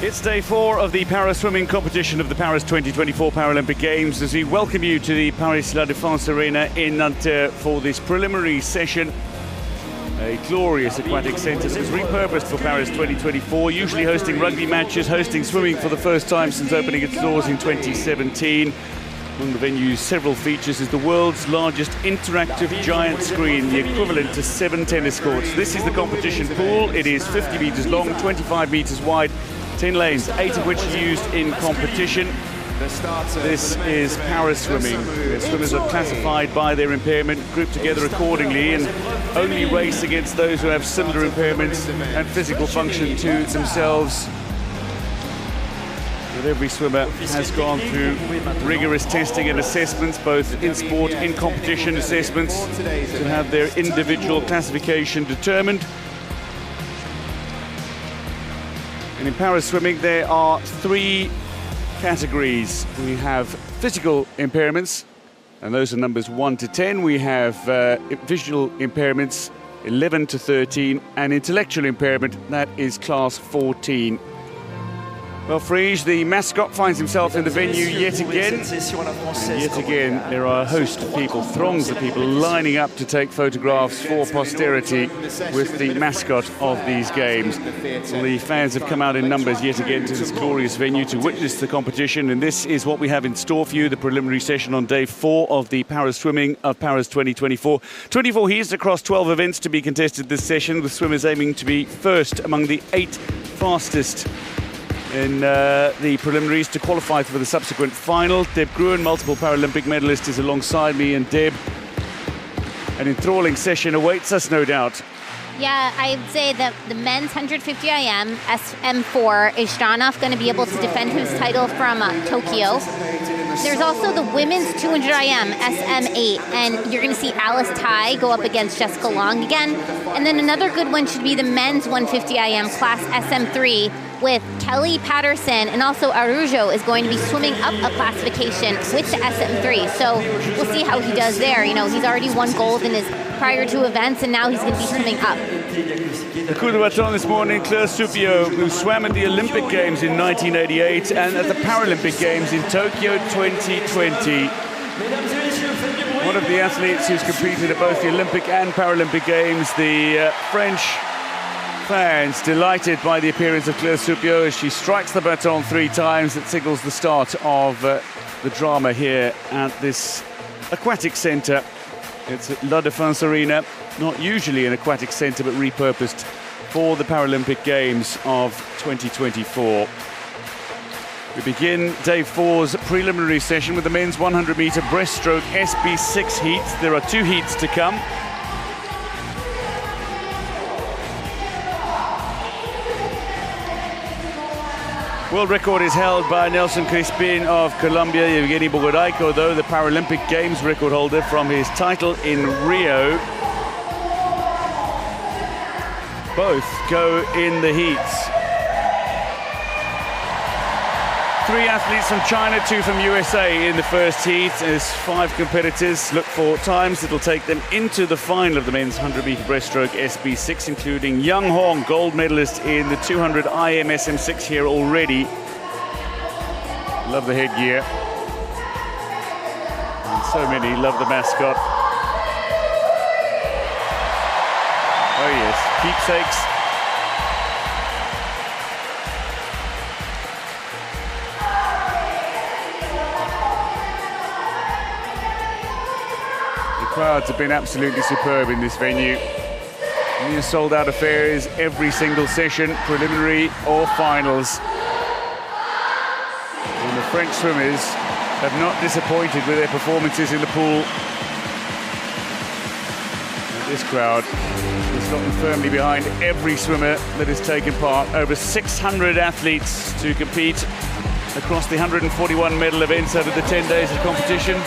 It's day 4 of the para swimming competition of the Paris 2024 Paralympic Games as we welcome you to the Paris Stade de France arena in Nanterre for this preliminary session. A glorious aquatic centre that was repurposed for Paris 2024, usually hosting rugby matches, hosting swimming for the first time since opening its doors in 2017. Among the venue's several features is the world's largest interactive giant screen, the equivalent to 7 tennis courts. This is the competition pool. It is 50 metres long, 25 metres wide, 10 lanes, 8 of which are used in competition. This is para swimming. The swimmers are classified by their impairment, grouped together accordingly, and only race against those who have similar impairments and physical function to themselves. But every swimmer has gone through rigorous testing and assessments, both in sport, in competition assessments, to have their individual classification determined. And in para swimming, there are 3 categories. We have physical impairments, and those are numbers 1 to 10. We have visual impairments, 11 to 13, and intellectual impairment, that is class 14. Well, Frege, the mascot, finds himself in the venue yet again. And yet again, there are a host of people, throngs of people lining up to take photographs for posterity with the mascot of these games. Well, the fans have come out in numbers yet again to this glorious venue to witness the competition, and this is what we have in store for you, the preliminary session on day 4 of the para swimming of Paris 2024. 24 heats across 12 events to be contested this session, with swimmers aiming to be first among the 8 fastest in the preliminaries to qualify for the subsequent final. Deb Gruen, multiple Paralympic medalist, is alongside me, and Deb, an enthralling session awaits us, no doubt. Yeah, I'd say that the men's 150 IM, SM4, is Shranov going to be able to defend his title from Tokyo. There's also the women's 200 IM, SM8, and you're going to see Alice Tai go up against Jessica Long again. And then another good one should be the men's 150 IM, class SM3, with Kelly Patterson, and also Arujo is going to be swimming up a classification with the SM3. So we'll see how he does there. You know, he's already won gold in his prior 2 events, and now he's going to be swimming up. The coup de baton this morning, Claire Supio, who swam at the Olympic Games in 1988 and at the Paralympic Games in Tokyo 2020. One of the athletes who's competed at both the Olympic and Paralympic Games. The French fans delighted by the appearance of Claire Supio as she strikes the baton 3 times. That signals the start of the drama here at this aquatic centre. It's at La Défense Arena, not usually an aquatic centre, but repurposed for the Paralympic Games of 2024. We begin day 4's preliminary session with the men's 100-metre breaststroke SB6 heats. There are 2 heats to come. World record is held by Nelson Crispin of Colombia. Evgeny Bogodayko, though, the Paralympic Games record holder from his title in Rio. Both go in the heats. 3 athletes from China, 2 from USA in the first heat. There's 5 competitors. Look for times that'll take them into the final of the men's 100-metre breaststroke SB6, including Yang Hong, gold medalist in the 200 IM SM6 here already. Love the headgear. And so many love the mascot. Oh yes, keepsakes. Crowds have been absolutely superb in this venue. Near sold-out affairs every single session, preliminary or finals. And the French swimmers have not disappointed with their performances in the pool. And this crowd is gotten firmly behind every swimmer that has taken part. Over 600 athletes to compete across the 141 medal events over the 10 days of competition.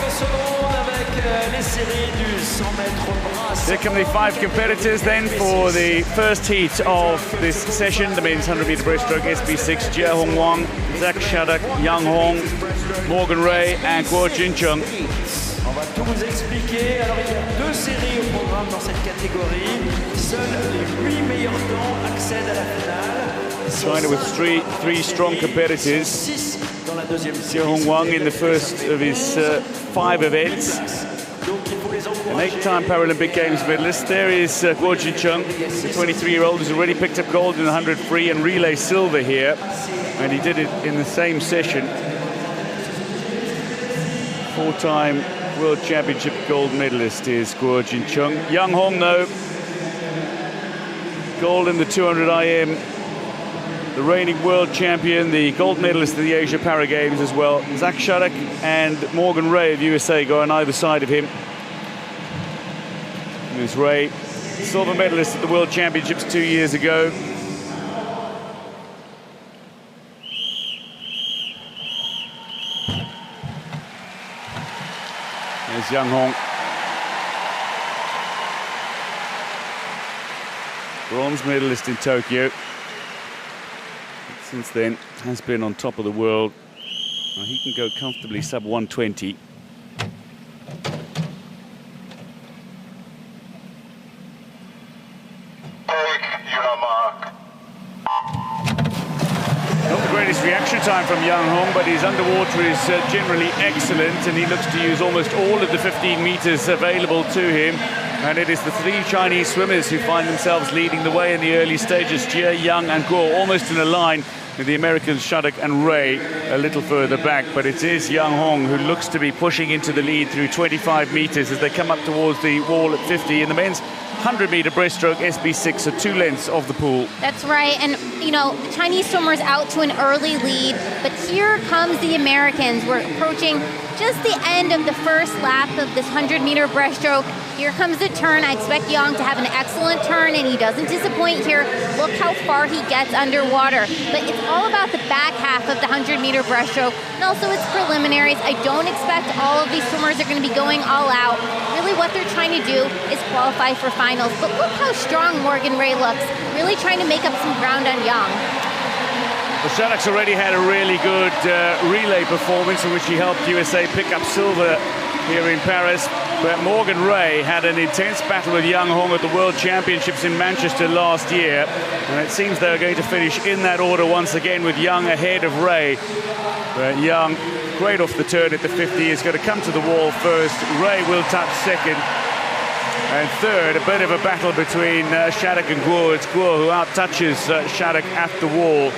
Here come the 5 competitors then for the first heat of this session, the men's 100-metre breaststroke SB6. Jia Hong Wang, Zach Shadak, Yang Hong, Morgan Ray and Guo Jincheng. On va tout vous expliquer. Alors il y a 2 séries au programme dans cette catégorie. Seuls les 8 meilleurs temps accèdent à la finale. China with three strong competitors. Xie Hongwang in the first of his 5 events. An 8-time Paralympic Games medalist. There is Guo Jincheng, the 23-year-old who's already picked up gold in the 100 free and relay silver here. And he did it in the same session. 4-time World Championship gold medalist is Guo Jincheng. Yang Hong, though, gold in the 200 IM. The reigning world champion, the gold medalist of the Asia Para Games as well. Zach Shudak and Morgan Ray of USA go on either side of him. There's Ray, silver medalist at the World Championships 2 years ago. There's Yang Hong. Bronze medalist in Tokyo. Since then, has been on top of the world. Now he can go comfortably sub 120. Not the greatest reaction time from Yang Hong, but his underwater is generally excellent, and he looks to use almost all of the 15 meters available to him. And it is the 3 Chinese swimmers who find themselves leading the way in the early stages. Jie, Yang and Guo almost in a line with the Americans Shudak and Ray a little further back. But it is Yang Hong who looks to be pushing into the lead through 25 meters as they come up towards the wall at 50. In the men's 100-meter breaststroke, SB6 are 2 lengths of the pool. That's right, and you know, the Chinese swimmers out to an early lead, but here comes the Americans. We're approaching just the end of the first lap of this 100-meter breaststroke. Here comes the turn. I expect Yang to have an excellent turn, and he doesn't disappoint here. Look how far he gets underwater. But it's all about the back half of the 100-meter breaststroke, and also its preliminaries. I don't expect all of these swimmers are going to be going all out. Really what they're trying to do is qualify for finals. But look how strong Morgan Ray looks, really trying to make up some ground on Yang. Well, Shadak's already had a really good relay performance in which he helped USA pick up silver here in Paris. But Morgan Ray had an intense battle with Yang Hong at the World Championships in Manchester last year. And it seems they're going to finish in that order once again, with Yang ahead of Ray. But Yang, great off the turn at the 50, is going to come to the wall first. Ray will touch second. And third, a bit of a battle between Shudak and Guo. It's Guo who out-touches Shudak at the wall.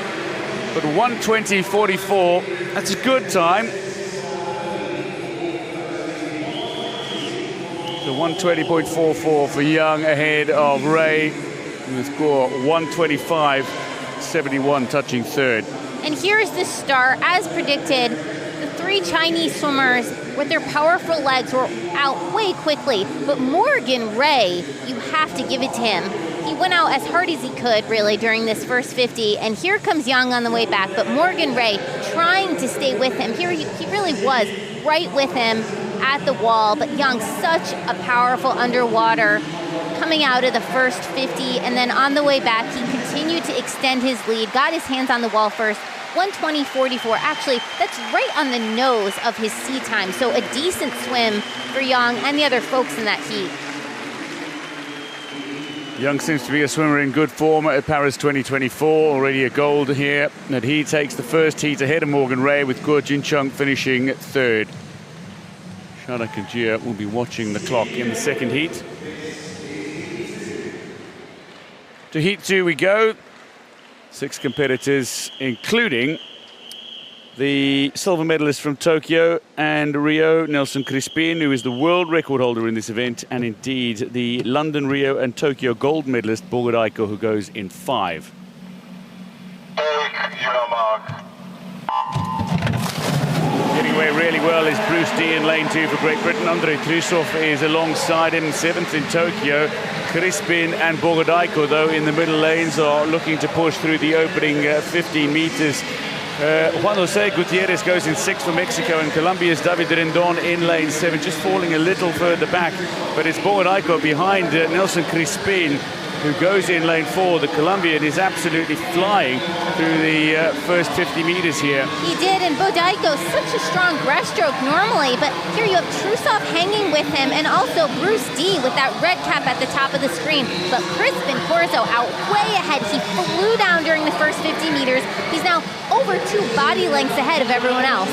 But 1:20.44, that's a good time. So 1:20.44 for Yang ahead of Ray. With Guo 1:25.71 touching third. And here's the start. As predicted, the 3 Chinese swimmers with their powerful legs were out way quickly. But Morgan Ray, you have to give it to him. He went out as hard as he could, really, during this first 50. And here comes Yang on the way back. But Morgan Ray trying to stay with him. Here he really was right with him at the wall. But Yang, such a powerful underwater, coming out of the first 50. And then on the way back, he continued to extend his lead, got his hands on the wall first. 1:20.44. Actually, that's right on the nose of his sea time. So a decent swim for Yang and the other folks in that heat. Yang seems to be a swimmer in good form at Paris 2024, already a gold here. And he takes the first heat ahead of Morgan Ray, with Guo Jincheng finishing third. Shudak and Jie will be watching the clock in the second heat. To heat 2 we go. 6 competitors, including the silver medalist from Tokyo and Rio, Nelson Crispin, who is the world record holder in this event, and indeed the London, Rio and Tokyo gold medalist, Bogodaiko, who goes in 5. Getting away really well is Bruce D in lane 2 for Great Britain. Andrei Trusov is alongside him, 7th in Tokyo. Crispin and Bogodaiko, though, in the middle lanes are looking to push through the opening 15 meters. Juan Jose Gutierrez goes in 6th for Mexico, and Colombia's David Rendon in lane 7, just falling a little further back. But it's Bogodaiko behind Nelson Crispin, who goes in lane 4. The Colombian is absolutely flying through the first 50 meters here. He did, and Bodaiko, such a strong breaststroke normally, but here you have Trusov hanging with him, and also Bruce D with that red cap at the top of the screen. But Crispin Corzo out way ahead. He flew down during the first 50 meters. He's now over 2 body lengths ahead of everyone else.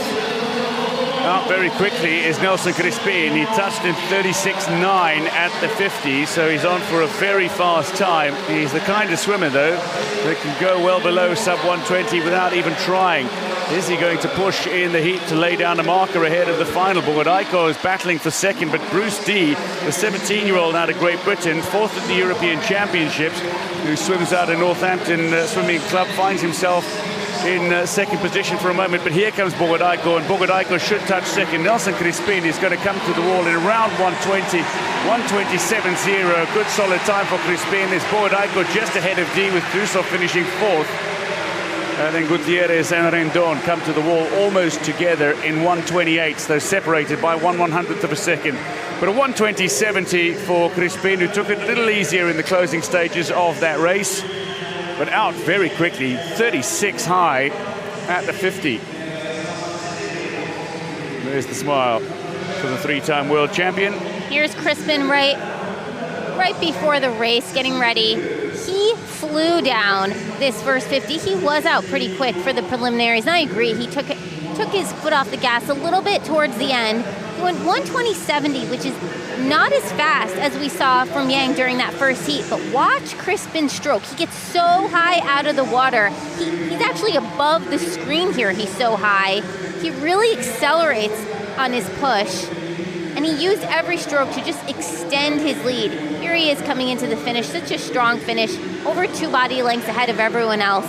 Out very quickly is Nelson Crispin. He touched in 36.9 at the 50, so he's on for a very fast time. He's the kind of swimmer, though, that can go well below sub 120 without even trying. Is he going to push in the heat to lay down a marker ahead of the final? Bodaiko is battling for second, but Bruce D, the 17-year-old out of Great Britain, 4th at the European Championships, who swims out of Northampton Swimming Club, finds himself in second position for a moment, but here comes Bodaiko, and Bodaiko should touch second. Nelson Crispin is going to come to the wall in around 120, 127.0. Good solid time for Crispin. It's Bodaiko just ahead of D, with Trusov finishing 4th. And then Gutierrez and Rendon come to the wall almost together in 128, so separated by 1/100th of a second. But a 120.70 for Crispin, who took it a little easier in the closing stages of that race, but out very quickly, 36 high at the 50. There's the smile for the 3-time world champion. Here's Crispin right before the race, getting ready. He flew down this first 50. He was out pretty quick for the preliminaries, and I agree. He took his foot off the gas a little bit towards the end. He went 120.70, which is not as fast as we saw from Yang during that first heat, but watch Crispin's stroke. He gets so high out of the water. He's actually above the screen here. He's so high. He really accelerates on his push, and he used every stroke to just extend his lead. Here he is coming into the finish, such a strong finish, over 2 body lengths ahead of everyone else.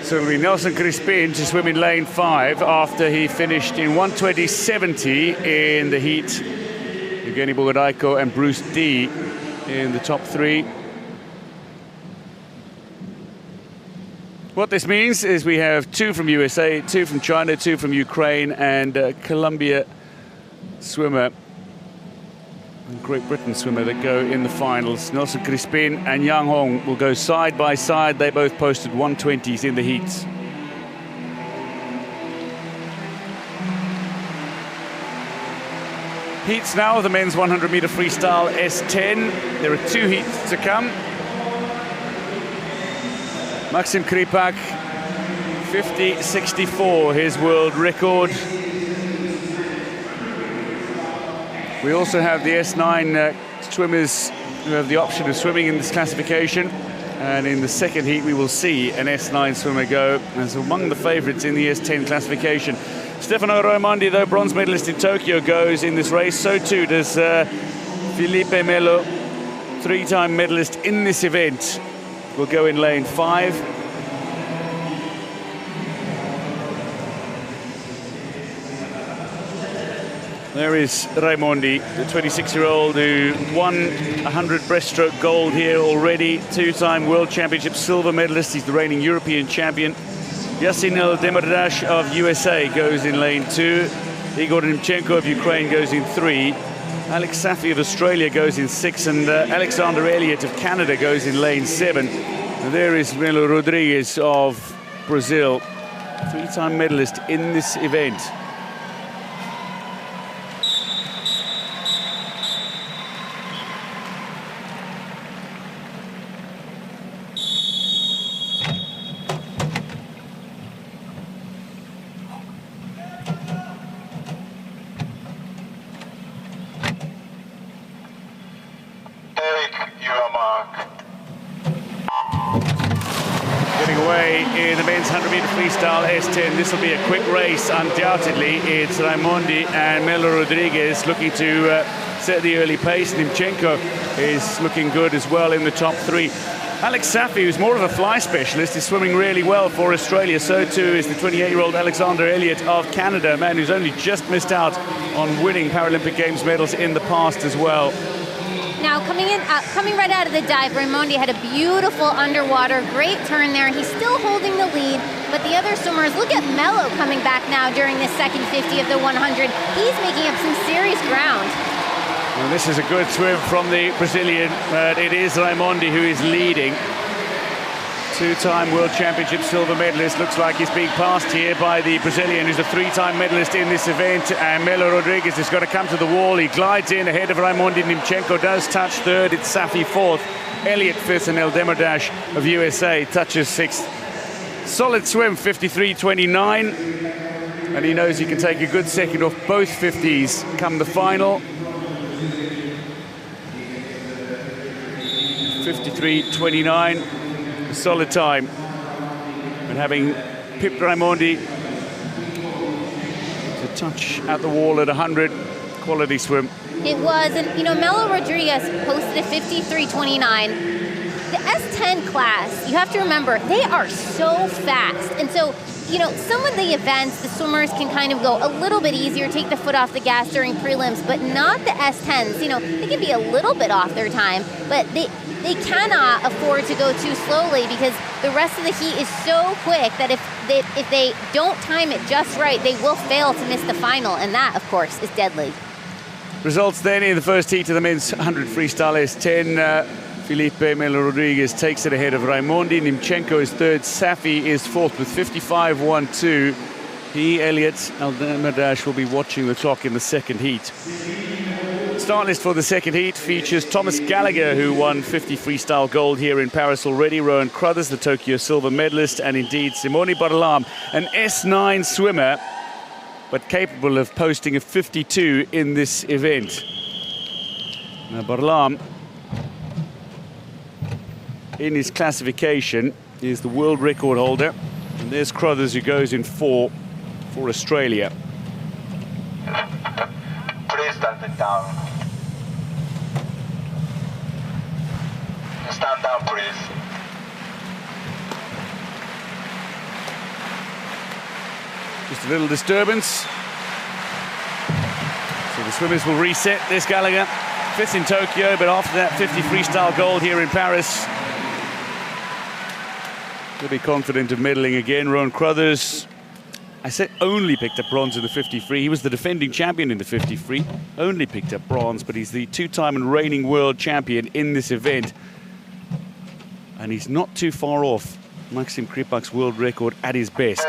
So it'll be Nelson Crispin to swim in lane 5 after he finished in 120.70 in the heat. Evgeny Bodaiko and Bruce D in the top 3. What this means is we have 2 from USA, 2 from China, 2 from Ukraine, and Colombia swimmer and Great Britain swimmer that go in the finals. Nelson Crispin and Yang Hong will go side by side. They both posted 120s in the heats. Heats now, the men's 100-meter freestyle S10. There are 2 heats to come. Maxim Kripak, 50.64, his world record. We also have the S9 swimmers who have the option of swimming in this classification. And in the second heat, we will see an S9 swimmer go as among the favorites in the S10 classification. Stefano Raimondi, though, bronze medalist in Tokyo, goes in this race. So too does Felipe Melo, 3-time medalist in this event, will go in lane 5. There is Raimondi, the 26-year-old who won 100 breaststroke gold here already, 2-time World Championship silver medalist. He's the reigning European champion. Yasin El-Demirdash of USA goes in lane 2. Igor Nimchenko of Ukraine goes in 3. Alex Safi of Australia goes in 6. And Alexander Elliott of Canada goes in lane 7. And there is Melo Rodrigues of Brazil, 3-time medalist in this event. S10. This will be a quick race, undoubtedly. It's Raimondi and Melo Rodrigues looking to set the early pace. Nimchenko is looking good as well in the top 3. Alex Safi, who's more of a fly specialist, is swimming really well for Australia. So too is the 28-year-old Alexander Elliott of Canada, a man who's only just missed out on winning Paralympic Games medals in the past as well. Now, coming right out of the dive, Raimondi had a beautiful underwater, great turn there. He's still holding the lead, but the other swimmers, look at Melo coming back now during this second 50 of the 100. He's making up some serious ground. And this is a good swim from the Brazilian, but it is Raimondi who is leading. Two-time World Championship silver medalist. Looks like he's being passed here by the Brazilian, who's a three-time medalist in this event. And Melo Rodrigues has got to come to the wall. He glides in ahead of Raimondi. Nimchenko does touch third. It's Safi fourth. Elliott fifth, and El Demirdash of USA touches sixth. Solid swim, 53.29. And he knows he can take a good second off both 50s come the final. 53.29. Solid time, and having pipped Raimondi to touch at the wall at 100, quality swim. It was, and you know, Melo Rodrigues posted a 53.29. The S10 class, you have to remember, they are so fast, and so, you know, some of the events, the swimmers can kind of go a little bit easier, take the foot off the gas during prelims, but not the S10s. You know, they can be a little bit off their time, but they cannot afford to go too slowly because the rest of the heat is so quick that if they don't time it just right, they will fail to miss the final, and that, of course, is deadly. Results then in the first heat of the men's 100 freestyle S10. Felipe Melo Rodrigues takes it ahead of Raimondi. Nimchenko is third. Safi is fourth with 55.12. He, Elliott, El Demirdash will be watching the clock in the second heat. Start list for the second heat features Thomas Gallagher, who won 50 freestyle gold here in Paris already, Rowan Crothers, the Tokyo silver medalist, and indeed Simone Barlam, an S9 swimmer, but capable of posting a 52 in this event. Now Barlam, in his classification, is the world record holder, and there's Crothers, who goes in 4 for Australia. Please stand it down. Stand down, please. Just a little disturbance. So the swimmers will reset. There's Gallagher, fifth in Tokyo, but after that 50 freestyle gold here in Paris, he'll be confident of medaling again. Rowan Crothers, I said only picked up bronze in the 50 free. He was the defending champion in the 50 free. Only picked up bronze, but he's the two-time and reigning world champion in this event. And he's not too far off Maxim Kripak's world record at his best.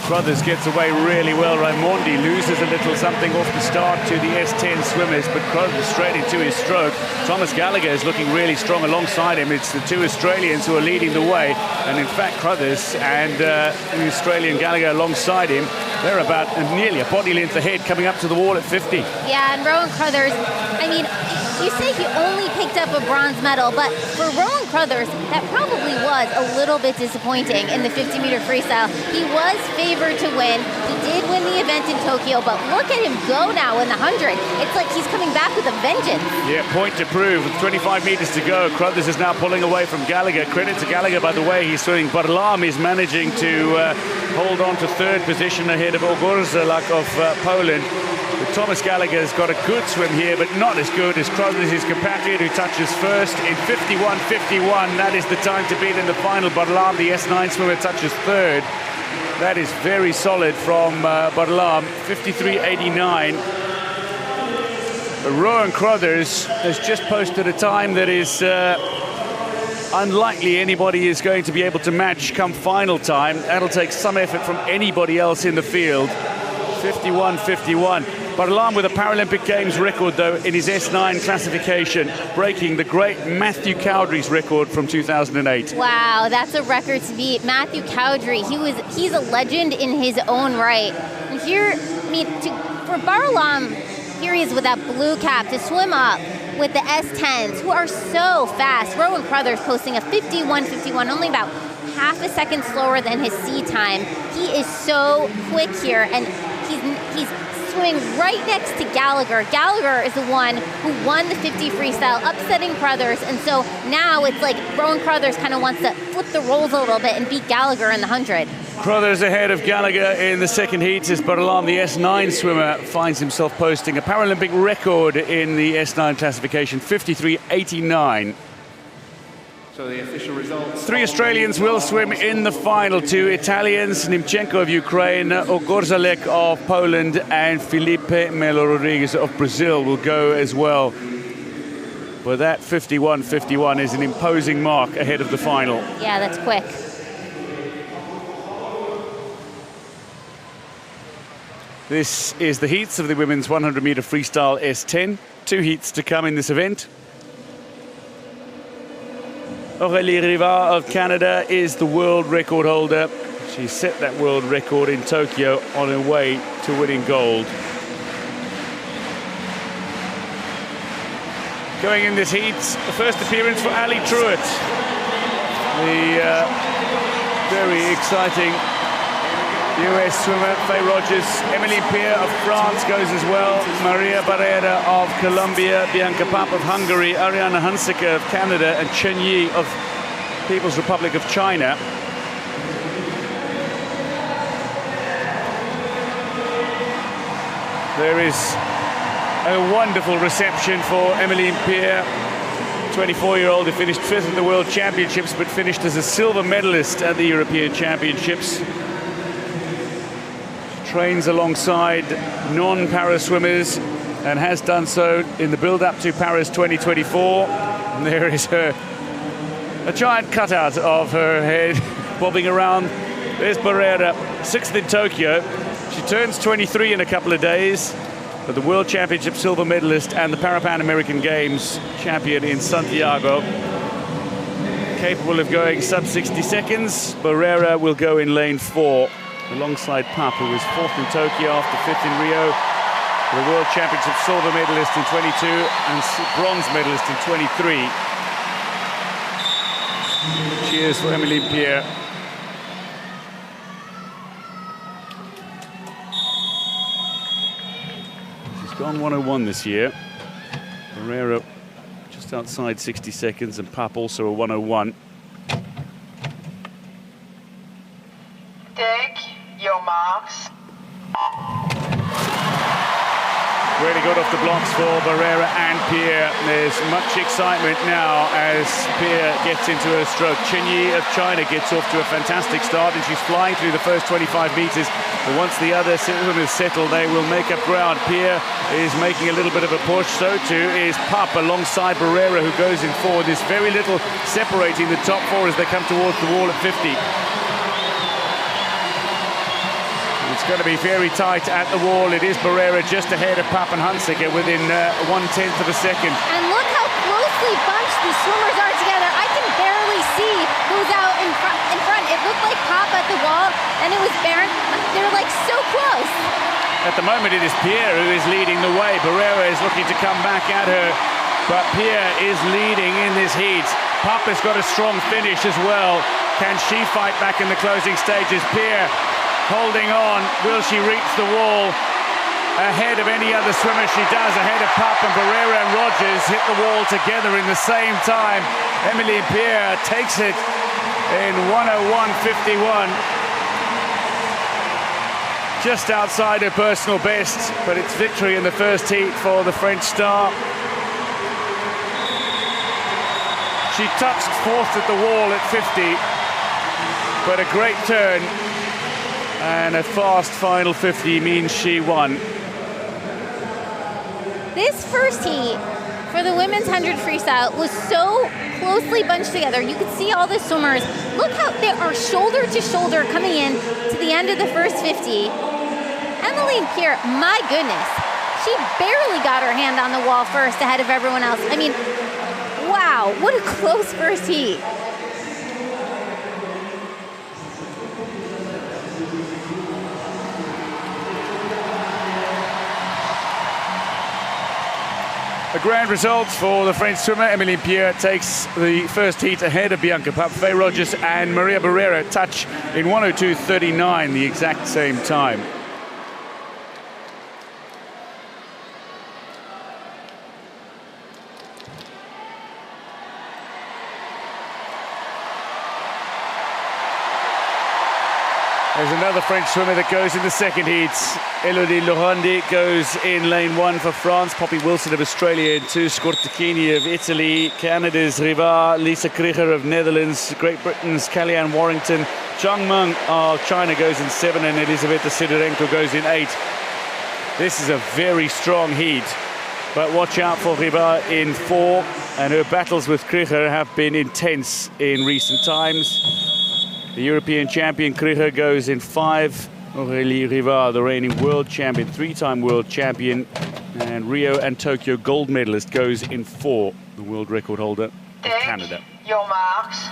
Crothers gets away really well. Raimondi loses a little something off the start to the S10 swimmers, but Crothers straight into his stroke. Thomas Gallagher is looking really strong alongside him. It's the two Australians who are leading the way, and in fact Crothers and the Australian Gallagher alongside him, they're about nearly a body length ahead coming up to the wall at 50. Yeah, and Rowan Crothers, I mean, you say he only picked up a bronze medal, but for Rowan Crothers, that probably was a little bit disappointing in the 50-meter freestyle. He was favored to win. He did win the event in Tokyo, but look at him go now in the 100. It's like he's coming back with a vengeance. Yeah, point to prove. With 25 meters to go, Crothers is now pulling away from Gallagher. Credit to Gallagher, by the way, he's swimming. Barlam is managing to hold on to third position ahead of Ogorzelak of Poland. But Thomas Gallagher's got a good swim here, but not as good as Crothers, his compatriot, who touches first in 51.51. That is the time to beat in the final. Barlam, the S9 swimmer, touches third. That is very solid from Barlam, 53.89. Rowan Crothers has just posted a time that is unlikely anybody is going to be able to match come final time. That'll take some effort from anybody else in the field. 51.51. Barlam with a Paralympic Games record, though, in his S9 classification, breaking the great Matthew Cowdery's record from 2008. Wow, that's a record to beat. Matthew Cowdery, he's a legend in his own right. And here, I mean, for Barlam, here he is with that blue cap to swim up with the S10s, who are so fast. Rowan Crothers posting a 51.51, only about half a second slower than his C time. He is so quick here, and he's swimming right next to Gallagher. Gallagher is the one who won the 50 freestyle, upsetting Crothers, and so now it's like Rowan Crothers kind of wants to flip the roles a little bit and beat Gallagher in the 100. Crothers ahead of Gallagher in the second heat as Barlam, the S9 swimmer, finds himself posting a Paralympic record in the S9 classification, 53.89. So the official results. 3 Australians will swim in the final. 2 Italians, Nimchenko of Ukraine, Ogorzalek of Poland, and Felipe Melo Rodriguez of Brazil will go as well. But that 51.51 is an imposing mark ahead of the final. Yeah, that's quick. This is the heats of the women's 100-meter freestyle S10. 2 heats to come in this event. Aurélie Rivard of Canada is the world record holder. She set that world record in Tokyo on her way to winning gold. Going in this heat, the first appearance for Ali Truitt. The very exciting US swimmer, Faye Rogers. Emily Pierre of France goes as well. Maria Barrera of Colombia, Bianca Papp of Hungary, Ariana Hunsaker of Canada, and Chen Yi of People's Republic of China. There is a wonderful reception for Emmeline Pierre, 24-year-old who finished 5th in the World Championships but finished as a silver medalist at the European Championships. Trains alongside non-para swimmers and has done so in the build-up to Paris 2024. And there is a giant cutout of her head bobbing around. There's Barrera, 6th in Tokyo. She turns 23 in a couple of days, but the World Championship silver medalist and the Pan American Games champion in Santiago. Capable of going sub 60 seconds. Barrera will go in lane 4. Alongside Papp, who was 4th in Tokyo after 5th in Rio, the World Championship silver medalist in 22 and bronze medalist in 23. Cheers for Emmeline Pierre. She's gone 101 this year. Barrera just outside 60 seconds and Papp also a 101. Your marks. Really good off the blocks for Barrera and Pierre. There's much excitement now as Pierre gets into her stroke. Chen Yi of China gets off to a fantastic start and she's flying through the first 25 meters. But once the other swimmers settle, they will make up ground. Pierre is making a little bit of a push. So too is Papp alongside Barrera, who goes in forward. There's very little separating the top 4 as they come towards the wall at 50. It's going to be very tight at the wall. It is Barrera just ahead of Papp and Hunsaker within 1/10 of a second. And look how closely bunched the swimmers are together. I can barely see who's out in front. It looked like Papp at the wall, and it was Barron. They're like so close. At the moment, it is Pierre who is leading the way. Barrera is looking to come back at her, but Pierre is leading in this heat. Papp has got a strong finish as well. Can she fight back in the closing stages? Pierre holding on. Will she reach the wall ahead of any other swimmer? She does, ahead of Papp, and Barrera and Rogers hit the wall together in the same time. Emmeline Pierre takes it in 101.51. Just outside her personal best, but it's victory in the first heat for the French star. She touched 4th at the wall at 50, but a great turn. And a fast final 50 means she won. This first heat for the women's 100 freestyle was so closely bunched together. You could see all the swimmers. Look how they are shoulder to shoulder coming in to the end of the first 50. Emmeline Pierre, my goodness, she barely got her hand on the wall first ahead of everyone else. I mean, wow, what a close first heat. A grand result for the French swimmer. Emmeline Pierre takes the first heat ahead of Bianca Papp. Faye Rogers and Maria Barrera touch in 102.39, the exact same time. There's another French swimmer that goes in the second heat. Elodie Laurandi goes in lane 1 for France. Poppy Wilson of Australia in 2. Scortacchini of Italy. Canada's Rivard. Lisa Krieger of Netherlands. Great Britain's Kellyanne Warrington. Zhang Meng of China goes in 7. And Elizaveta Sidorenko goes in 8. This is a very strong heat. But watch out for Rivard in 4. And her battles with Krieger have been intense in recent times. The European champion Krieger goes in 5. Aurélie Rivard, the reigning world champion, 3-time world champion, and Rio and Tokyo gold medalist, goes in 4. The world record holder of Canada. Your marks.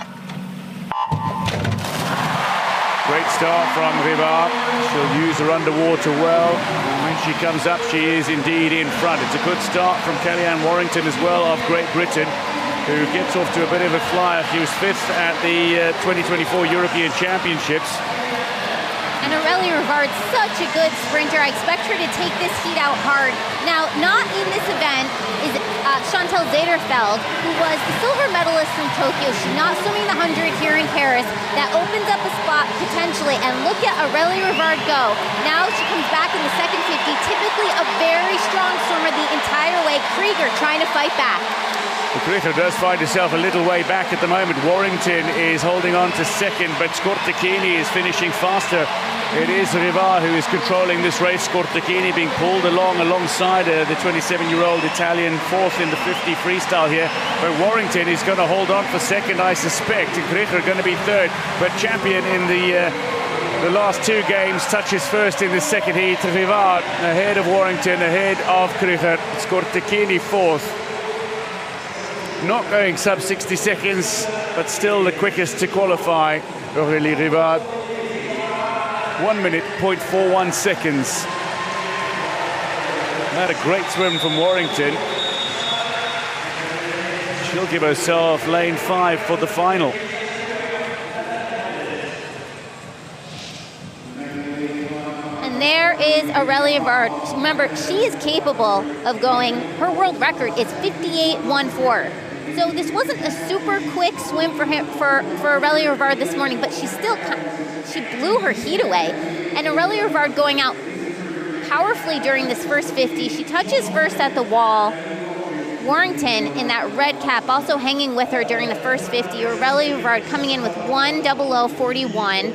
Great start from Rivard. She'll use her underwater well. And when she comes up, she is indeed in front. It's a good start from Kellyanne Warrington as well of Great Britain, who gets off to a bit of a flyer. She was 5th at the 2024 European Championships. And Aurélie Rivard's such a good sprinter. I expect her to take this heat out hard. Now, not in this event is Chantal Zederfeld, who was the silver medalist from Tokyo. She's not swimming the 100 here in Paris. That opens up a spot potentially. And look at Aurélie Rivard go. Now she comes back in the second 50. Typically a very strong swimmer the entire way. Krieger trying to fight back. Krieger does find herself a little way back at the moment. Warrington is holding on to 2nd, but Scortacchini is finishing faster. It is Rivard who is controlling this race. Scortacchini being pulled along alongside the 27-year-old Italian, 4th in the 50 freestyle here. But Warrington is going to hold on for 2nd, I suspect. And Krieger going to be 3rd. But champion in the last 2 games touches 1st in the second heat. Rivard ahead of Warrington, ahead of Krieger. Scortacchini 4th. Not going sub 60 seconds, but still the quickest to qualify. Aurélie Rivard. 1 minute, 0.41 seconds. Not a great swim from Warrington. She'll give herself lane 5 for the final. And there is Aurélie Rivard. Remember, she is capable of going, her world record is 58.14. So this wasn't a super quick swim for Aurélie Rivard this morning, but she still, she blew her heat away. And Aurélie Rivard going out powerfully during this first 50. She touches 1st at the wall. Warrington in that red cap also hanging with her during the first 50. Aurélie Rivard coming in with 1:00:41.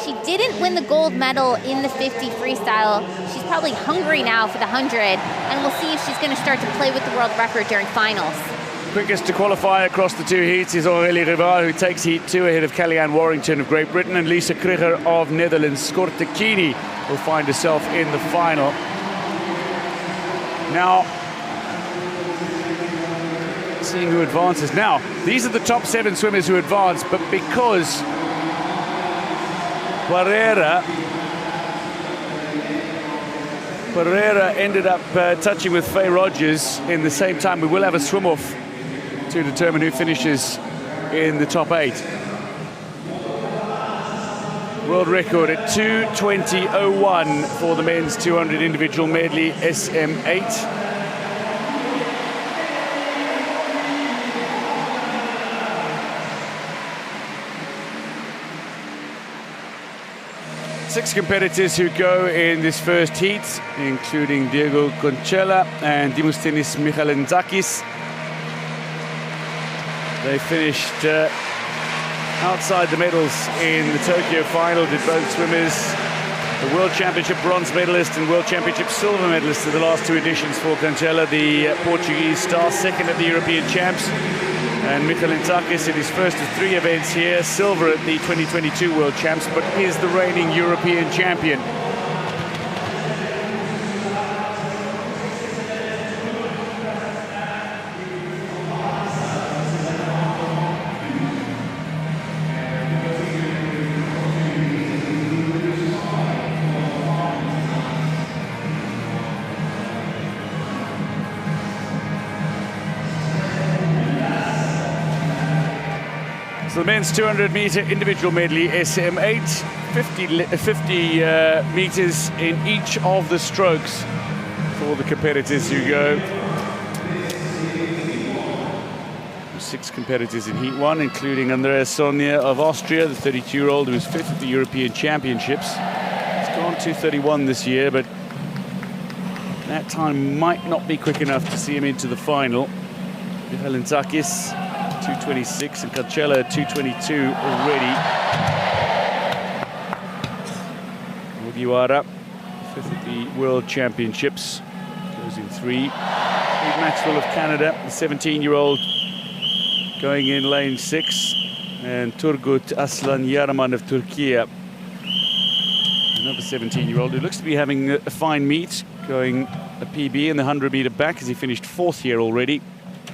She didn't win the gold medal in the 50 freestyle. She's probably hungry now for the 100, and we'll see if she's going to start to play with the world record during finals. Quickest to qualify across the 2 heats is Aurélie Rivard, who takes heat 2 ahead of Kellyanne Warrington of Great Britain, and Lisa Krieger of Netherlands. Scortacchini will find herself in the final. Now, seeing who advances. Now, these are the top 7 swimmers who advance, but because Pereira ended up touching with Faye Rogers in the same time, we will have a swim-off to determine who finishes in the top 8. World record at 2:20:01 for the men's 200 individual medley SM8. Six competitors who go in this first heat, including Diego Concella and Dimoustinis Michalentzakis. They finished outside the medals in the Tokyo final, did both swimmers. The World Championship bronze medalist and World Championship silver medalist of the last 2 editions for Concella, the Portuguese star, 2nd at the European Champs. And Michalentzakis in his first of 3 events here, silver at the 2022 World Champs, but is the reigning European champion. So the men's 200-meter individual medley SM8, 50 meters in each of the strokes for the competitors who go. We'll 6 competitors in Heat 1, including Andreas Sonia of Austria, the 32-year-old who was 5th at the European Championships. He's gone 2:31 this year, but that time might not be quick enough to see him into the final. Michalintzakis, 2:26, and Cancella, 2:22 already. Ogiwara, 5th at the World Championships, goes in 3. Maxwell of Canada, the 17-year-old, going in lane 6, and Turgut Aslan Yaraman of Turkey, another 17-year-old who looks to be having a fine meet, going a PB in the 100-meter back as he finished 4th here already,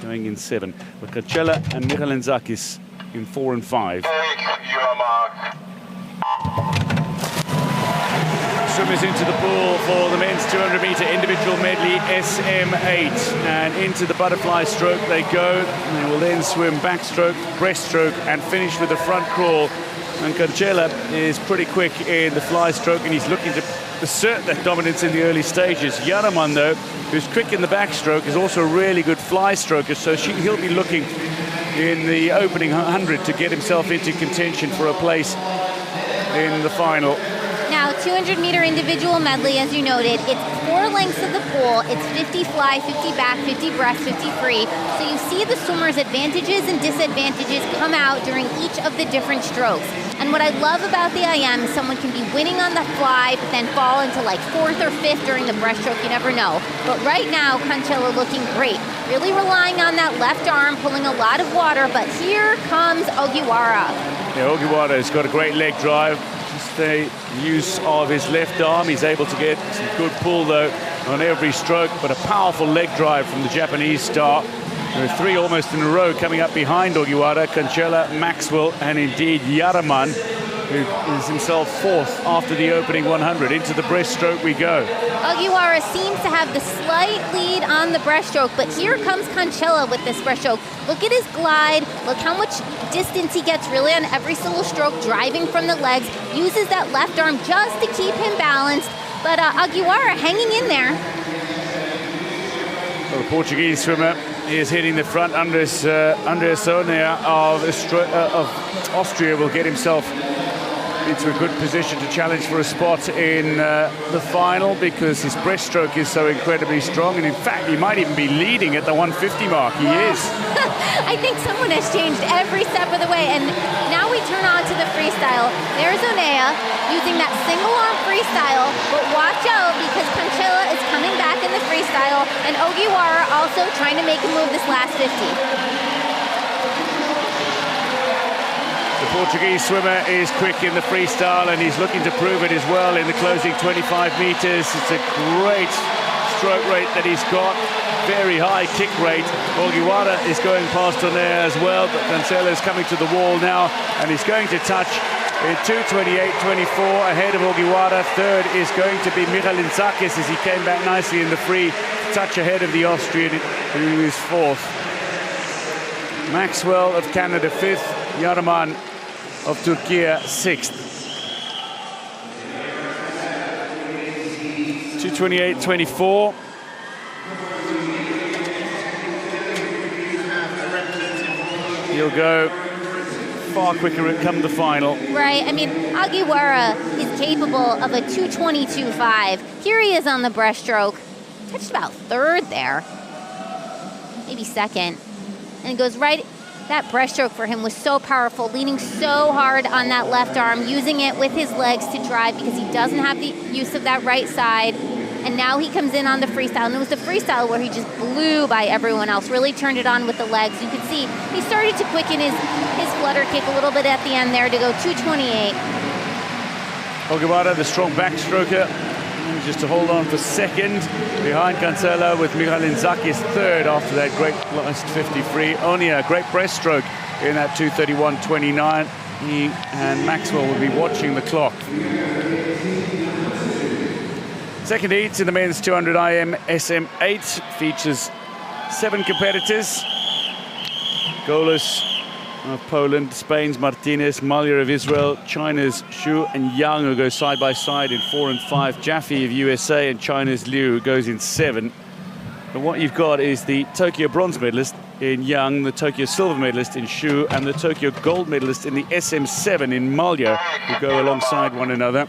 going in 7. But Cancella and Michalintzakis in 4 and 5. Your mark. Swimmers into the pool for the men's 200-meter individual medley SM8, and into the butterfly stroke they go. They will then swim backstroke, breaststroke, and finish with a front crawl. And Cancella is pretty quick in the fly stroke, and he's looking to assert that dominance in the early stages. Yaraman, though, who's quick in the backstroke, is also a really good fly stroker, so he'll be looking in the opening 100 to get himself into contention for a place in the final. Now, 200-meter individual medley, as you noted, it's 4 lengths of the pool. It's 50 fly, 50 back, 50 breast, 50 free. So you see the swimmers' advantages and disadvantages come out during each of the different strokes. And what I love about the IM is someone can be winning on the fly, but then fall into like 4th or 5th during the breaststroke. You never know. But right now, Cancella looking great. Really relying on that left arm, pulling a lot of water. But here comes Ogiwara. Yeah, Ogiwara's got a great leg drive. The use of his left arm, he's able to get some good pull though on every stroke, but a powerful leg drive from the Japanese star. There are 3 almost in a row coming up behind Ogiwara: Cancella, Maxwell, and indeed Yaraman, who is himself 4th after the opening 100. Into the breaststroke we go. Ogiwara seems to have the slight lead on the breaststroke, but here comes Cancella with this breaststroke. Look at his glide. Look how much distance he gets really on every single stroke, driving from the legs. Uses that left arm just to keep him balanced. But Ogiwara hanging in there. Well, the Portuguese swimmer is hitting the front. Andreas Sonia of Austria will get himself into a good position to challenge for a spot in the final, because his breaststroke is so incredibly strong, and in fact he might even be leading at the 150 mark. He is. I think someone has changed every step of the way, and now we turn on to the freestyle. There's Onea using that single arm freestyle, but watch out because Cancella is coming back in the freestyle, and Ogiwara also trying to make a move this last 50. The Portuguese swimmer is quick in the freestyle, and he's looking to prove it as well in the closing 25 meters. It's a great stroke rate that he's got, very high kick rate. Ogiwara is going past Onea as well, but Cancella is coming to the wall now, and he's going to touch in 2:28.24 ahead of Ogiwara. 3rd is going to be Michalintzakis as he came back nicely in the free, touch ahead of the Austrian, who is 4th. Maxwell of Canada 5th, Yaraman of Turkey 6th. 2:28.24. He'll go far quicker come the final. Right, I mean, Ogiwara is capable of a 2:22.5. Here he is on the breaststroke. Touched about 3rd there, maybe 2nd. And it goes right, that breaststroke for him was so powerful, leaning so hard on that left arm, using it with his legs to drive because he doesn't have the use of that right side. And now he comes in on the freestyle, and it was the freestyle where he just blew by everyone else, really turned it on with the legs. You could see he started to quicken his flutter kick a little bit at the end there to go 2:28. Ogiwara, the strong backstroker, just to hold on for 2nd behind Cancella, with Michalintzakis 3rd after that great last 50 free. Onia, great breaststroke in that 2:31.29. He and Maxwell will be watching the clock. Second heat in the men's 200 IM SM8 features 7 competitors. Golas of Poland, Spain's Martinez, Malya of Israel, China's Xu and Yang, who go side by side in 4 and 5. Jaffe of USA and China's Liu, who goes in 7. But what you've got is the Tokyo bronze medalist in Young, the Tokyo silver medalist in Xu, and the Tokyo gold medalist in the SM7 in Malja, who go alongside one another.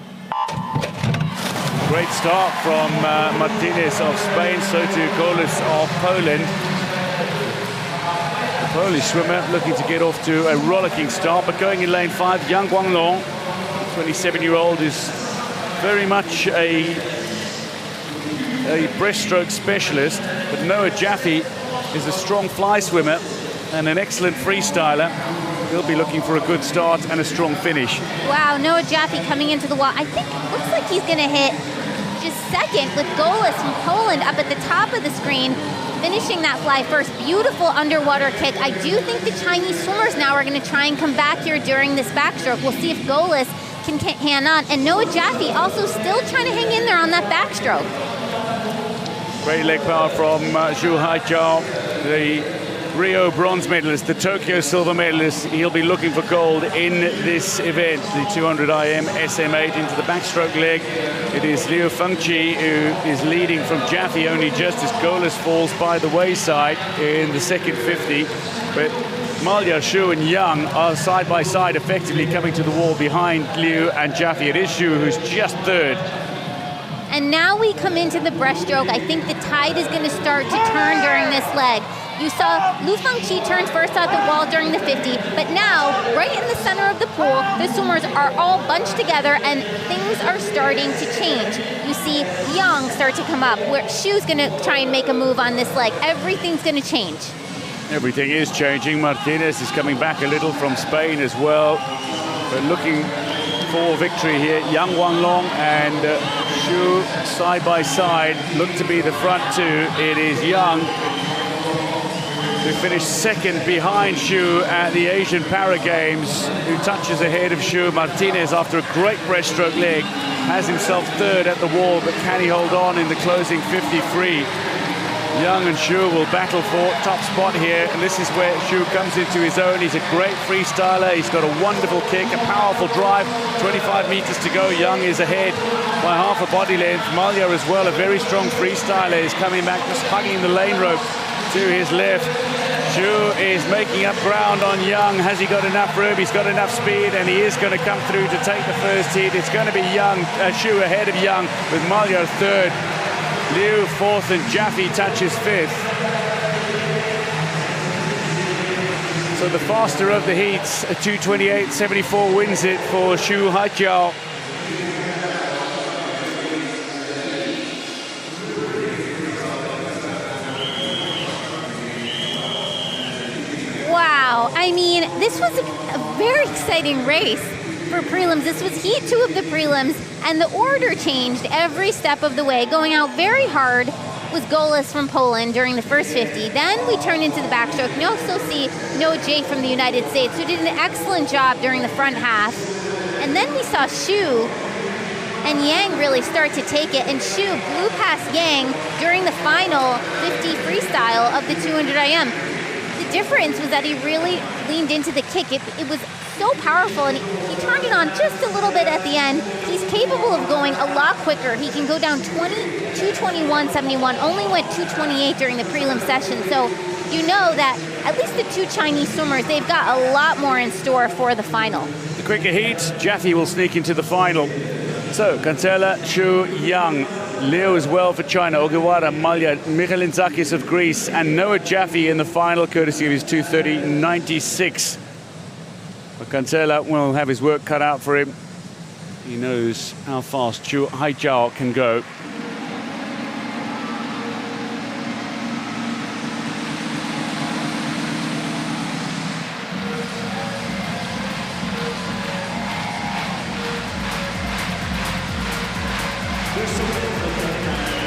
Great start from Martinez of Spain, so to Golis of Poland. The Polish swimmer looking to get off to a rollicking start, but going in lane 5, Yang Guanglong, the 27-year-old, is very much a breaststroke specialist, but Noah Jaffe is a strong fly swimmer and an excellent freestyler. He'll be looking for a good start and a strong finish. Wow, Noah Jaffe coming into the wall. I think it looks like he's going to hit just second with Golis from Poland up at the top of the screen, finishing that fly first. Beautiful underwater kick. I do think the Chinese swimmers now are going to try and come back here during this backstroke. We'll see if Golis can hang on. And Noah Jaffe also still trying to hang in there on that backstroke. Great leg power from Zhu Haijiao, the Rio bronze medalist, the Tokyo silver medalist. He'll be looking for gold in this event, the 200 IM SM8 into the backstroke leg. It is Liu Fengqi who is leading from Jaffe only just as Golis falls by the wayside in the second 50. But Malja, Xu and Yang are side by side, effectively coming to the wall behind Liu and Jaffe. It is Xu who's just third. And now we come into the breaststroke. I think the tide is going to start to turn during this leg. You saw Liu Fengqi turn first at the wall during the 50, but now, right in the center of the pool, the swimmers are all bunched together and things are starting to change. You see Yang start to come up, where Xu's going to try and make a move on this leg. Everything's going to change. Everything is changing. Martinez is coming back a little from Spain as well. But looking for victory here. Yang Guanglong and Xu side by side look to be the front two. It is Yang who finished second behind Xu at the Asian Para Games, who touches ahead of Xu. Martinez, after a great breaststroke leg, has himself third at the wall, but can he hold on in the closing 53? Yang and Xu will battle for top spot here, and this is where Xu comes into his own. He's a great freestyler. He's got a wonderful kick, a powerful drive. 25 meters to go. Yang is ahead by half a body length. Malja as well, a very strong freestyler, is coming back, just hugging the lane rope to his left. Xu is making up ground on Yang. Has he got enough room? He's got enough speed, and he is going to come through to take the first heat. It's going to be Xu ahead of Yang, with Malja third. Liu fourth, and Jaffe touches fifth. So the faster of the heats, a 2:28.74 wins it for Zhu Haijiao. Wow, I mean, this was a very exciting race for prelims. This was heat 2 of the prelims, and the order changed every step of the way. Going out very hard was Golis from Poland during the first 50. Then we turned into the backstroke. You also see Noah Jaffe from the United States, who did an excellent job during the front half. And then we saw Xu and Yang really start to take it, and Xu blew past Yang during the final 50 freestyle of the 200 IM. The difference was that he really leaned into the kick. It was so powerful, and he turned it on just a little bit at the end. He's capable of going a lot quicker. He can go down 2:21.71, only went 2:28 during the prelim session. So you know that at least the 2 Chinese swimmers, they've got a lot more in store for the final. The quicker heat, Jaffe will sneak into the final. So, Kancela, Xu, Yang, Liu as well for China, Ogiwara, Malja, Michalintzakis of Greece, and Noah Jaffe in the final, courtesy of his 2:30.96. But Kancela will have his work cut out for him. He knows how fast Zhu Haijiao can go.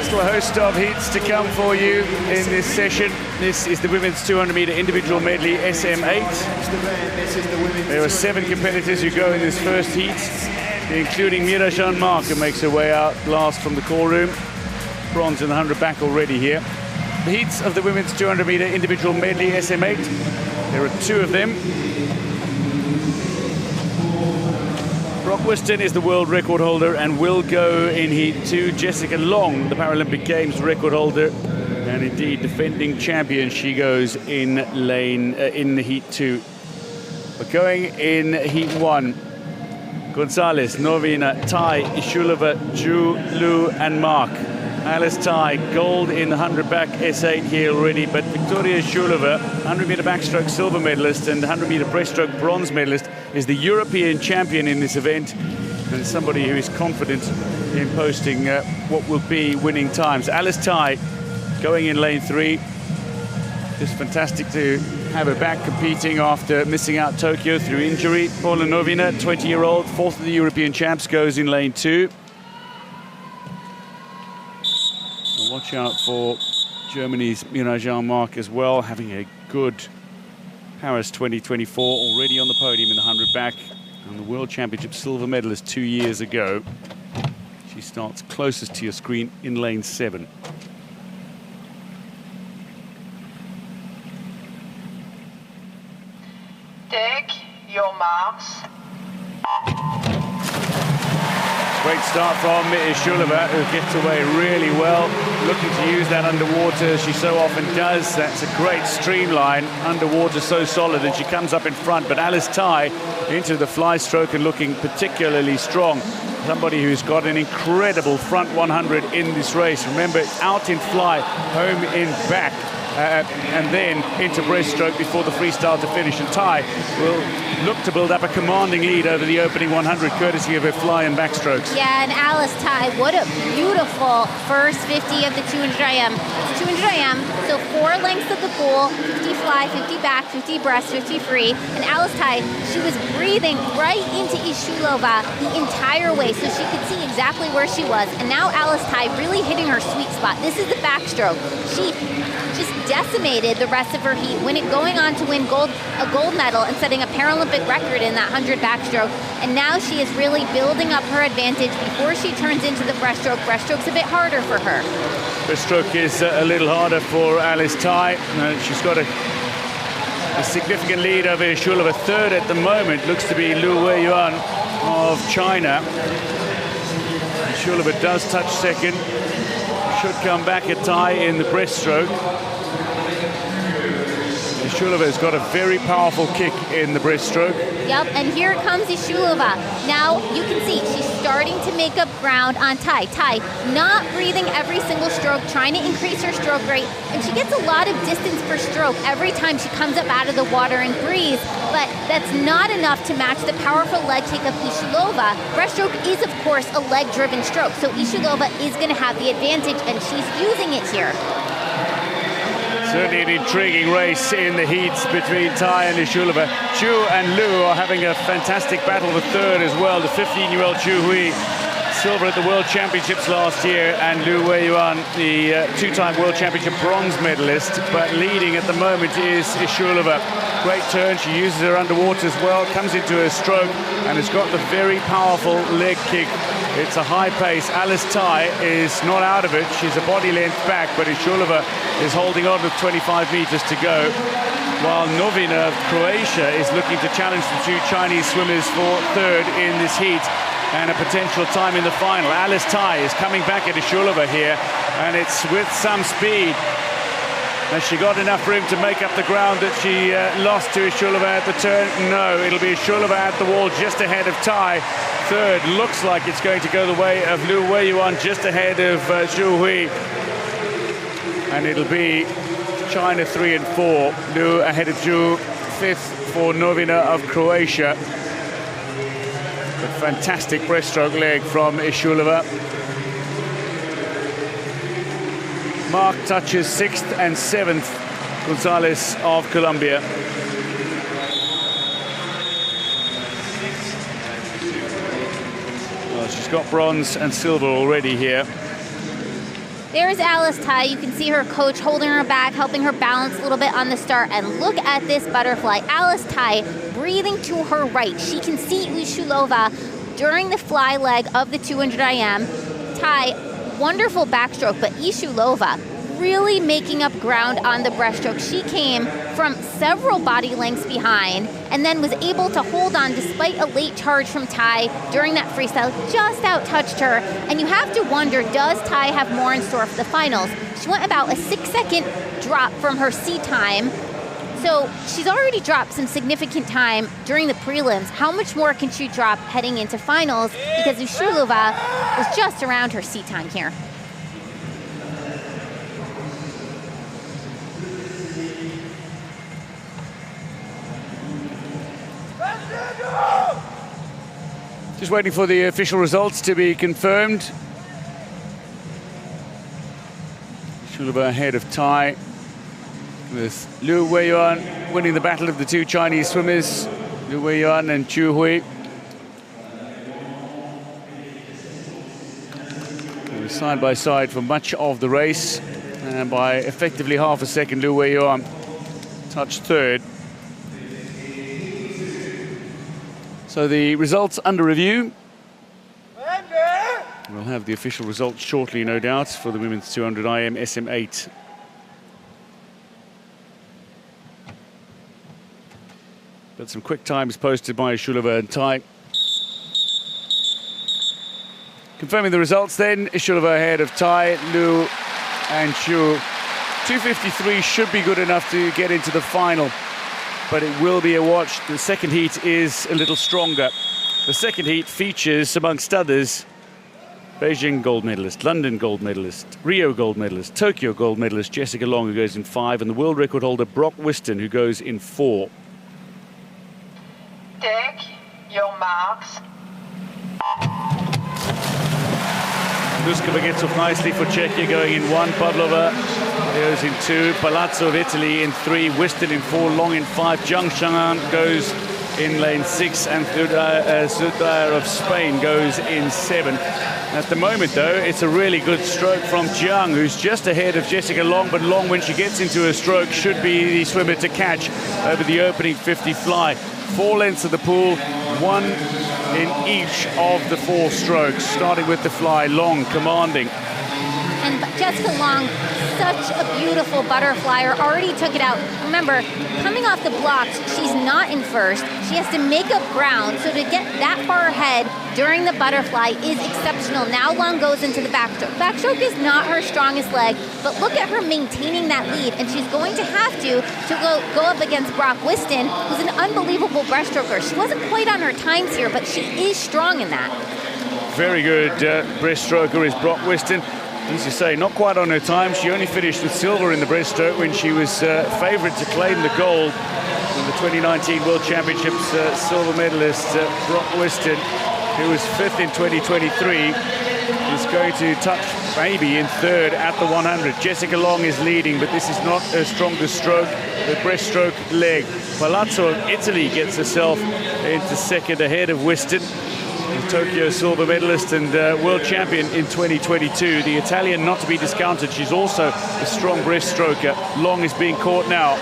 Still a host of heats to come for you in this session. This is the women's 200-meter individual medley SM8. There are 7 competitors who go in this first heat, including Mira Jean-Marc, who makes her way out last from the call room. Bronze in the 100 back already here. The heats of the women's 200-meter individual medley SM8. There are 2 of them. Brock Whiston is the world record holder and will go in heat 2. Jessica Long, the Paralympic Games record holder, And indeed, defending champion, she goes in lane, in the heat 2. We're going in heat 1. Gonzalez, Novina, Tai, Ishulova, Zhu, Lu, and Mark. Alice Tai, gold in the 100 back S8 here already, but Victoria Ishulova, 100-meter backstroke silver medalist and 100-meter breaststroke bronze medalist, is the European champion in this event, and somebody who is confident in posting what will be winning times. Alice Tai going in lane 3. Just fantastic to have her back competing after missing out Tokyo through injury. Paula Novina, 20-year-old, 4th of the European champs, goes in lane 2. And watch out for Germany's Mira Jean-Marc as well, having a good Paris 2024, already on the podium in the 100 back, and the World Championship silver medalist 2 years ago. She starts closest to your screen in lane 7. Take your marks. Great start from Ishulova, who gets away really well, looking to use that underwater as she so often does. That's a great streamline, underwater so solid, and she comes up in front. But Alice Tai into the fly stroke and looking particularly strong. Somebody who's got an incredible front 100 in this race. Remember, it's out in fly, home in back, and then into breaststroke before the freestyle to finish. And Tai will look to build up a commanding lead over the opening 100, courtesy of her fly and backstrokes. Yeah, and Alice Tai, what a beautiful first 50 of the 200 IM. It's 200 IM, so 4 lengths of the pool, 50 fly, 50 back, 50 breast, 50 free. And Alice Tai, she was breathing right into Ishulova the entire way, so she could see exactly where she was. And now Alice Tai really hitting her sweet spot. This is the backstroke. She just decimated the rest of her heat, going on to win a gold medal and setting a Paralympic record in that 100 backstroke. And now she is really building up her advantage before she turns into the breaststroke. Breaststroke's a bit harder for her. Breaststroke is a little harder for Alice Tai. She's got a significant lead over Ishulova. Third at the moment looks to be Lu Weiyuan of China. Ishulova does touch second. Should come back at Tai in the breaststroke. Ishulova's got a very powerful kick in the breaststroke. Yep, and here comes Ishulova. Now you can see she's starting to make up ground on Tai. Tai not breathing every single stroke, trying to increase her stroke rate, and she gets a lot of distance per stroke every time she comes up out of the water and breathes, but that's not enough to match the powerful leg kick of Ishulova. Breaststroke is, of course, a leg-driven stroke, so Ishulova is going to have the advantage, and she's using it here. Certainly an intriguing race in the heats between Tai and Ishulova. Zhu and Lu are having a fantastic battle for third as well. The 15-year-old Zhu Hui, silver at the World Championships last year, and Lu Weiyuan, the two-time World Championship bronze medalist. But leading at the moment is Ishulova. Great turn, she uses her underwater as well, comes into her stroke, and has got the very powerful leg kick. It's a high pace. Alice Tai is not out of it. She's a body length back, but Ishulova is holding on with 25 meters to go, while Novina of Croatia is looking to challenge the two Chinese swimmers for third in this heat and a potential time in the final. Alice Tai is coming back at Ishulova here, and it's with some speed. Has she got enough room to make up the ground that she lost to Ishulova at the turn? No, it'll be Ishulova at the wall just ahead of Tai. Third looks like it's going to go the way of Lu Weiyuan, just ahead of Zhu Hui. And it'll be China 3 and 4. Lu ahead of Zhu, 5th for Novina of Croatia. A fantastic breaststroke leg from Ishulova. Mark touches 6th and 7th, Gonzalez of Colombia. Well, she's got bronze and silver already here. There's Alice Tai. You can see her coach holding her back, helping her balance a little bit on the start. And look at this butterfly. Alice Tai breathing to her right. She can see Ishulova during the fly leg of the 200 IM. Tai, wonderful backstroke, but Ishulova really making up ground on the breaststroke. She came from several body lengths behind and then was able to hold on despite a late charge from Tai during that freestyle, just out-touched her. And you have to wonder, does Tai have more in store for the finals? She went about a 6-second drop from her C time. So she's already dropped some significant time during the prelims. How much more can she drop heading into finals? Because Ushulova was just around her C time here. Just waiting for the official results to be confirmed. Ushulova ahead of Tai, with Liu Weiyuan winning the battle of the two Chinese swimmers, Liu Weiyuan and Chu Hui. They were side by side for much of the race, and by effectively half a second, Liu Weiyuan touched third. So the results under review. We'll have the official results shortly, no doubt, for the women's 200 IM SM8. But some quick times posted by Ushulova and Tai. Confirming the results then, Ushulova ahead of Tai, Liu and Chu. 2:53 should be good enough to get into the final, but it will be a watch. The second heat is a little stronger. The second heat features, amongst others, Beijing gold medalist, London gold medalist, Rio gold medalist, Tokyo gold medalist Jessica Long, who goes in 5, and the world record holder Brock Whiston, who goes in 4. Take your marks. Luskova gets off nicely for Czechia, going in 1. Pavlova goes in 2. Palazzo of Italy in 3. Whiston in 4. Long in 5. Zhang Shangan goes in lane 6. And Zudair of Spain goes in 7. At the moment, though, it's a really good stroke from Jiang, who's just ahead of Jessica Long, but Long, when she gets into a stroke, should be the swimmer to catch over the opening 50 fly. 4 lengths of the pool, 1 in each of the 4 strokes, starting with the fly. Long commanding. And Jessica Long, such a beautiful butterflyer, already took it out. Remember, coming off the blocks, she's not in first. She has to make up ground, so to get that far ahead during the butterfly is exceptional. Now Long goes into the backstroke. Backstroke is not her strongest leg, but look at her maintaining that lead, and she's going to have to go up against Brock Whiston, who's an unbelievable breaststroker. She wasn't quite on her times here, but she is strong in that. Very good breaststroker is Brock Whiston. As you say, not quite on her time. She only finished with silver in the breaststroke when she was favourite to claim the gold in the 2019 World Championships. Silver medalist Brock Whiston, who was 5th in 2023, is going to touch maybe in 3rd at the 100. Jessica Long is leading, but this is not her strongest stroke, the breaststroke leg. Palazzo of Italy gets herself into 2nd ahead of Whiston. Tokyo silver medalist and world champion in 2022. The Italian not to be discounted. She's also a strong breaststroker. Long is being caught now.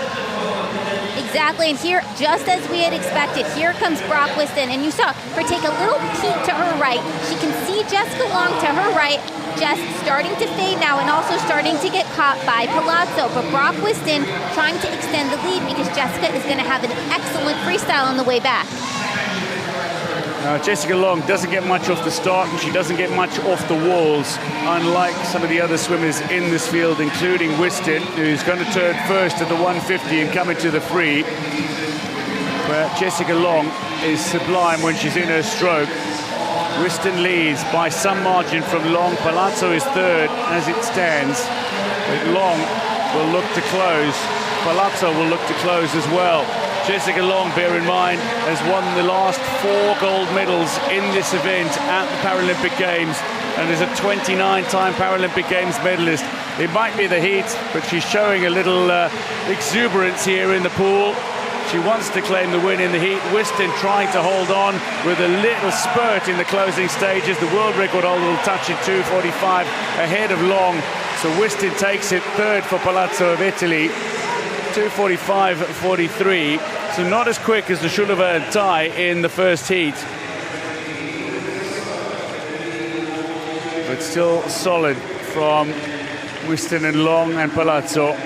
Exactly, and here, just as we had expected, here comes Brock Whiston, and you saw her take a little peek to her right. She can see Jessica Long to her right, just starting to fade now and also starting to get caught by Palazzo. But Brock Whiston trying to extend the lead because Jessica is going to have an excellent freestyle on the way back. Jessica Long doesn't get much off the start, and she doesn't get much off the walls, unlike some of the other swimmers in this field, including Whiston, who's going to turn first at the 150 and come into the free. Where Jessica Long is sublime when she's in her stroke. Whiston leads by some margin from Long. Palazzo is 3rd as it stands. But Long will look to close. Palazzo will look to close as well. Jessica Long, bear in mind, has won the last 4 gold medals in this event at the Paralympic Games and is a 29-time Paralympic Games medalist. It might be the heat, but she's showing a little exuberance here in the pool. She wants to claim the win in the heat. Whiston trying to hold on with a little spurt in the closing stages. The world record holder will touch it 2:45 ahead of Long. So Whiston takes it 3rd for Palazzo of Italy. 2:45.43, so not as quick as the Ushulova and Tai in the first heat, but still solid from Whiston and Long and Palazzo.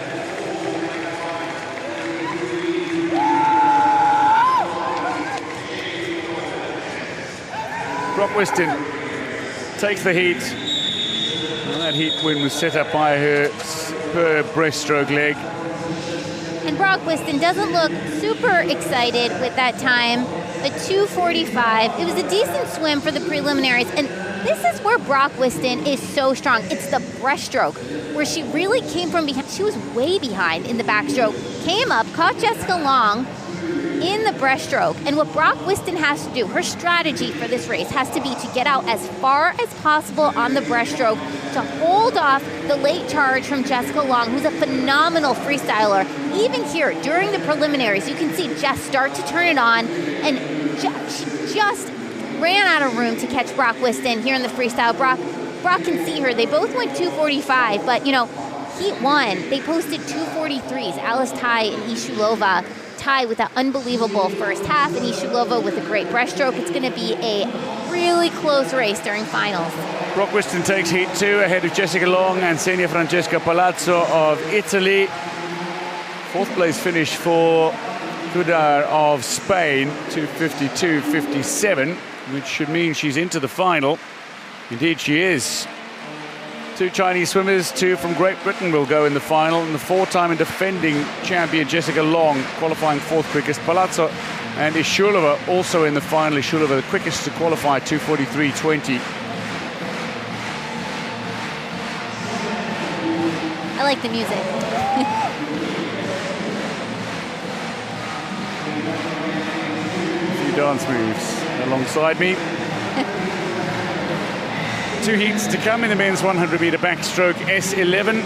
Brock Whiston takes the heat. And that heat win was set up by her superb breaststroke leg. And Brock Whiston doesn't look super excited with that time, a 2:45. It was a decent swim for the preliminaries, and this is where Brock Whiston is so strong. It's the breaststroke, where she really came from behind. She was way behind in the backstroke, came up, caught Jessica Long in the breaststroke. And what Brock Whiston has to do, her strategy for this race has to be to get out as far as possible on the breaststroke to hold off the late charge from Jessica Long, who's a phenomenal freestyler. Even here, during the preliminaries, you can see Jess start to turn it on, and she just ran out of room to catch Brock Whiston here in the freestyle. Brock can see her. They both went 2:45, but, you know, heat one, they posted 2:43s. Alice Tai and Ishulova. Tai with that unbelievable first half, and Ishulova with a great breaststroke. It's going to be a really close race during finals. Brock Whiston takes heat two ahead of Jessica Long and Xenia Francesca Palazzo of Italy. Fourth place finish for Cudar of Spain, 2:52.57, which should mean she's into the final. Indeed she is. Two Chinese swimmers, two from Great Britain will go in the final, and the four-time and defending champion Jessica Long qualifying fourth quickest. Palazzo and Ishulova also in the final. Ishulova the quickest to qualify, 2:43.20. I like the music. A few dance moves alongside me. Two heats to come in the men's 100-meter backstroke S11.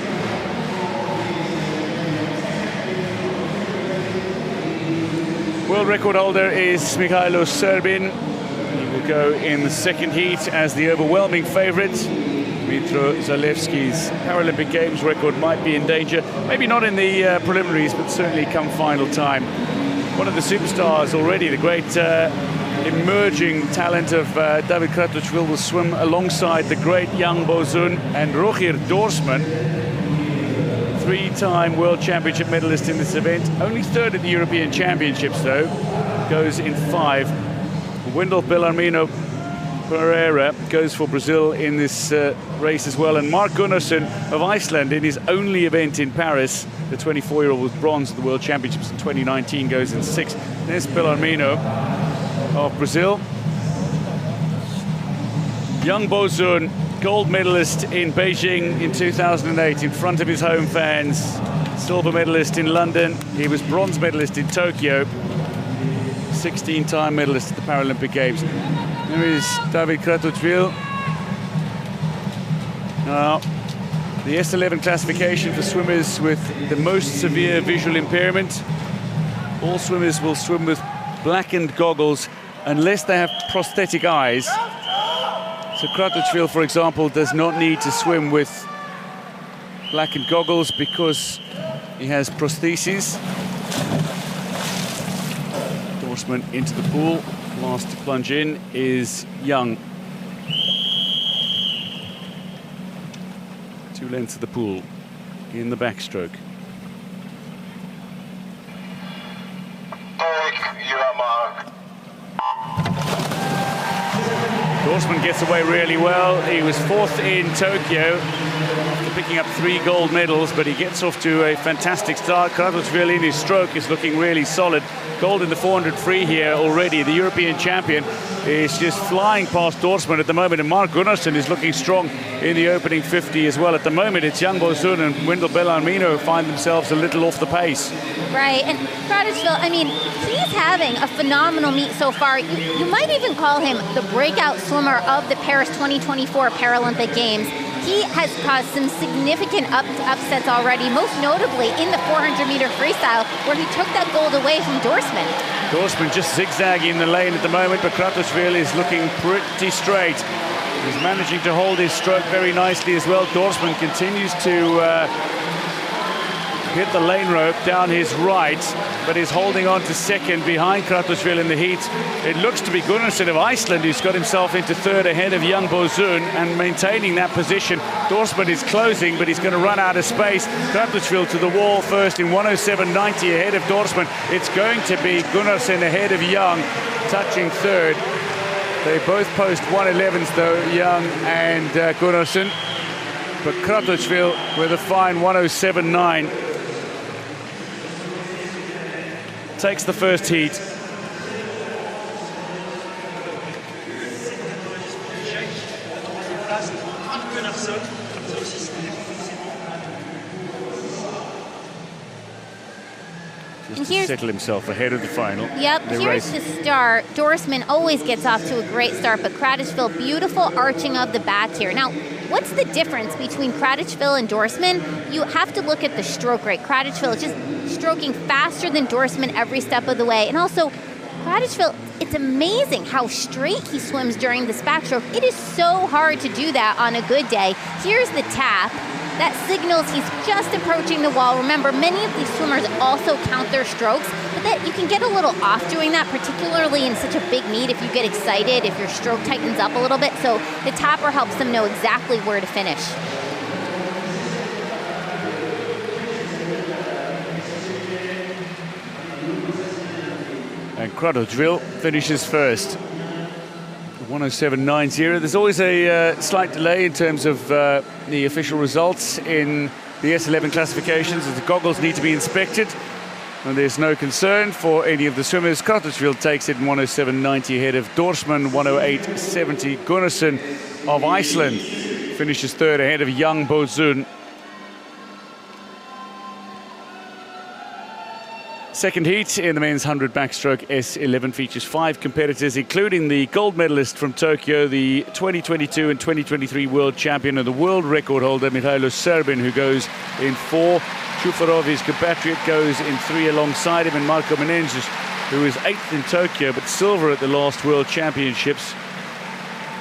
World record holder is Mikhailo Serbin. He will go in the second heat as the overwhelming favourite. Dmitro Zalewski's Paralympic Games record might be in danger. Maybe not in the preliminaries, but certainly come final time. One of the superstars already, the great emerging talent of David Kratochvil will swim alongside the great Jan Bozun and Rogier Dorsman, three-time World Championship medalist in this event. Only third at the European Championships, though. Goes in 5. Wendell Bellarmino Pereira goes for Brazil in this race as well. And Mark Gunnarsson of Iceland, in his only event in Paris, the 24-year-old was bronze at the World Championships in 2019, goes in 6. There's Bellarmino of Brazil. Young Bozun, gold medalist in Beijing in 2008 in front of his home fans. Silver medalist in London. He was bronze medalist in Tokyo. 16-time medalist at the Paralympic Games. There is David Kratochvil. Now, the S11 classification for swimmers with the most severe visual impairment. All swimmers will swim with blackened goggles unless they have prosthetic eyes. So Kratochvil, for example, does not need to swim with blackened goggles because he has prostheses. Dorsman into the pool. Last to plunge in is Young. 2 lengths of the pool in the backstroke. Take your mark. Dorsman gets away really well. He was fourth in Tokyo after picking up 3 gold medals, but he gets off to a fantastic start. Kratochvil in his stroke is looking really solid. Gold in the 400 free here already. The European champion is just flying past Dorsman at the moment, and Mark Gunnarsson is looking strong in the opening 50 as well. At the moment, it's Jan Bozun and Wendell Bellarmino who find themselves a little off the pace. Right, and Kratochvil, I mean, he's having a phenomenal meet so far. You might even call him the breakout swimmer of the Paris 2024 Paralympic Games. He has caused some significant upsets already, most notably in the 400-meter freestyle, where he took that gold away from Dorsman. Dorsman just zigzagging in the lane at the moment, but Kratochvil is looking pretty straight. He's managing to hold his stroke very nicely as well. Dorsman continues to hit the lane rope down his right, but is holding on to second behind Kratochvil in the heat. It looks to be Gunnarsson of Iceland who's got himself into third ahead of Young Bozun and maintaining that position. Dorsman is closing, but he's going to run out of space. Kratochvil to the wall first in 107.90 ahead of Dorsman. It's going to be Gunnarsson ahead of Young, touching third. They both post 111s though, Young and Gunnarsson. But Kratochvil with a fine 107.9 takes the first heat. Just to settle himself ahead of the final. Yep, here's the start. Dorsman always gets off to a great start, but Kratochvil, beautiful arching of the back here. Now, what's the difference between Kratochvil and Dorsman? You have to look at the stroke rate. Kratochvil is just stroking faster than Dorsman every step of the way. And also, Kratochvil, it's amazing how straight he swims during this backstroke. It is so hard to do that on a good day. Here's the tap. That signals he's just approaching the wall. Remember, many of these swimmers also count their strokes, but that you can get a little off doing that, particularly in such a big meet if you get excited, if your stroke tightens up a little bit. So the tapper helps them know exactly where to finish. And Kratochvil finishes first. 107.90. There's always a slight delay in terms of the official results in the S11 classifications, as the goggles need to be inspected. And there's no concern for any of the swimmers. Kratochvil takes it in 107.90 ahead of Dorsman, 108.70. Gunnarsson of Iceland finishes third ahead of Young Bozun. Second heat in the men's 100 backstroke S11 features 5 competitors, including the gold medalist from Tokyo, the 2022 and 2023 world champion and the world record holder Mihailo Serbin, who goes in 4. Chufarov, his compatriot, goes in 3 alongside him, and Marko Menenges, who is 8th in Tokyo but silver at the last world championships,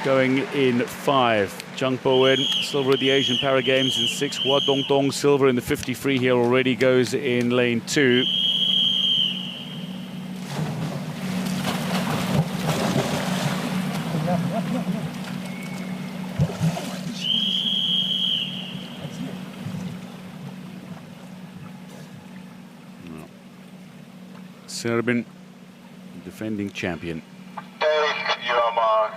going in 5. Jung Bowen, silver at the Asian Para Games in 6. Hua Dongdong, silver in the 50 free here already, goes in lane 2. Serbin, defending champion. Take your mark.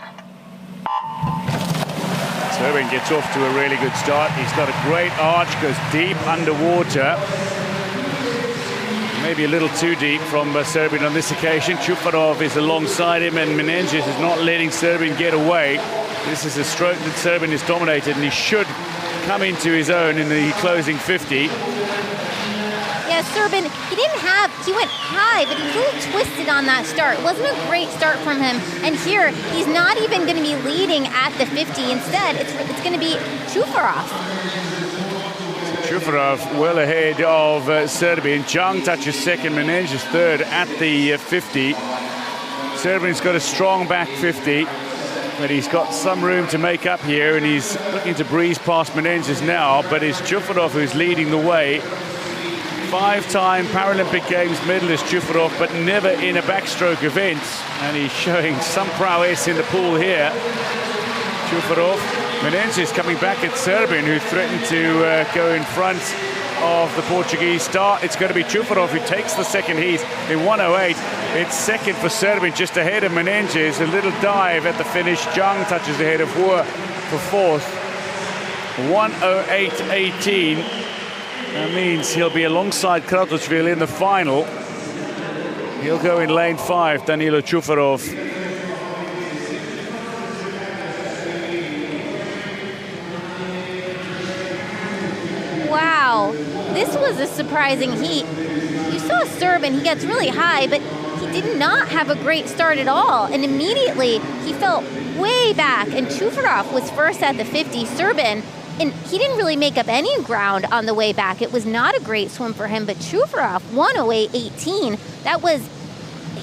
Serbin gets off to a really good start. He's got a great arch, goes deep underwater. Maybe a little too deep from Serbin on this occasion. Chufarov is alongside him, and Menenges is not letting Serbin get away. This is a stroke that Serbin has dominated, and he should come into his own in the closing 50. Yeah, Serbin, he went high, but he was a little twisted on that start. It wasn't a great start from him. And here, he's not even going to be leading at the 50. Instead, it's going to be Chufarov. So Chufarov well ahead of Serbin. Jung touches second, Menenges third at the 50. Serbin's got a strong back 50, but he's got some room to make up here, and he's looking to breeze past Menenges now, but it's Chufarov who's leading the way. 5-time Paralympic Games medalist Chufarov, but never in a backstroke event, and he's showing some prowess in the pool here. Chufarov, Menenges coming back at Serbin, who threatened to go in front of the Portuguese star. It's going to be Chufarov who takes the second heat in 108. It's second for Serbin, just ahead of Menenges. A little dive at the finish. Jung touches ahead of Hua for fourth. 108.18. That means he'll be alongside Kratochvil in the final. He'll go in lane 5, Danilo Chufarov. Wow, this was a surprising heat. You saw Serbin, he gets really high, but he did not have a great start at all. And immediately, he fell way back, and Chufarov was first at the 50. Serbin, and he didn't really make up any ground on the way back. It was not a great swim for him, but Chufarov, 108.18. That was,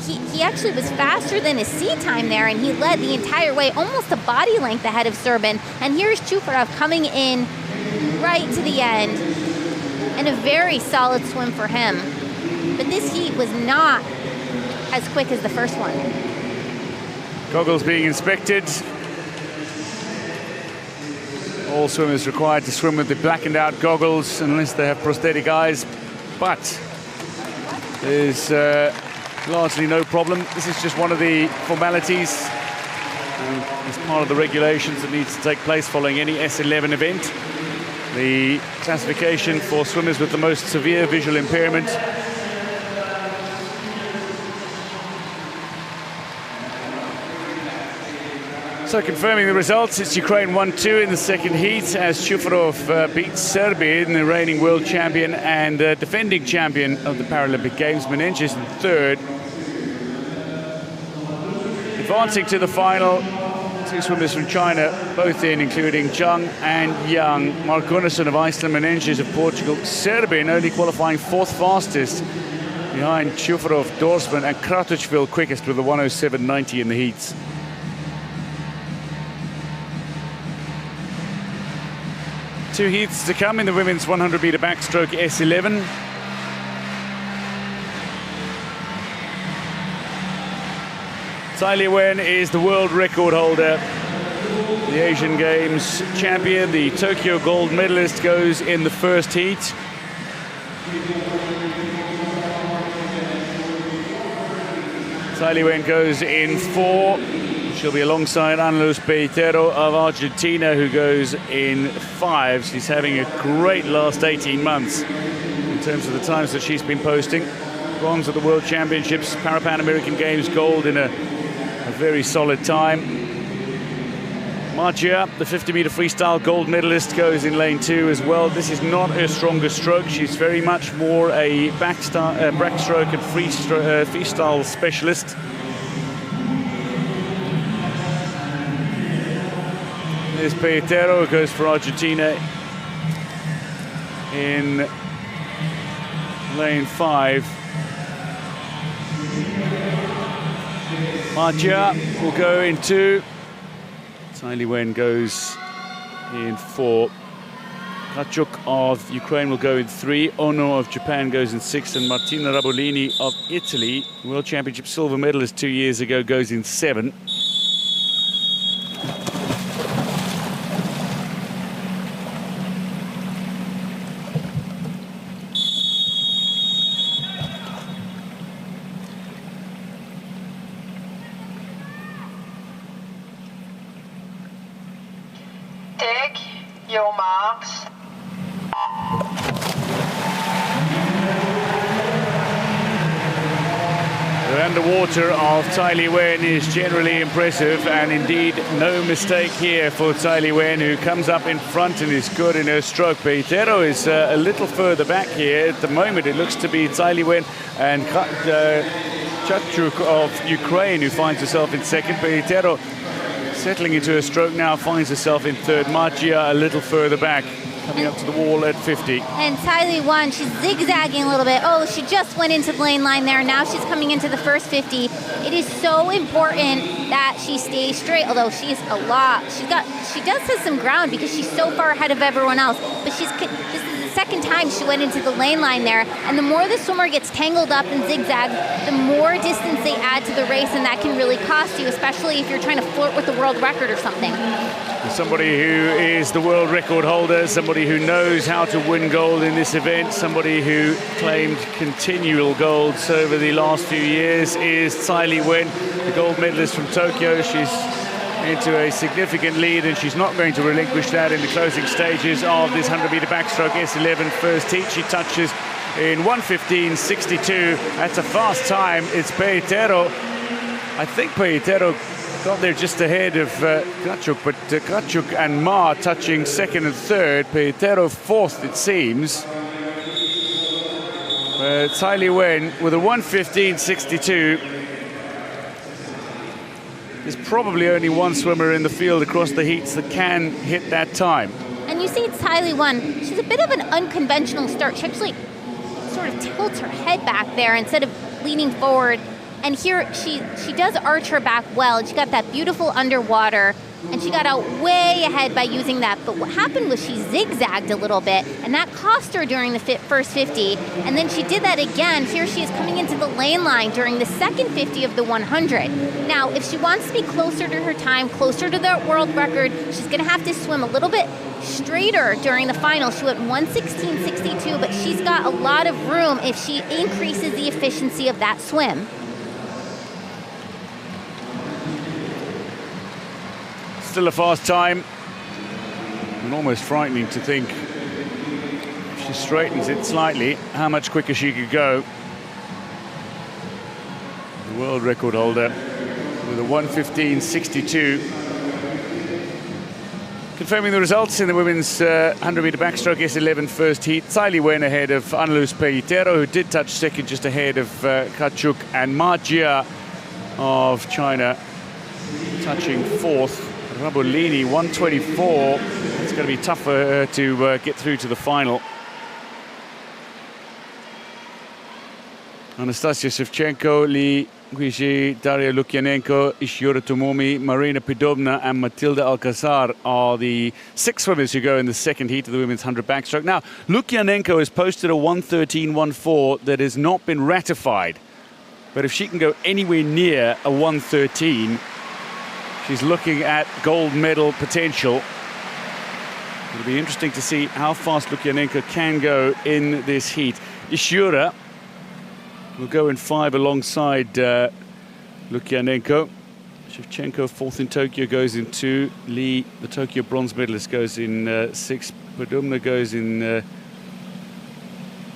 he actually was faster than his sea time there, and he led the entire way, almost a body length ahead of Serbin. And here's Chufarov coming in right to the end. and a very solid swim for him. But this heat was not as quick as the first one. Goggles being inspected. All swimmers required to swim with the blackened out goggles unless they have prosthetic eyes, but there's largely no problem. This is just one of the formalities. It's part of the regulations that needs to take place following any S11 event. The classification for swimmers with the most severe visual impairment. So confirming the results, it's Ukraine 1-2 in the second heat as Chateau beats Serbia, the reigning world champion and defending champion of the Paralympic Games. Menenges in third. Advancing to the final, two swimmers from China, both in, including Zhang and Yang. Mark Gunnarsson of Iceland, Menenges of Portugal. Serbia only qualifying fourth fastest behind Chufrov, Dorsman and Kratochvil quickest with a 1:07.90 in the heats. Two heats to come in the women's 100-meter backstroke S11. Tsai Lee-wen is the world record holder, the Asian Games champion. The Tokyo gold medalist goes in the first heat. Tsai Lee-wen goes in 4. She'll be alongside Ana Peitero of Argentina, who goes in 5. She's having a great last 18 months in terms of the times that she's been posting. Bronze at the World Championships, Pan American Games, gold in a very solid time. Margia, the 50-meter freestyle gold medalist, goes in lane 2 as well. This is not her strongest stroke. She's very much more a backstroke and freestyle specialist. There's Peitero, who goes for Argentina in lane 5. Margia will go in 2. Tsai Lee-wen goes in 4. Kachuk of Ukraine will go in 3. Ono of Japan goes in 6. And Martina Rabolini of Italy, World Championship silver medalist 2 years ago, goes in 7. Take your marks. The underwater of Tsai Lee-wen is generally impressive, and indeed no mistake here for Tsai Lee-wen, who comes up in front and is good in her stroke. Peitero is a little further back here. At the moment it looks to be Tsai Lee-wen and Chachuk of Ukraine who finds herself in second. Peitero settling into her stroke now, finds herself in third. Margia a little further back, coming up to the wall at 50. And Tsai Lee-wen, she's zigzagging a little bit. Oh, she just went into the lane line there. Now she's coming into the first 50. It is so important that she stays straight, although she's a lot. She does have some ground because she's so far ahead of everyone else. But this is the second time she went into the lane line there. And the more the swimmer gets tangled up and zigzags, the more distance they add to the race, and that can really cost you, especially if you're trying to flirt with the world record or something. Somebody who is the world record holder, somebody who knows how to win gold in this event, somebody who claimed continual golds over the last few years is Tsai Lee-wen, the gold medalist from Tokyo. She's into a significant lead, and she's not going to relinquish that in the closing stages of this 100-meter backstroke S11 first heat. She touches in 1:15.62. That's a fast time. It's Peitero. I think Peitero got there just ahead of Kachuk, but Kachuk and Ma touching second and third. Peitero fourth, it seems. Tsai Lee-wen with a 1:15.62. There's probably only one swimmer in the field across the heats that can hit that time. And you see Tsai Lee-wen, she's a bit of an unconventional start. She actually sort of tilts her head back there instead of leaning forward And here she does arch her back well, and she got that beautiful underwater, and she got out way ahead by using that. But what happened was she zigzagged a little bit, and that cost her during the first 50. And then she did that again. Here she is coming into the lane line during the second 50 of the 100. Now, if she wants to be closer to her time, closer to the world record, she's going to have to swim a little bit straighter during the final. She went 1:16.62, but she's got a lot of room if she increases the efficiency of that swim. Still a fast time, and almost frightening to think, if she straightens it slightly, how much quicker she could go. The world record holder with a 1:15.62. Confirming the results in the women's 100-meter backstroke S11 first heat. Tsai Wen ahead of Annaluz Pelitero, who did touch second, just ahead of Kachuk, and Ma Jia of China touching fourth. Rabolini, 1:24. It's going to be tough for her to get through to the final. Anastasia Shevchenko, Li Guizhi, Daria Lukyanenko, Ishiura Tomomi, Marina Pidovna and Matilda Alcazar are the 6 swimmers who go in the second heat of the women's 100 backstroke. Now, Lukyanenko has posted a 1:13.14 that has not been ratified. But if she can go anywhere near a 1:13, she's looking at gold medal potential. It'll be interesting to see how fast Lukyanenko can go in this heat. Ishiura will go in 5 alongside Lukyanenko. Shevchenko, 4th in Tokyo, goes in 2. Lee, the Tokyo bronze medalist, goes in 6. Podumna goes in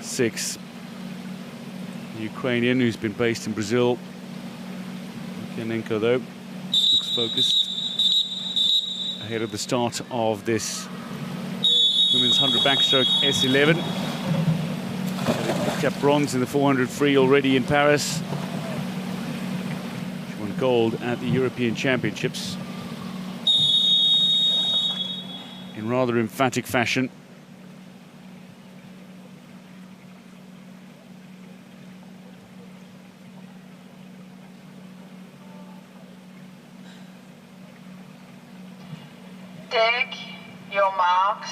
6. The Ukrainian, who's been based in Brazil. Lukyanenko, though, looks focused ahead of the start of this women's 100 backstroke S11. Picked up bronze in the 400 free already in Paris. She won gold at the European Championships in rather emphatic fashion. Take your marks.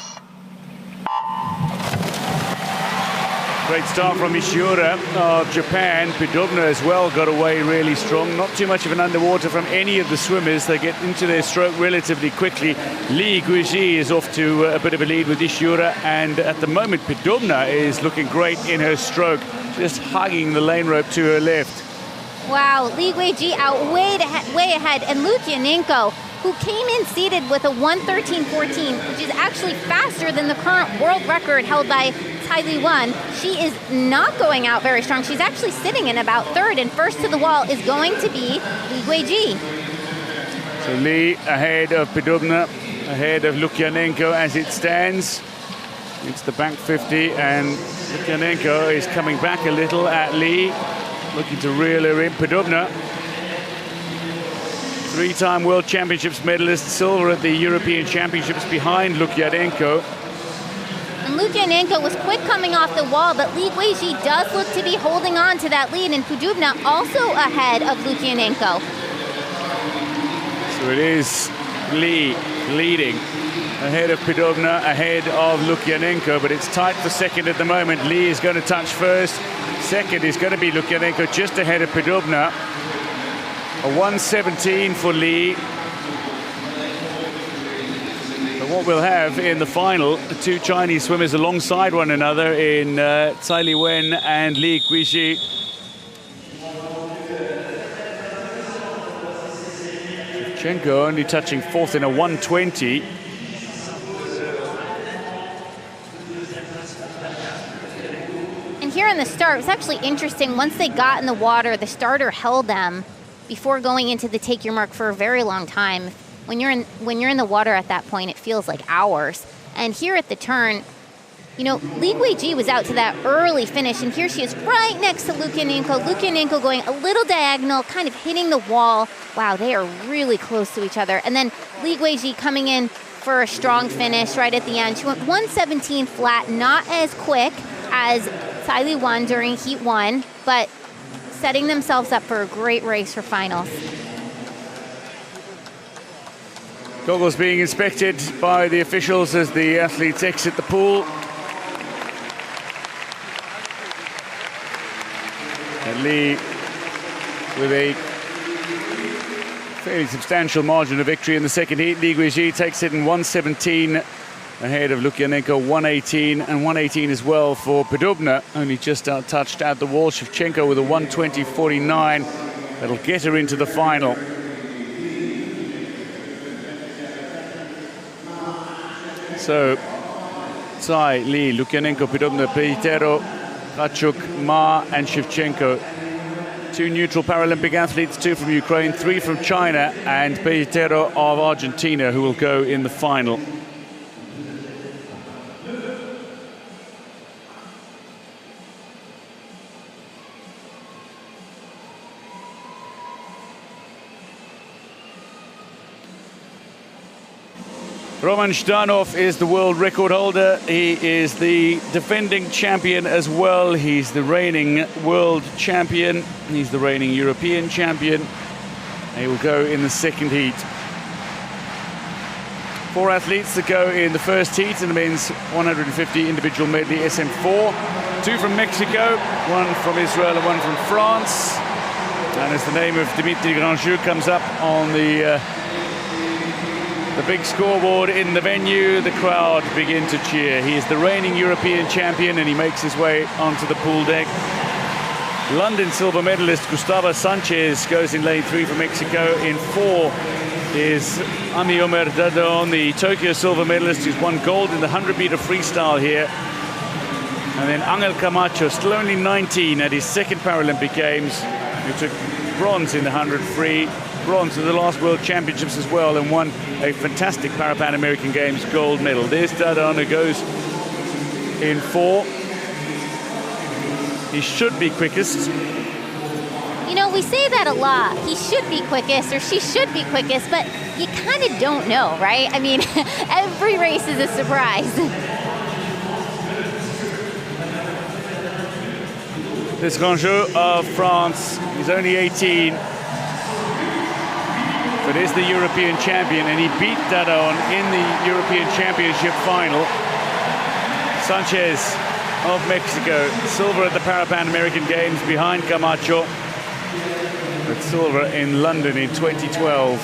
Great start from Ishiura of Japan. Pidovna as well got away really strong. Not too much of an underwater from any of the swimmers. They get into their stroke relatively quickly. Li Guizhi is off to a bit of a lead with Ishiura, and at the moment Pidovna is looking great in her stroke, just hugging the lane rope to her left. Wow, Li Guizhi out way ahead, and Lukyanenko, who came in seated with a 1:13.14, which is actually faster than the current world record held by Tsai Wen. She is not going out very strong. She's actually sitting in about 3rd, and first to the wall is going to be Li Guizhi. So Li ahead of Pidovna, ahead of Lukyanenko as it stands. It's the back 50, and Lukyanenko is coming back a little at Li, looking to reel her in. Pidovna, 3-time World Championships medalist, silver at the European Championships behind Lukyanenko. And Lukyanenko was quick coming off the wall, but Li Guizhi does look to be holding on to that lead, and Pidovna also ahead of Lukyanenko. So it is Li leading ahead of Pidovna, ahead of Lukyanenko, but it's tight for second at the moment. Li is going to touch first. Second is going to be Lukyanenko, just ahead of Pidovna. A 1:17 for Li. But what we'll have in the final, the 2 Chinese swimmers alongside one another in Tsai Wen and Li Guizhi. Shevchenko only touching 4th in a 1:20. And here in the start, it was actually interesting. Once they got in the water, the starter held them before going into the take your mark for a very long time. When you're in the water at that point, it feels like hours. And here at the turn, you know, Li Guizhi was out to that early finish, and here she is right next to Lukyanenko. Lukyanenko going a little diagonal, kind of hitting the wall. Wow, they are really close to each other. And then Li Guizhi coming in for a strong finish right at the end. She went 1:17 flat, not as quick as Tsai Wen during Heat 1, but setting themselves up for a great race for finals. Goggles being inspected by the officials as the athletes exit the pool. And Lee with a fairly substantial margin of victory in the second heat. Li Guizhi takes it in 1:17 ahead of Lukyanenko, 1:18, and 1:18 as well for Podobna, only just out-touched at the wall. Shevchenko with a 1:20.49. That'll get her into the final. So, Tsai, Lee, Lukyanenko, Podobna, Peitero, Kachuk, Ma, and Shevchenko. 2 neutral Paralympic athletes, 2 from Ukraine, 3 from China, and Peitero of Argentina, who will go in the final. Roman Zhdanov is the world record holder. He is the defending champion as well. He's the reigning world champion. He's the reigning European champion. He will go in the second heat. 4 athletes that go in the first heat in the men's 150 individual medley SM4. 2 from Mexico, 1 from Israel and 1 from France. And as the name of Dimitri Grandjou comes up on the big scoreboard in the venue, the crowd begin to cheer. He is the reigning European champion and he makes his way onto the pool deck. London silver medalist Gustavo Sanchez goes in lane 3 for Mexico. In 4 is Ami Omer Dadon, the Tokyo silver medalist who's won gold in the 100-meter freestyle here. And then Angel Camacho, still only 19 at his second Paralympic Games, who took bronze in the 100 free, bronze in the last World Championships as well, and won a fantastic Pan American Games gold medal. There's Dadon, who goes in 4. He should be quickest. You know, we say that a lot. He should be quickest, or she should be quickest, but you kind of don't know, right? I mean, every race is a surprise. This Grandjou of France, he's only 18, but is the European champion, and he beat Dadon in the European Championship final. Sanchez of Mexico, silver at the Pan American Games behind Camacho, but silver in London in 2012.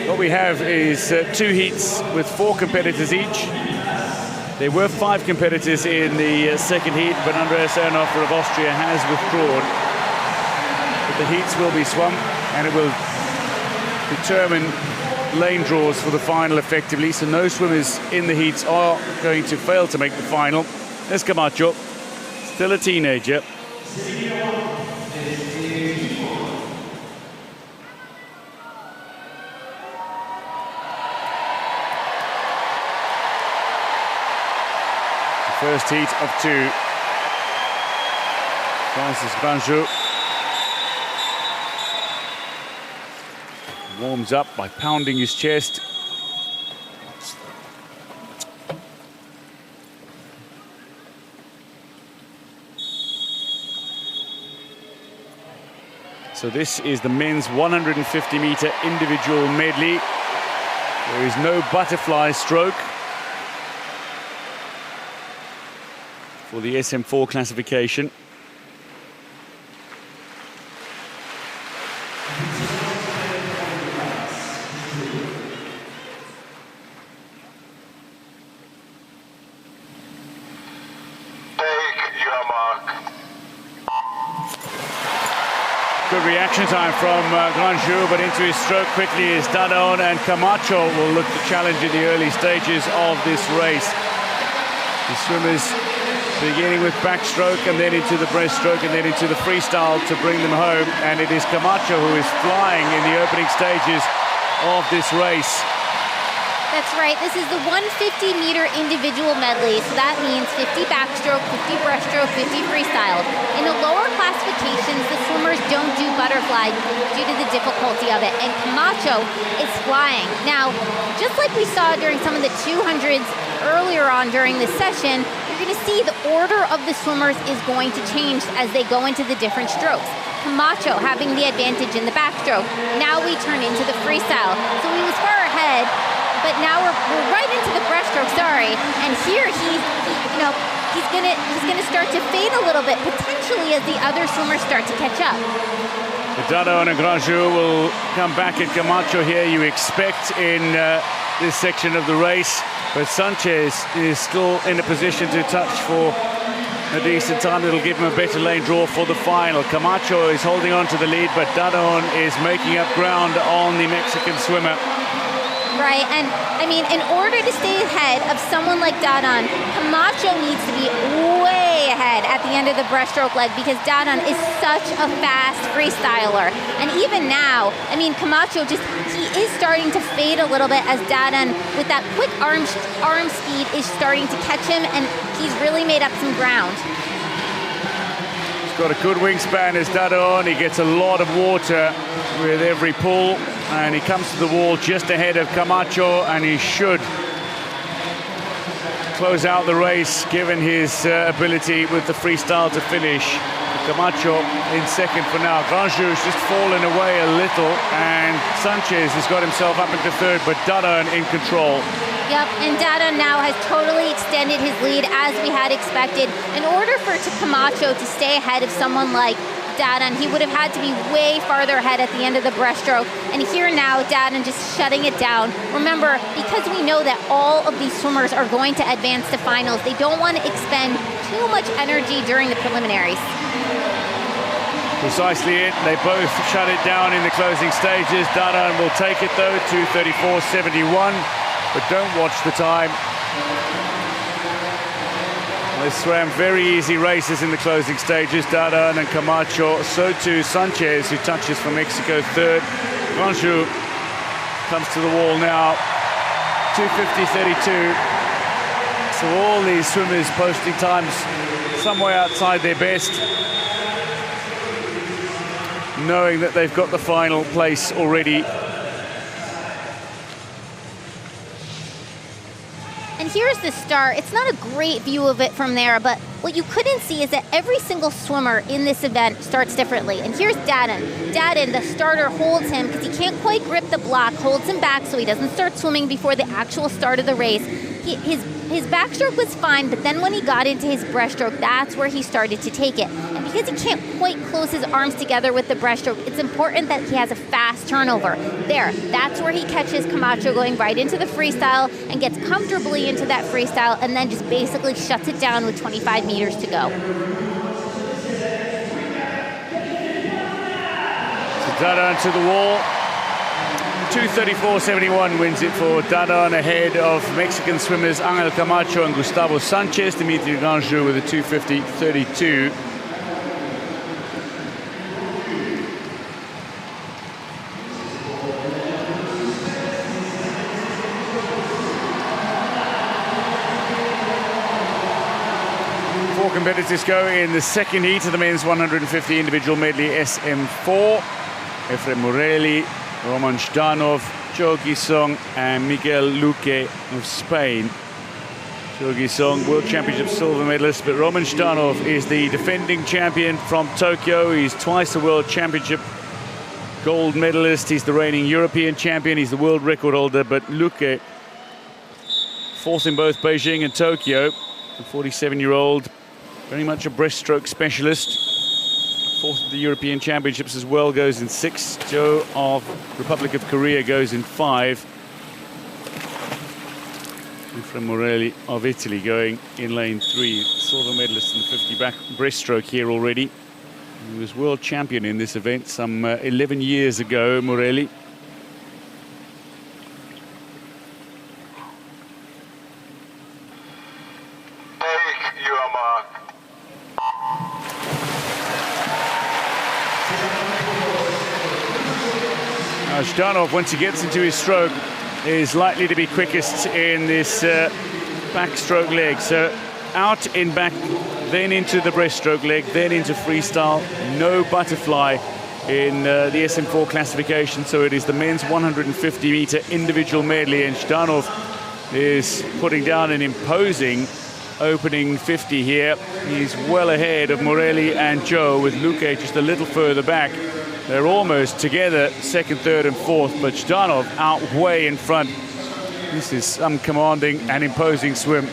What we have is 2 heats with 4 competitors each. There were 5 competitors in the second heat, but Andreas Ernhofer of Austria has withdrawn. But the heats will be swum, and it will determine lane draws for the final effectively, so no swimmers in the heats are going to fail to make the final. There's Camacho, still a teenager. The first heat of 2. Francis Grandjou warms up by pounding his chest. So this is the men's 150-meter individual medley. There is no butterfly stroke for the SM4 classification. Good reaction time from Grandjou, but into his stroke quickly is Dadon, and Camacho will look to challenge in the early stages of this race. The swimmers beginning with backstroke and then into the breaststroke and then into the freestyle to bring them home, and it is Camacho who is flying in the opening stages of this race. That's right, this is the 150-meter individual medley, so that means 50 backstroke, 50 breaststroke, 50 freestyle. In the lower classifications, the swimmers don't do butterfly due to the difficulty of it, and Camacho is flying. Now, just like we saw during some of the 200s earlier on during this session, you're going to see the order of the swimmers is going to change as they go into the different strokes. Camacho having the advantage in the backstroke. Now we turn into the freestyle. So he was far ahead, but now we're right into the breaststroke, sorry. And here he's gonna start to fade a little bit, potentially as the other swimmers start to catch up. Dadaon and Grandjou will come back at Camacho here, you expect, in this section of the race. But Sanchez is still in a position to touch for a decent time. It'll give him a better lane draw for the final. Camacho is holding on to the lead, but Dadaon is making up ground on the Mexican swimmer. Right, and I mean, in order to stay ahead of someone like Dadaon, Camacho needs to be way ahead at the end of the breaststroke leg because Dadaon is such a fast freestyler. And even now, I mean, Camacho he is starting to fade a little bit as Dadaon, with that quick arm speed, is starting to catch him, and he's really made up some ground. He's got a good wingspan as Dadaon. He gets a lot of water with every pull. And he comes to the wall just ahead of Camacho, and he should close out the race given his ability with the freestyle to finish. Camacho in second for now. Grandjou's just fallen away a little, and Sanchez has got himself up into third, but Dadaon in control. Yep, and Dadaon now has totally extended his lead as we had expected. In order for Camacho to stay ahead of someone like Dadaon, he would have had to be way farther ahead at the end of the breaststroke. And here now, Dadaon just shutting it down. Remember, because we know that all of these swimmers are going to advance to finals, they don't want to expend too much energy during the preliminaries. Precisely it. They both shut it down in the closing stages. Dadaon will take it though, 2:34.71. But don't watch the time. They swam very easy races in the closing stages, Dadaon and Camacho. So too Sanchez, who touches for Mexico third. Grandjou comes to the wall now, 2:50.32. So all these swimmers posting times somewhere outside their best, knowing that they've got the final place already. And here's the start. It's not a great view of it from there, but what you couldn't see is that every single swimmer in this event starts differently. And here's Dadaon. Dadaon, the starter, holds him because he can't quite grip the block, holds him back so he doesn't start swimming before the actual start of the race. His backstroke was fine, but then when he got into his breaststroke, that's where he started to take it. And because he can't quite close his arms together with the breaststroke, it's important that he has a fast turnover. There, that's where he catches Camacho going right into the freestyle and gets comfortably into that freestyle and then just basically shuts it down with 25 meters to go. So Dadaon to the wall. 2:34.71 wins it for Dadaon, ahead of Mexican swimmers Angel Camacho and Gustavo Sanchez. Dimitri Grandjou with a 2:50.32. Four competitors go in the second heat of the men's 150 individual medley SM4. Efrem Morelli, Roman Zhdanov, Joe Guisson and Miguel Luque of Spain. Joe Guisson, World Championship silver medalist, but Roman Zhdanov is the defending champion from Tokyo. He's twice a World Championship gold medalist. He's the reigning European champion. He's the world record holder, but Luque, fourth in both Beijing and Tokyo. The 47-year-old, very much a breaststroke specialist. Fourth of the European Championships as well, goes in 6. Joe of Republic of Korea goes in 5. And from Morelli of Italy going in lane 3. Silver medalist in the 50 back breaststroke here already. He was world champion in this event some 11 years ago, Morelli. Zhdanov, once he gets into his stroke, is likely to be quickest in this backstroke leg. So out in back, then into the breaststroke leg, then into freestyle. No butterfly in the SM4 classification. So it is the men's 150-meter individual medley, and Zhdanov is putting down an imposing opening 50 here. He's well ahead of Morelli and Joe, with Luque just a little further back. They're almost together, second, third and fourth, but Zhdanov out way in front. This is some commanding and imposing swim.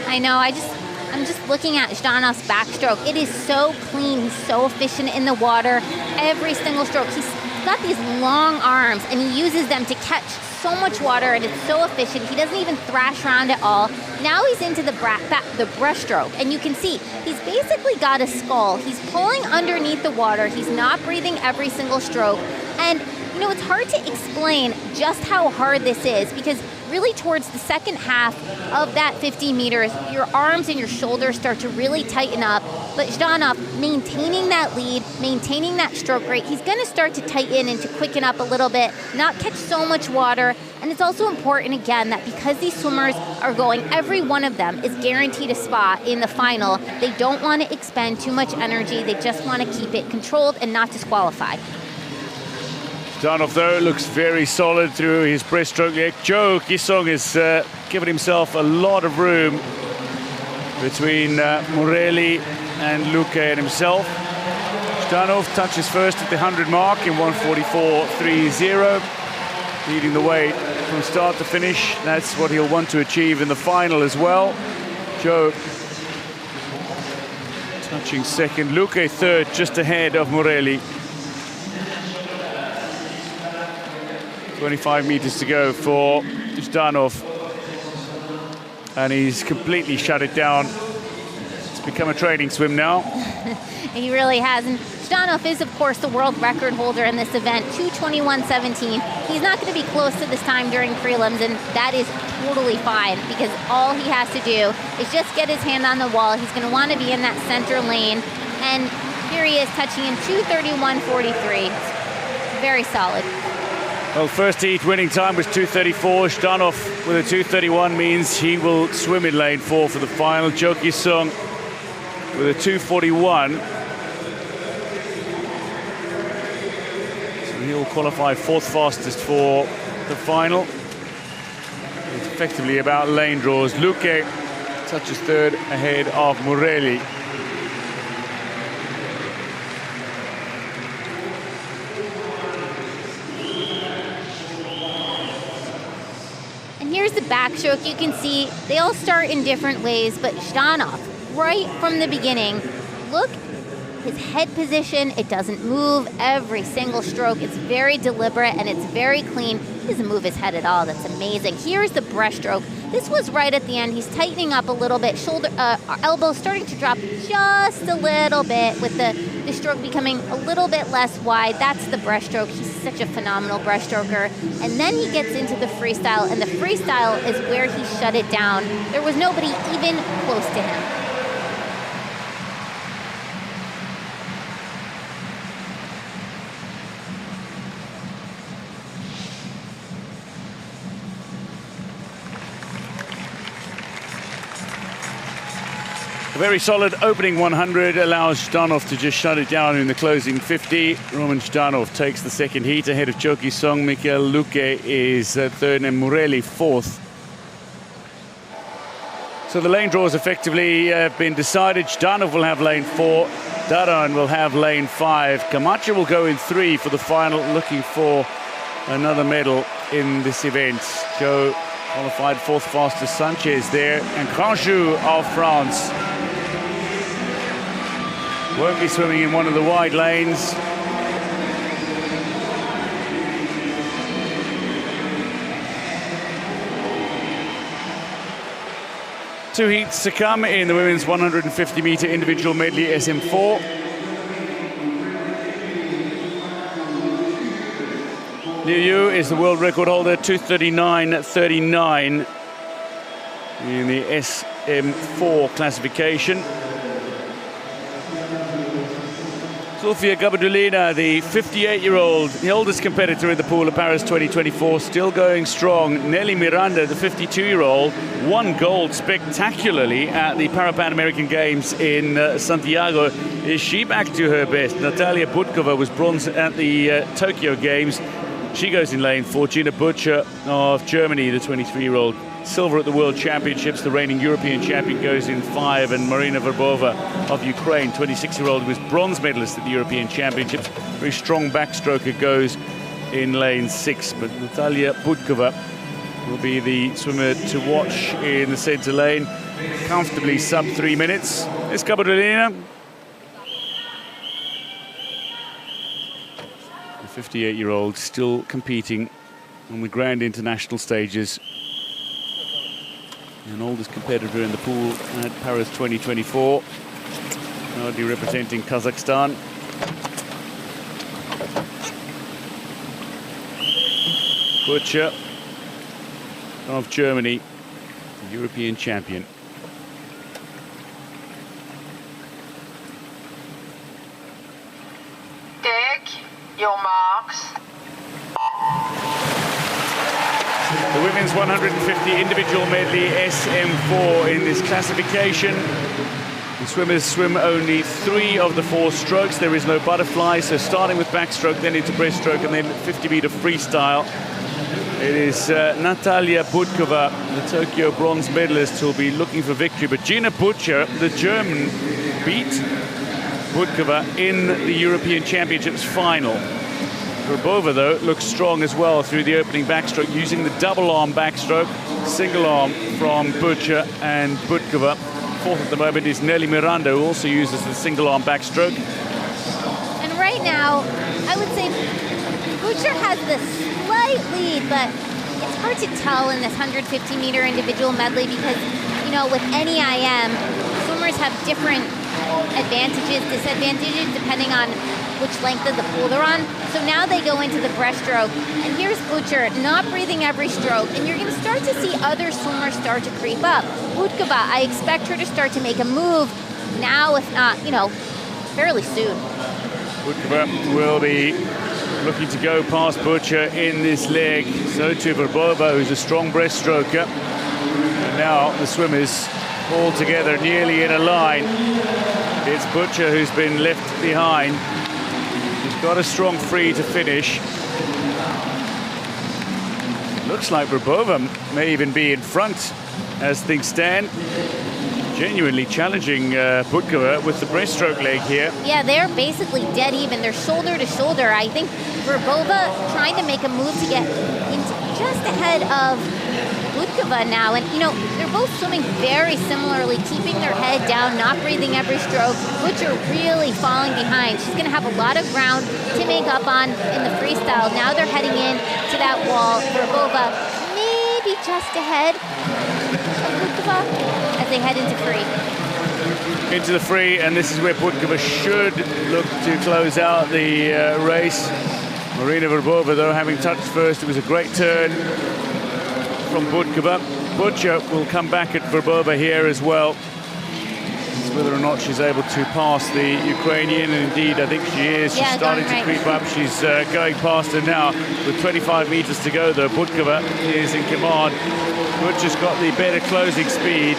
I know, I'm just looking at Zhdanov's backstroke. It is so clean, he's so efficient in the water. Every single stroke, he's got these long arms and he uses them to catch so much water, and it's so efficient. He doesn't even thrash around at all. Now he's into the breaststroke, and you can see he's basically got a skull. He's pulling underneath the water. He's not breathing every single stroke. And you know, it's hard to explain just how hard this is, because really towards the second half of that 50 meters, your arms and your shoulders start to really tighten up. But Zhdanov, maintaining that lead, maintaining that stroke rate, he's going to start to tighten and to quicken up a little bit, not catch so much water. And it's also important, again, that because these swimmers are going, every one of them is guaranteed a spot in the final. They don't want to expend too much energy. They just want to keep it controlled and not disqualify. Zhdanov, though, looks very solid through his breaststroke. Joe Kisong has given himself a lot of room between Morelli and Luque and himself. Zhdanov touches first at the 100 mark in 1:44.30, leading the way from start to finish. That's what he'll want to achieve in the final as well. Joe touching second, Luque third, just ahead of Morelli. 25 meters to go for Zhdanov, and he's completely shut it down. It's become a training swim now. He really has. And Zhdanov is, of course, the world record holder in this event, 2:21.17. He's not going to be close to this time during prelims, and that is totally fine, because all he has to do is just get his hand on the wall. He's going to want to be in that center lane, and here he is touching in 2:31.43. Very solid. Well, first heat winning time was 2:34. Zhdanov with a 2:31 means he will swim in lane 4 for the final. Jo Ki-sung with a 2:41. So he'll qualify fourth fastest for the final. It's effectively about lane draws. Luque touches third ahead of Morelli. Here's the backstroke. You can see they all start in different ways, but Zhdanov, right from the beginning, look, his head position, it doesn't move every single stroke. It's very deliberate and it's very clean. He doesn't move his head at all. That's amazing. Here's the breaststroke. This was right at the end. He's tightening up a little bit. Shoulder, elbows starting to drop just a little bit, with the stroke becoming a little bit less wide. That's the breaststroke. He's such a phenomenal breaststroker. And then he gets into the freestyle, and the freestyle is where he shut it down. There was nobody even close to him. A very solid opening 100 allows Zhdanov to just shut it down in the closing 50. Roman Zhdanov takes the second heat ahead of Jo Ki-sung. Mikhail Luque is third and Morelli fourth. So the lane draws effectively have been decided. Zhdanov will have lane 4. Daran will have lane 5. Camacho will go in 3 for the final, looking for another medal in this event. Joe qualified fourth fastest, Sanchez there, and Grandjou of France won't be swimming in one of the wide lanes. Two heats to come in the women's 150-meter individual medley SM4. Liu Yu is the world record holder, 2:39.39 in the SM4 classification. Sofia Gabardolina, the 58-year-old, the oldest competitor in the pool of Paris 2024, still going strong. Nelly Miranda, the 52-year-old, won gold spectacularly at the Pan American Games in Santiago. Is she back to her best? Natalia Budkova was bronze at the Tokyo Games. She goes in lane 4. Gina Butcher of Germany, the 23-year-old, silver at the World Championships. The reigning European champion goes in 5, and Marina Verbova of Ukraine, 26-year-old, who was bronze medalist at the European Championships. Very strong backstroker, goes in lane 6. But Natalia Budkova will be the swimmer to watch in the center lane. Comfortably sub 3 minutes. It's Kabardolina. The 58-year-old still competing on the grand international stages. An oldest competitor in the pool at Paris 2024. Proudly representing Kazakhstan. Butcher of Germany, the European champion. Take your marks. The women's 150 individual medley SM4 in this classification. The swimmers swim only 3 of the 4 strokes. There is no butterfly, so starting with backstroke, then into breaststroke, and then 50-meter freestyle. It is Natalia Budkova, the Tokyo bronze medalist, who will be looking for victory. But Gina Butcher, the German, beat Budkova in the European Championships final. Verbova, though, looks strong as well through the opening backstroke, using the double-arm backstroke, single arm from Butcher and Budkova. Fourth at the moment is Nelly Miranda, who also uses the single-arm backstroke. And right now, I would say Butcher has the slight lead, but it's hard to tell in this 150-meter individual medley because, you know, with any IM, swimmers have different advantages, disadvantages, depending on which length of the pool they're on. So now they go into the breaststroke, and here's Butcher not breathing every stroke, and you're going to start to see other swimmers start to creep up. Budkova, I expect her to start to make a move now, if not, you know, fairly soon. Budkova will be looking to go past Butcher in this leg. So to Verbova, who's a strong breaststroker. And now the swimmers all together, nearly in a line. It's Butcher who's been left behind. He's got a strong free to finish. Looks like Verbova may even be in front as things stand. Genuinely challenging Budkova with the breaststroke leg here. Yeah, they're basically dead even. They're shoulder to shoulder. I think Verbova trying to make a move to get into just ahead of Budkova now. And, you know, they're both swimming very similarly, keeping their head down, not breathing every stroke. Butcher really falling behind. She's going to have a lot of ground to make up on in the freestyle. Now they're heading in to that wall. Verbova maybe just ahead of Budkova as they head into free. Into the free, and this is where Budkova should look to close out the race. Marina Verbova, though, having touched first, it was a great turn from Budkova. Butcher will come back at Verbova here as well. It's whether or not she's able to pass the Ukrainian, and indeed I think she is. She's starting to creep up. She's going past her now with 25 meters to go, though. Budkova is in command. Butcher's got the better closing speed.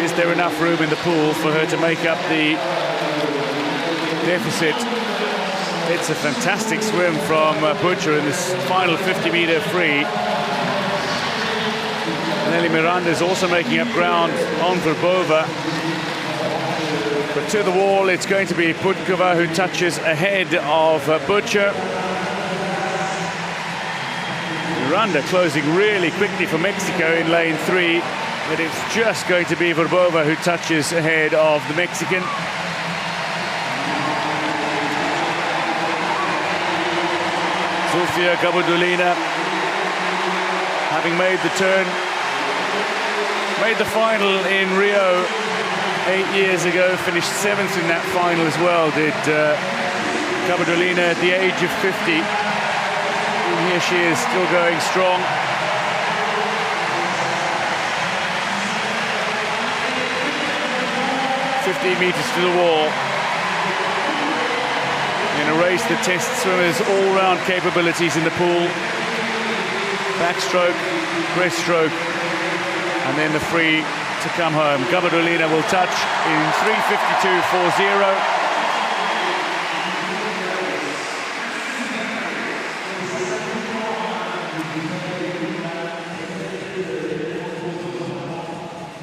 Is there enough room in the pool for her to make up the deficit? It's a fantastic swim from Butcher in this final 50-meter free. Nelly Miranda is also making up ground on Verbova. But to the wall, it's going to be Budkova who touches ahead of Butcher. Miranda closing really quickly for Mexico in lane 3. But it's just going to be Verbova who touches ahead of the Mexican. Zofia Kabardolina, having made the turn, made the final in Rio 8 years ago, finished 7th in that final as well, did Kabardolina at the age of 50. And here she is, still going strong. $15 meters to the wall. In a race that tests swimmers' all-round capabilities in the pool. Backstroke, breaststroke, and then the free to come home. Kabardolina will touch in 3:52.40.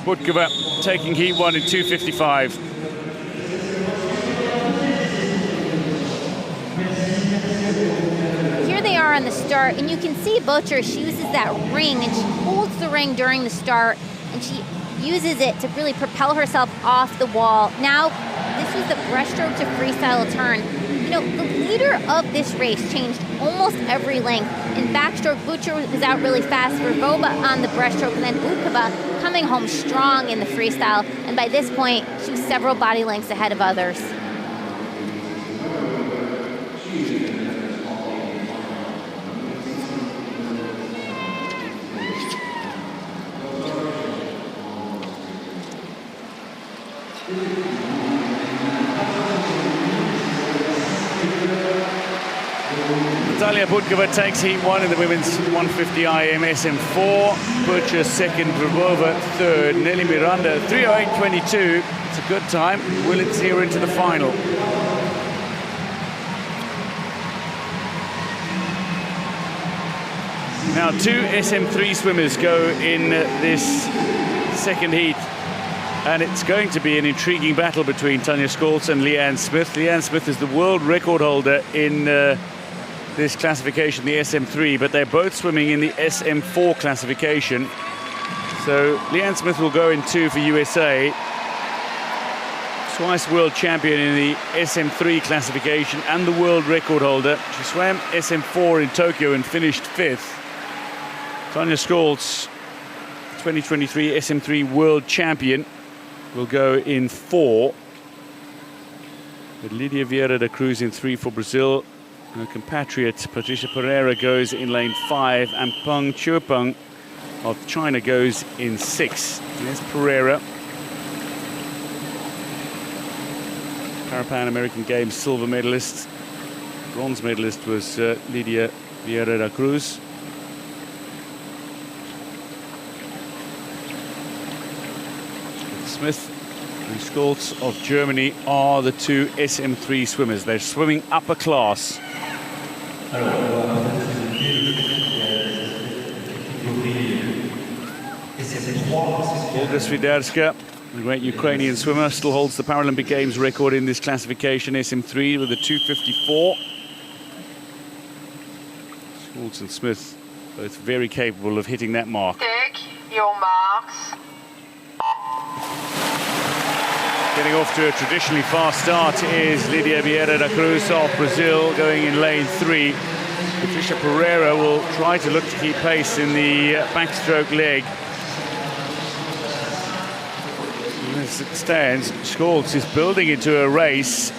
Budkova taking heat 1 in 2:55. Here they are on the start, and you can see Butcher, she uses that ring, and she holds the ring during the start, and she uses it to really propel herself off the wall. Now, this was the breaststroke to freestyle turn. You know, the leader of this race changed almost every length. In backstroke, Butcher was out really fast, Vervova on the breaststroke, and then Budkova coming home strong in the freestyle. And by this point, she was several body lengths ahead of others. Natalia Budkova takes heat 1 in the women's 150 IM SM4. Butcher second, Vervova third. Nelly Miranda 3:08.22. It's a good time. Will it see her into the final? Now 2 SM3 swimmers go in this second heat. And it's going to be an intriguing battle between Tanja Scholz and Leanne Smith. Leanne Smith is the world record holder in this classification, the SM3, but they're both swimming in the SM4 classification. So Leanne Smith will go in 2 for USA. Twice world champion in the SM3 classification and the world record holder. She swam SM4 in Tokyo and finished 5th. Tanja Scholz, 2023 SM3 world champion, will go in 4. But Lydia Vieira da Cruz in 3 for Brazil. Her compatriot Patricia Pereira goes in lane 5, and Peng Chuepeng of China goes in 6. There's Pereira. Parapan American Games silver medalist. Bronze medalist was Lydia Vieira da Cruz. Smith and Scholz of Germany are the 2 SM3 swimmers. They're swimming upper class. Olga Swiderska, the great Ukrainian swimmer, still holds the Paralympic Games record in this classification, SM3, with a 2:54. Scholz and Smith, both very capable of hitting that mark. Take your marks. Getting off to a traditionally fast start is Lydia Vieira da Cruz of Brazil, going in lane 3. Patricia Pereira will try to look to keep pace in the backstroke leg. As it stands, Scholz is building into a race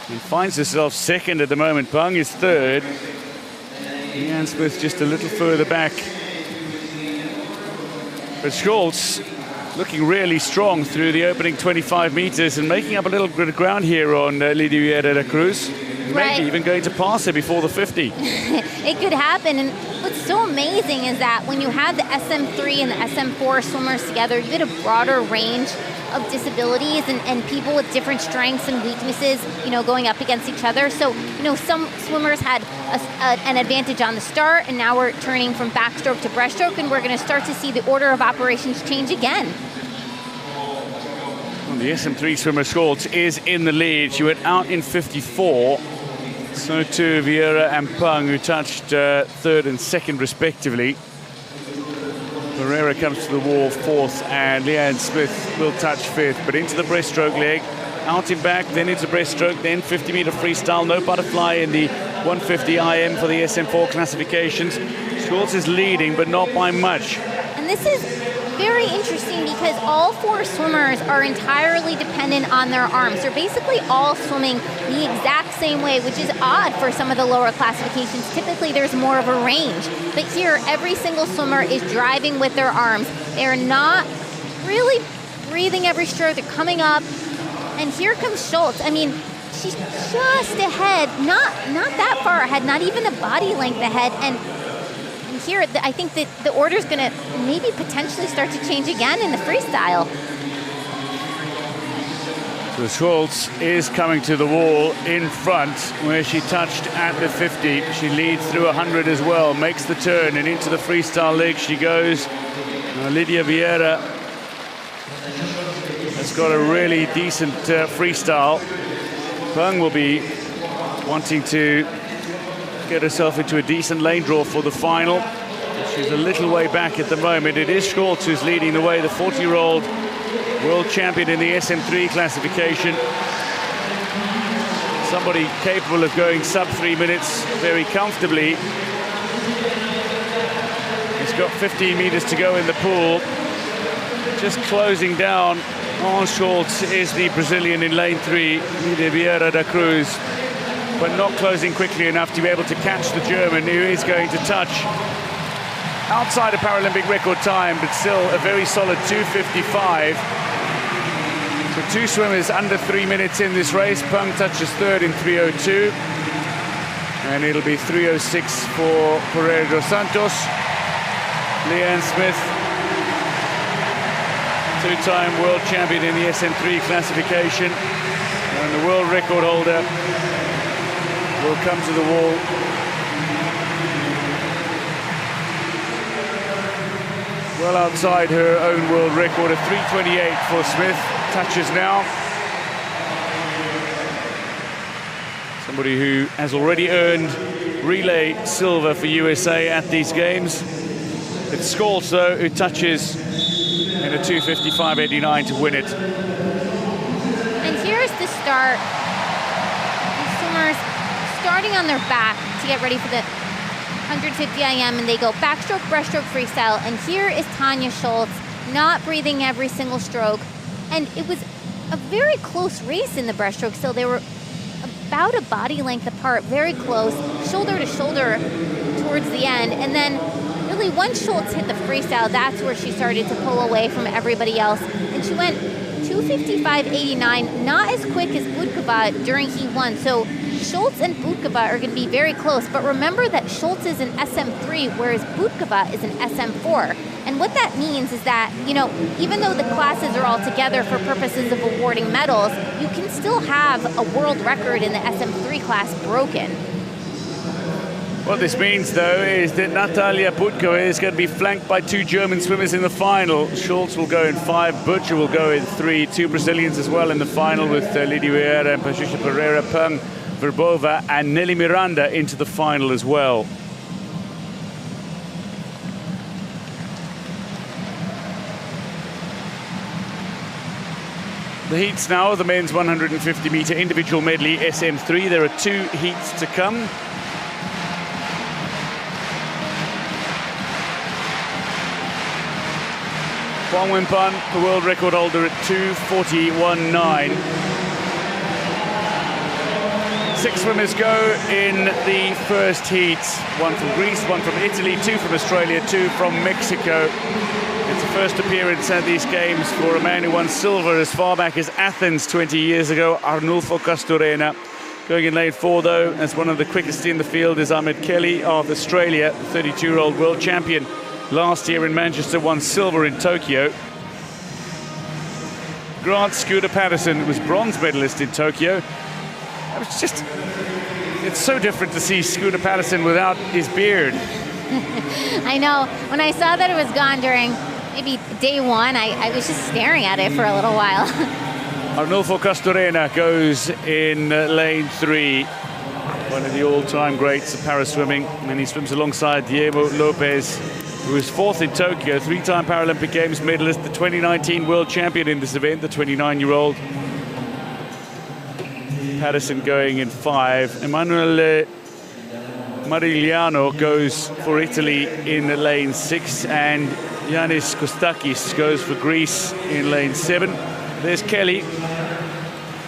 and finds herself second at the moment. Peng is third. Leanne Smith just a little further back. But Scholz looking really strong through the opening 25 meters and making up a little bit of ground here on Lydia Vieira da Cruz. Right. Maybe even going to pass her before the 50. It could happen, and what's so amazing is that when you have the SM3 and the SM4 swimmers together, you get a broader range of disabilities and people with different strengths and weaknesses, you know, going up against each other. So, you know, some swimmers had an advantage on the start, and now we're turning from backstroke to breaststroke, and we're going to start to see the order of operations change again. Well, the SM3 swimmer Scholz is in the lead. She went out in 54. So too Vieira and Peng, who touched third and second respectively. Pereira comes to the wall 4th, and Leanne Smith will touch 5th, but into the breaststroke leg, out in back, then into breaststroke, then 50-meter freestyle, no butterfly in the 150 IM for the SM4 classifications. Scholz is leading, but not by much. And this is very interesting because all 4 swimmers are entirely dependent on their arms. They're basically all swimming the exact same way, which is odd for some of the lower classifications. Typically, there's more of a range. But here, every single swimmer is driving with their arms. They're not really breathing every stroke. They're coming up. And here comes Scholz. I mean, she's just ahead, not that far ahead, not even a body length ahead. And here, I think that the order is going to maybe potentially start to change again in the freestyle. So Scholz is coming to the wall in front, where she touched at the 50. She leads through 100 as well, makes the turn, and into the freestyle leg she goes. Now Lydia Vieira has got a really decent freestyle. Peng will be wanting to get herself into a decent lane draw for the final. She's a little way back at the moment. It is Schultz who's leading the way, the 40-year-old world champion in the SM3 classification. Somebody capable of going sub 3 minutes very comfortably. He's got 15 meters to go in the pool. Just closing down on Schultz is the Brazilian in lane 3, de Vieira da Cruz, but not closing quickly enough to be able to catch the German, who is going to touch outside a Paralympic record time, but still a very solid 2:55. So 2 swimmers under 3 minutes in this race. Peng touches third in 3:02, and it'll be 3:06 for Pereira dos Santos. Leanne Smith, two-time world champion in the SM3 classification, and the world record holder will come to the wall. Well outside her own world record of 3:28 for Smith. Touches now. Somebody who has already earned relay silver for USA at these games. It's Schultz, though, who touches in a 2:55.89 to win it. And here's the start. The swimmers starting on their back to get ready for the 150 IM, and they go backstroke, breaststroke, freestyle. And here is Tanja Schultz, not breathing every single stroke. And it was a very close race in the breaststroke. So they were about a body length apart, very close, shoulder to shoulder towards the end. And then really once Schultz hit the freestyle, that's where she started to pull away from everybody else. And she went 2:55.89, not as quick as Budkova during Heat 1. So Schultz and Budkova are going to be very close. But remember that Schultz is an SM3, whereas Budkova is an SM4. And what that means is that, you know, even though the classes are all together for purposes of awarding medals, you can still have a world record in the SM3 class broken. What this means, though, is that Natalia Budkova is going to be flanked by 2 German swimmers in the final. Schultz will go in 5, Butcher will go in 3, 2 Brazilians as well in the final with Lidia Vieira and Patricia Pereira, Peng, Verbova and Nelly Miranda into the final as well. The heats now, the men's 150-meter individual medley SM3. There are 2 heats to come. Wang Wenpan, the world record holder, at 2:41.9. 6 swimmers go in the first heat. 1 from Greece, 1 from Italy, 2 from Australia, 2 from Mexico. It's the first appearance at these games for a man who won silver as far back as Athens 20 years ago, Arnulfo Castorena. Going in lane 4, though, as one of the quickest in the field is Ahmed Kelly of Australia, 32-year-old world champion. Last year in Manchester, won silver in Tokyo. Grant Scooter Patterson was bronze medalist in Tokyo. It's so different to see Scooter Patterson without his beard. I know. When I saw that it was gone during maybe day 1, I was just staring at it for a little while. Arnulfo Castorena goes in lane 3. One of the all-time greats of para-swimming, and he swims alongside Diego Lopez, who was 4th in Tokyo, 3-time Paralympic Games medalist, the 2019 world champion in this event, the 29-year-old. Patterson going in 5. Emanuele Marigliano goes for Italy in lane 6, and Yannis Kostakis goes for Greece in lane 7. There's Kelly,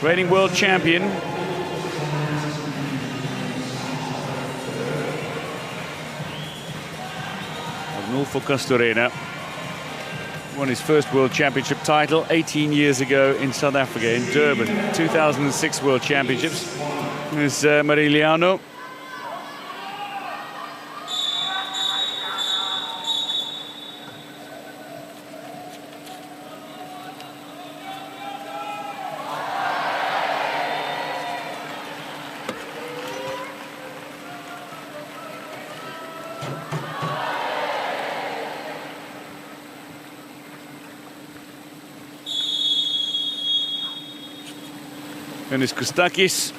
reigning world champion. Arnulfo Castorena won his first world championship title 18 years ago in South Africa, in Durban. 2006 World Championships. There's Marigliano. Yanis Kostakis,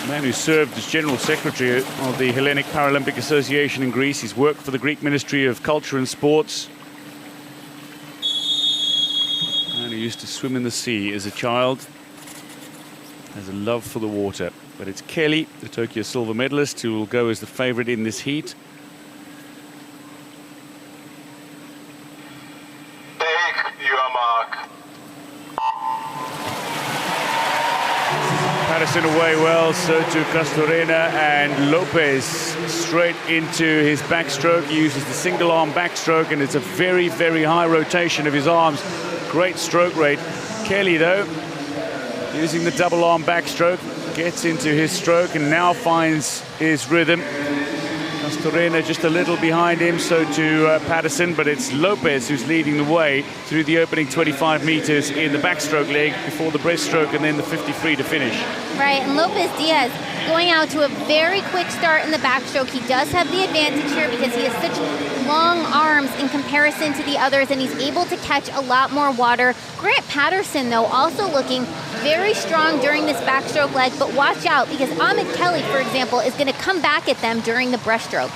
the man who served as General Secretary of the Hellenic Paralympic Association in Greece. He's worked for the Greek Ministry of Culture and Sports. And he used to swim in the sea as a child. Has a love for the water. But it's Kelly, the Tokyo silver medalist, who will go as the favorite in this heat. Take your mark. Patterson away well, so to Castorena, and Lopez straight into his backstroke. He uses the single arm backstroke, and it's a very, very high rotation of his arms. Great stroke rate. Kelly, though, using the double arm backstroke, gets into his stroke and now finds his rhythm. Castorena just a little behind him, so to Patterson, but it's Lopez who's leading the way through the opening 25 meters in the backstroke leg before the breaststroke and then the 50-free to finish. Right, and Lopez Diaz going out to a very quick start in the backstroke. He does have the advantage here because he has such long arms in comparison to the others, and he's able to catch a lot more water. Grant Patterson, though, also looking very strong during this backstroke leg, but watch out because Ahmed Kelly, for example, is going to come back at them during the breaststroke.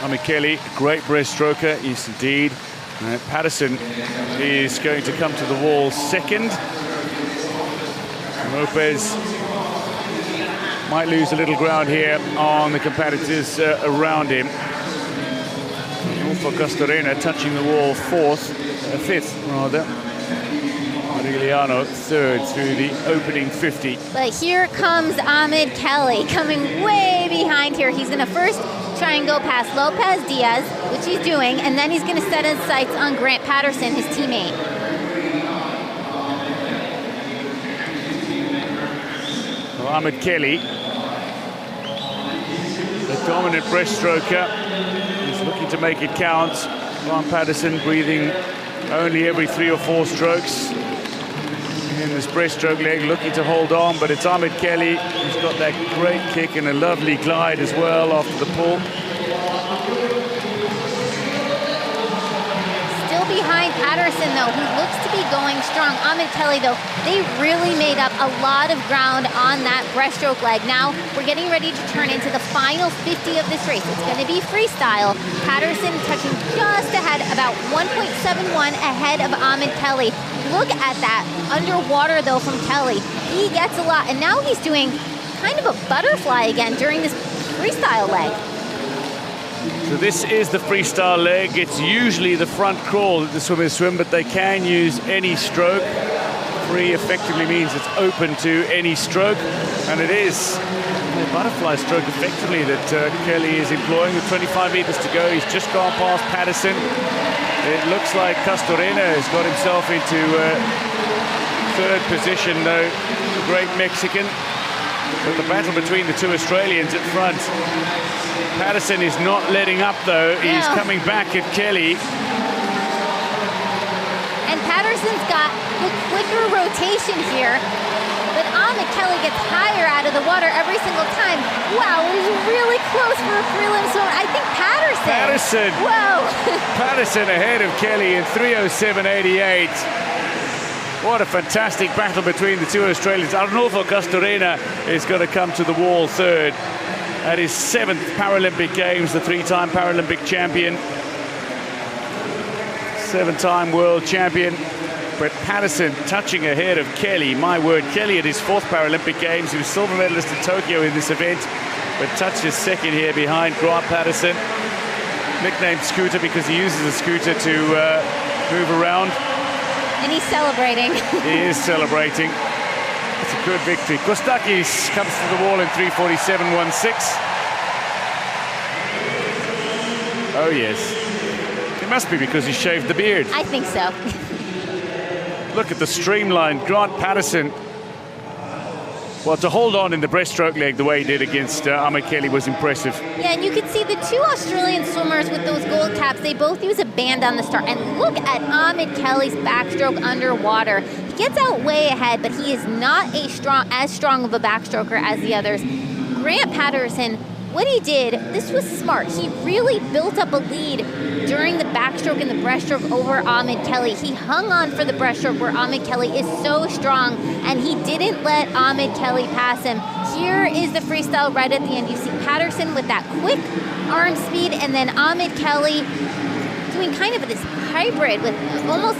Ahmed Kelly, great breaststroker, yes indeed. Patterson is going to come to the wall second. Lopez might lose a little ground here on the competitors around him. For Castorena touching the wall fifth rather. Marigliano third through the opening 50. But here comes Ahmed Kelly coming way behind here. He's going to first try and go past Lopez Diaz, which he's doing, and then he's going to set his sights on Grant Patterson, his teammate. Well, Ahmed Kelly, the dominant breaststroker, is looking to make it count. Grant Patterson breathing only every 3 or 4 strokes in this breaststroke leg, looking to hold on, but it's Ahmed Kelly who's got that great kick and a lovely glide as well after the pull. Still behind Patterson, though, who looks to be going strong. Ahmed Kelly, though, they really made up a lot of ground on that breaststroke leg. Now we're getting ready to turn into the final 50 of this race. It's going to be freestyle. Patterson touching just ahead, about 1.71 ahead of Ahmed Kelly. Look at that underwater, though, from Kelly. He gets a lot, and now he's doing kind of a butterfly again during this freestyle leg. So this is the freestyle leg. It's usually the front crawl that the swimmers swim, but they can use any stroke. Free effectively means it's open to any stroke, and it is the butterfly stroke effectively that Kelly is employing with 25 meters to go. He's just gone past Patterson. It looks like Castorena has got himself into third position, though. The great Mexican. But the battle between the two Australians at front. Patterson is not letting up, though. He's coming back at Kelly. And Patterson's got the quicker rotation here. But Ahmed Kelly gets higher out of the water every single time. Wow, it was really close for a prelim swimmer. I think Patterson. Whoa. Patterson ahead of Kelly in 3:07.88. What a fantastic battle between the two Australians. Arnulfo Castorena is going to come to the wall third at his 7th Paralympic Games, the 3-time Paralympic champion, 7-time world champion. But Patterson touching ahead of Kelly. My word, Kelly at his 4th Paralympic Games. He was silver medalist in Tokyo in this event, but touches second here behind Grant Patterson. Nicknamed Scooter because he uses a scooter to move around. And he's celebrating. He is celebrating. It's a good victory. Kostakis comes to the wall in 3:47.16. Oh, yes. It must be because he shaved the beard. I think so. Look at the streamlined Grant Patterson. Well, to hold on in the breaststroke leg the way he did against Ahmed Kelly was impressive. Yeah, and you can see the two Australian swimmers with those gold caps, they both use a band on the start. And look at Ahmed Kelly's backstroke underwater. He gets out way ahead, but he is not as strong of a backstroker as the others. Grant Patterson what he did, this was smart. He really built up a lead during the backstroke and the breaststroke over Ahmed Kelly. He hung on for the breaststroke where Ahmed Kelly is so strong, and he didn't let Ahmed Kelly pass him. Here is the freestyle right at the end. You see Patterson with that quick arm speed, and then Ahmed Kelly doing kind of this hybrid with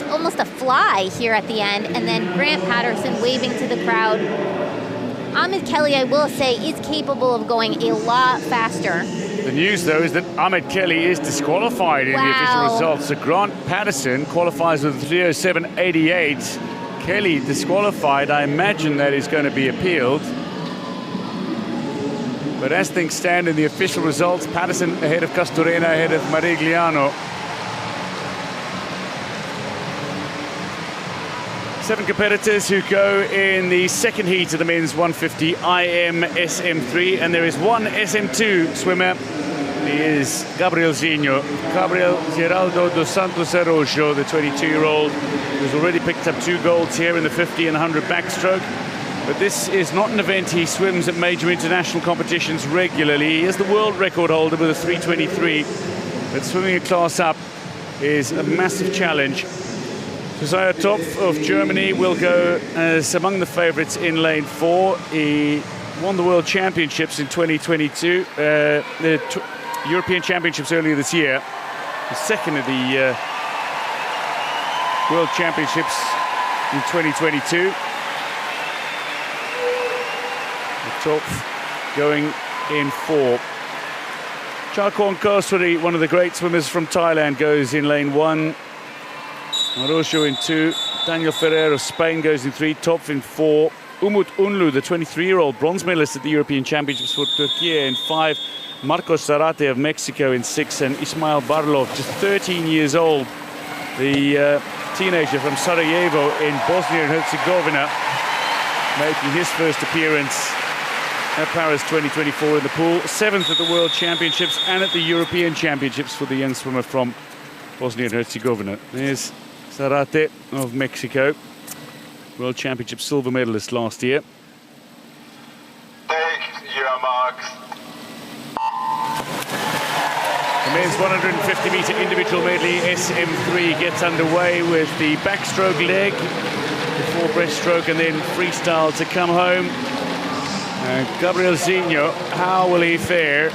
almost a fly here at the end, and then Grant Patterson waving to the crowd. Ahmed Kelly, I will say, is capable of going a lot faster. The news, though, is that Ahmed Kelly is disqualified in the official results. So Grant Patterson qualifies with 3:07.88. Kelly disqualified. I imagine that is going to be appealed. But as things stand in the official results, Patterson ahead of Castorena, ahead of Marigliano. 7 competitors who go in the second heat of the men's 150 IM SM3, and there is one SM2 swimmer. He is Gabriel Zinho. Gabriel Geraldo dos Santos Arrojo, the 22-year-old, who's already picked up 2 golds here in the 50 and 100 backstroke. But this is not an event he swims at major international competitions regularly. He is the world record holder with a 3:23. But swimming a class up is a massive challenge. Josiah Topf of Germany will go as among the favourites in lane 4. He won the World Championships in 2022, the European Championships earlier this year. The second of the World Championships in 2022. Topf going in 4. Chakorn Koswari, one of the great swimmers from Thailand, goes in lane 1. Arrojo in 2, Daniel Ferrer of Spain goes in 3, Topf in 4, Umut Unlu, the 23-year-old bronze medalist at the European Championships for Turkey, in 5, Marcos Zarate of Mexico in 6, and Ismail Barlov, just 13 years old, the teenager from Sarajevo in Bosnia and Herzegovina, making his first appearance at Paris 2024 in the pool, 7th at the World Championships and at the European Championships for the young swimmer from Bosnia and Herzegovina. There's Zarate of Mexico, World Championship silver medalist last year. Take your marks. The men's 150-meter individual medley SM3 gets underway with the backstroke leg before breaststroke and then freestyle to come home. Gabriel Zinho, how will he fare?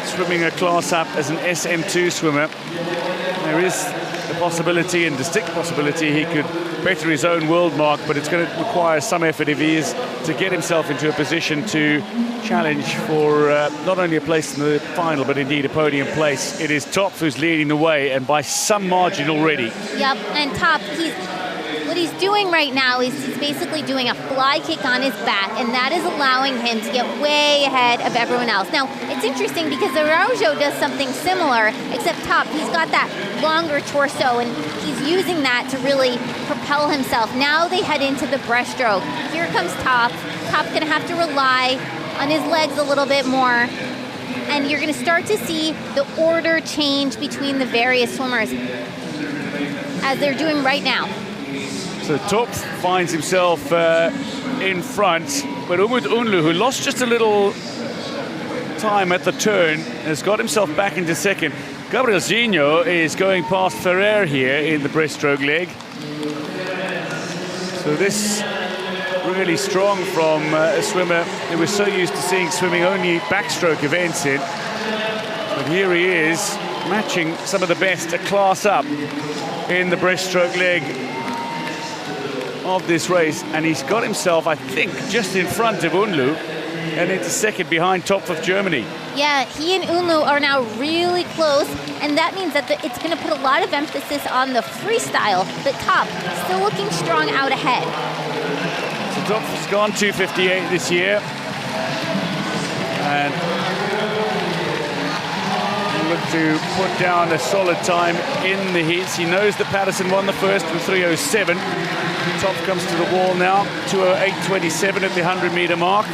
Swimming a class up as an SM2 swimmer. There is the possibility, and distinct possibility, he could better his own world mark, but it's going to require some effort if he is to get himself into a position to challenge for not only a place in the final, but indeed a podium place. It is Topf who's leading the way, and by some margin already. Yep, and Topf, what he's doing right now is he's basically doing a fly kick on his back, and that is allowing him to get way ahead of everyone else. Now, it's interesting because Araujo does something similar, except Topf, he's got that longer torso, and he's using that to really propel himself. Now they head into the breaststroke. Here comes Topf. Topf's gonna have to rely on his legs a little bit more, and you're gonna start to see the order change between the various swimmers as they're doing right now. So Topf finds himself in front, but Umut Unlu, who lost just a little time at the turn, has got himself back into second. Gabriel Zinho is going past Ferrer here in the breaststroke leg. So this really strong from a swimmer who was so used to seeing swimming only backstroke events in. But here he is, matching some of the best, a class up in the breaststroke leg of this race, and he's got himself, I think, just in front of Unlu, and into second behind Topf of Germany. Yeah, he and Unlu are now really close, and that means that it's going to put a lot of emphasis on the freestyle, but Topf still looking strong out ahead. So Topf has gone 2:58 this year, and look to put down a solid time in the heats. He knows that Patterson won the first with 3:07. Topf comes to the wall now, 2:08.27 at the 100-meter mark.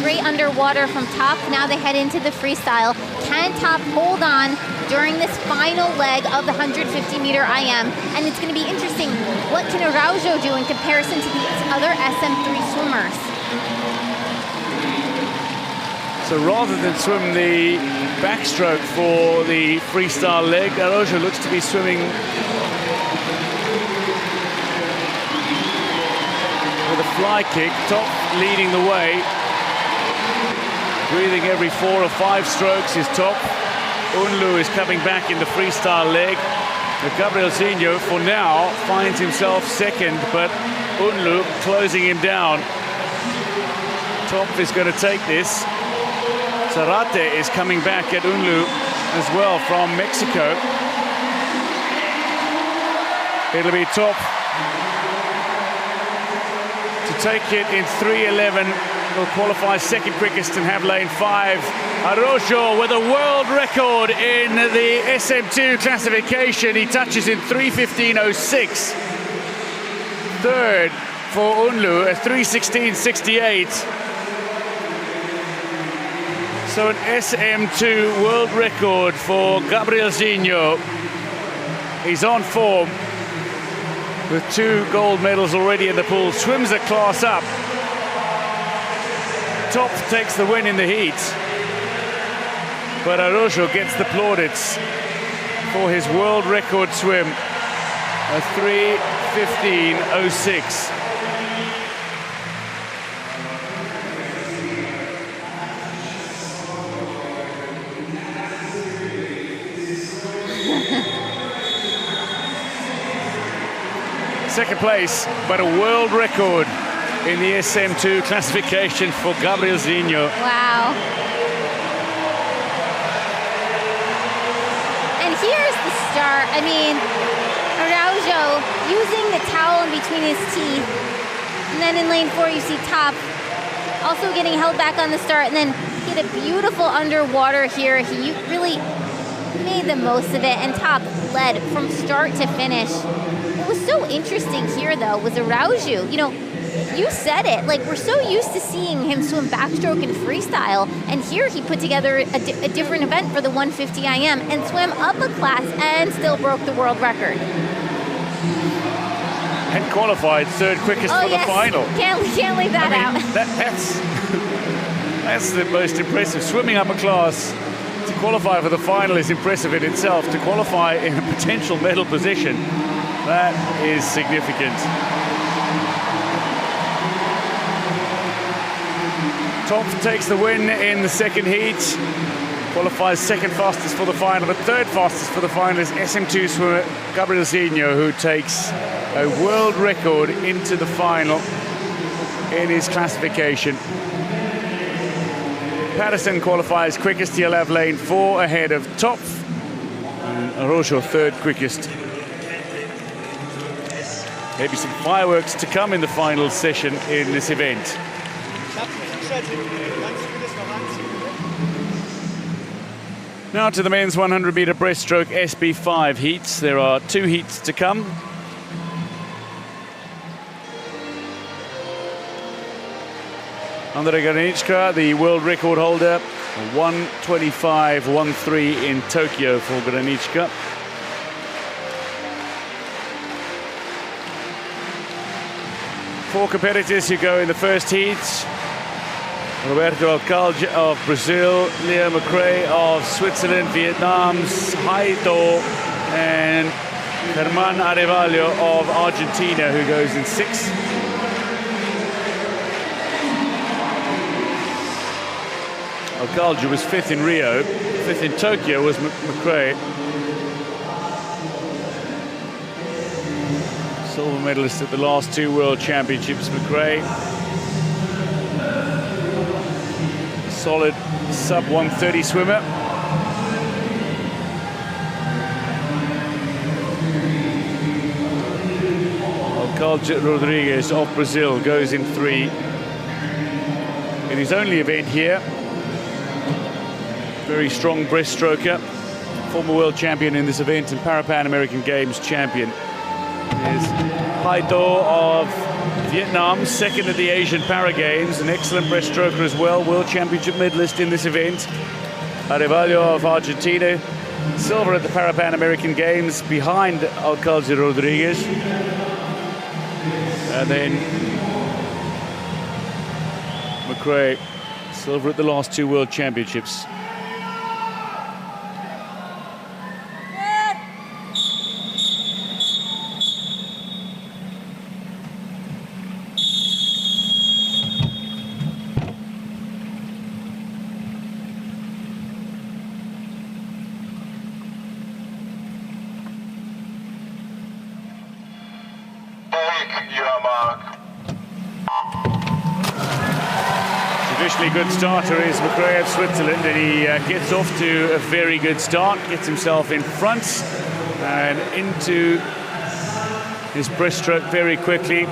Great underwater from Topf. Now they head into the freestyle. Can Topf hold on during this final leg of the 150-meter IM? And it's going to be interesting. What can Araujo do in comparison to these other SM3 swimmers? So rather than swim the backstroke for the freestyle leg, Araujo looks to be swimming with a fly kick, top leading the way. Breathing every 4 or 5 strokes is top. Unlu is coming back in the freestyle leg. Gabrielzinho, for now, finds himself second, but Unlu closing him down. Top is going to take this. Zarate is coming back at Unlu as well from Mexico. It'll be Top to take it in 3:11. Will qualify second quickest and have lane 5. Araujo with a world record in the SM2 classification. He touches in 3:15.06. Third for Unlu at 3:16.68. So an SM2 world record for Gabrielzinho. He's on form with 2 gold medals already in the pool. Swims a class up. Top takes the win in the heat, but Araujo gets the plaudits for his world record swim, a 3:15.06. Second place, but a world record in the SM2 classification for Gabrielzinho. Wow. And here's the start. I mean, Araujo using the towel in between his teeth. And then in lane 4, you see Top also getting held back on the start. And then he had a beautiful underwater here. He really made the most of it. And Top led from start to finish. What was so interesting here, though, was Araujo. You know, you said it, like, we're so used to seeing him swim backstroke and freestyle, and here he put together a different event for the 150 IM and swam up a class and still broke the world record. And qualified third quickest for the final. Can't leave that out. That's the most impressive. Swimming up a class to qualify for the final is impressive in itself. To qualify in a potential medal position, that is significant. Top takes the win in the second heat, qualifies second fastest for the final, but third fastest for the final is SM2 swimmer Gabrielzinho, who takes a world record into the final in his classification. Patterson qualifies quickest, he'll have lane 4 ahead of Top, and Araujo third quickest. Maybe some fireworks to come in the final session in this event. Now to the men's 100-meter breaststroke SB5 heats. There are 2 heats to come. Andrej Granička, the world record holder, 1:25.13 in Tokyo for Granička. Four competitors who go in the first heat. Roberto Alcalde of Brazil, Leo McRae of Switzerland, Vietnam's Chateau, and Germán Arevalo of Argentina, who goes in 6th. Alcalde was 5th in Rio, 5th in Tokyo was McRae. Silver medalist at the last 2 World Championships, McRae. Solid sub-130 swimmer. Alcalde Rodriguez of Brazil goes in 3. In his only event here, very strong breaststroker, former world champion in this event and Pan American Games champion. There's Chateau of Vietnam, 2nd at the Asian Para Games, an excellent breaststroker as well, world championship medalist in this event. Arevalo of Argentina, silver at the Pan American Games behind Alcalde Rodriguez. And then McRae, Silver at the last 2 World Championships. Your mark. Traditionally good starter is McRae of Switzerland, and he gets off to a very good start, gets himself in front and into his breaststroke very quickly.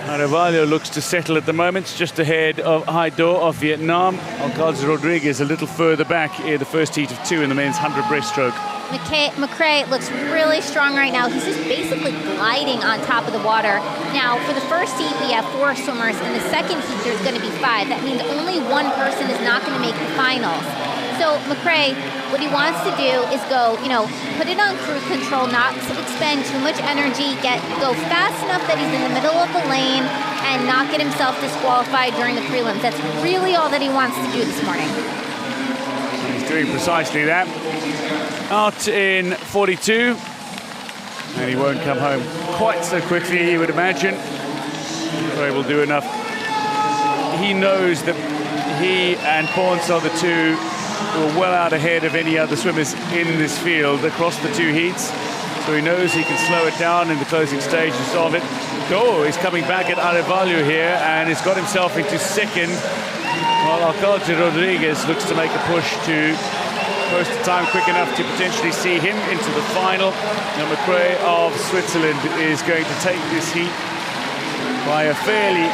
Carvalho looks to settle at the moment, just ahead of Haido of Vietnam. Alcalde Rodriguez a little further back in the first heat of 2 in the men's 100 breaststroke. McRae looks really strong right now. He's just basically gliding on top of the water. Now, for the first heat, we have 4 swimmers. In the second heat, there's going to be 5. That means only 1 person is not going to make the finals. So McRae, what he wants to do is go, put it on cruise control, not expend too much energy, go fast enough that he's in the middle of the lane and not get himself disqualified during the prelims. That's really all that he wants to do this morning. He's doing precisely that. Out in 42, and he won't come home quite so quickly, you would imagine. McRae will do enough. He knows that he and Pons are the 2 who are well out ahead of any other swimmers in this field across the 2 heats. So he knows he can slow it down in the closing stages of it. Oh, he's coming back at Carvalho here, and he's got himself into second, while Alcalde Rodriguez looks to make a push to post a time quick enough to potentially see him into the final. Now McRae of Switzerland is going to take this heat by a fairly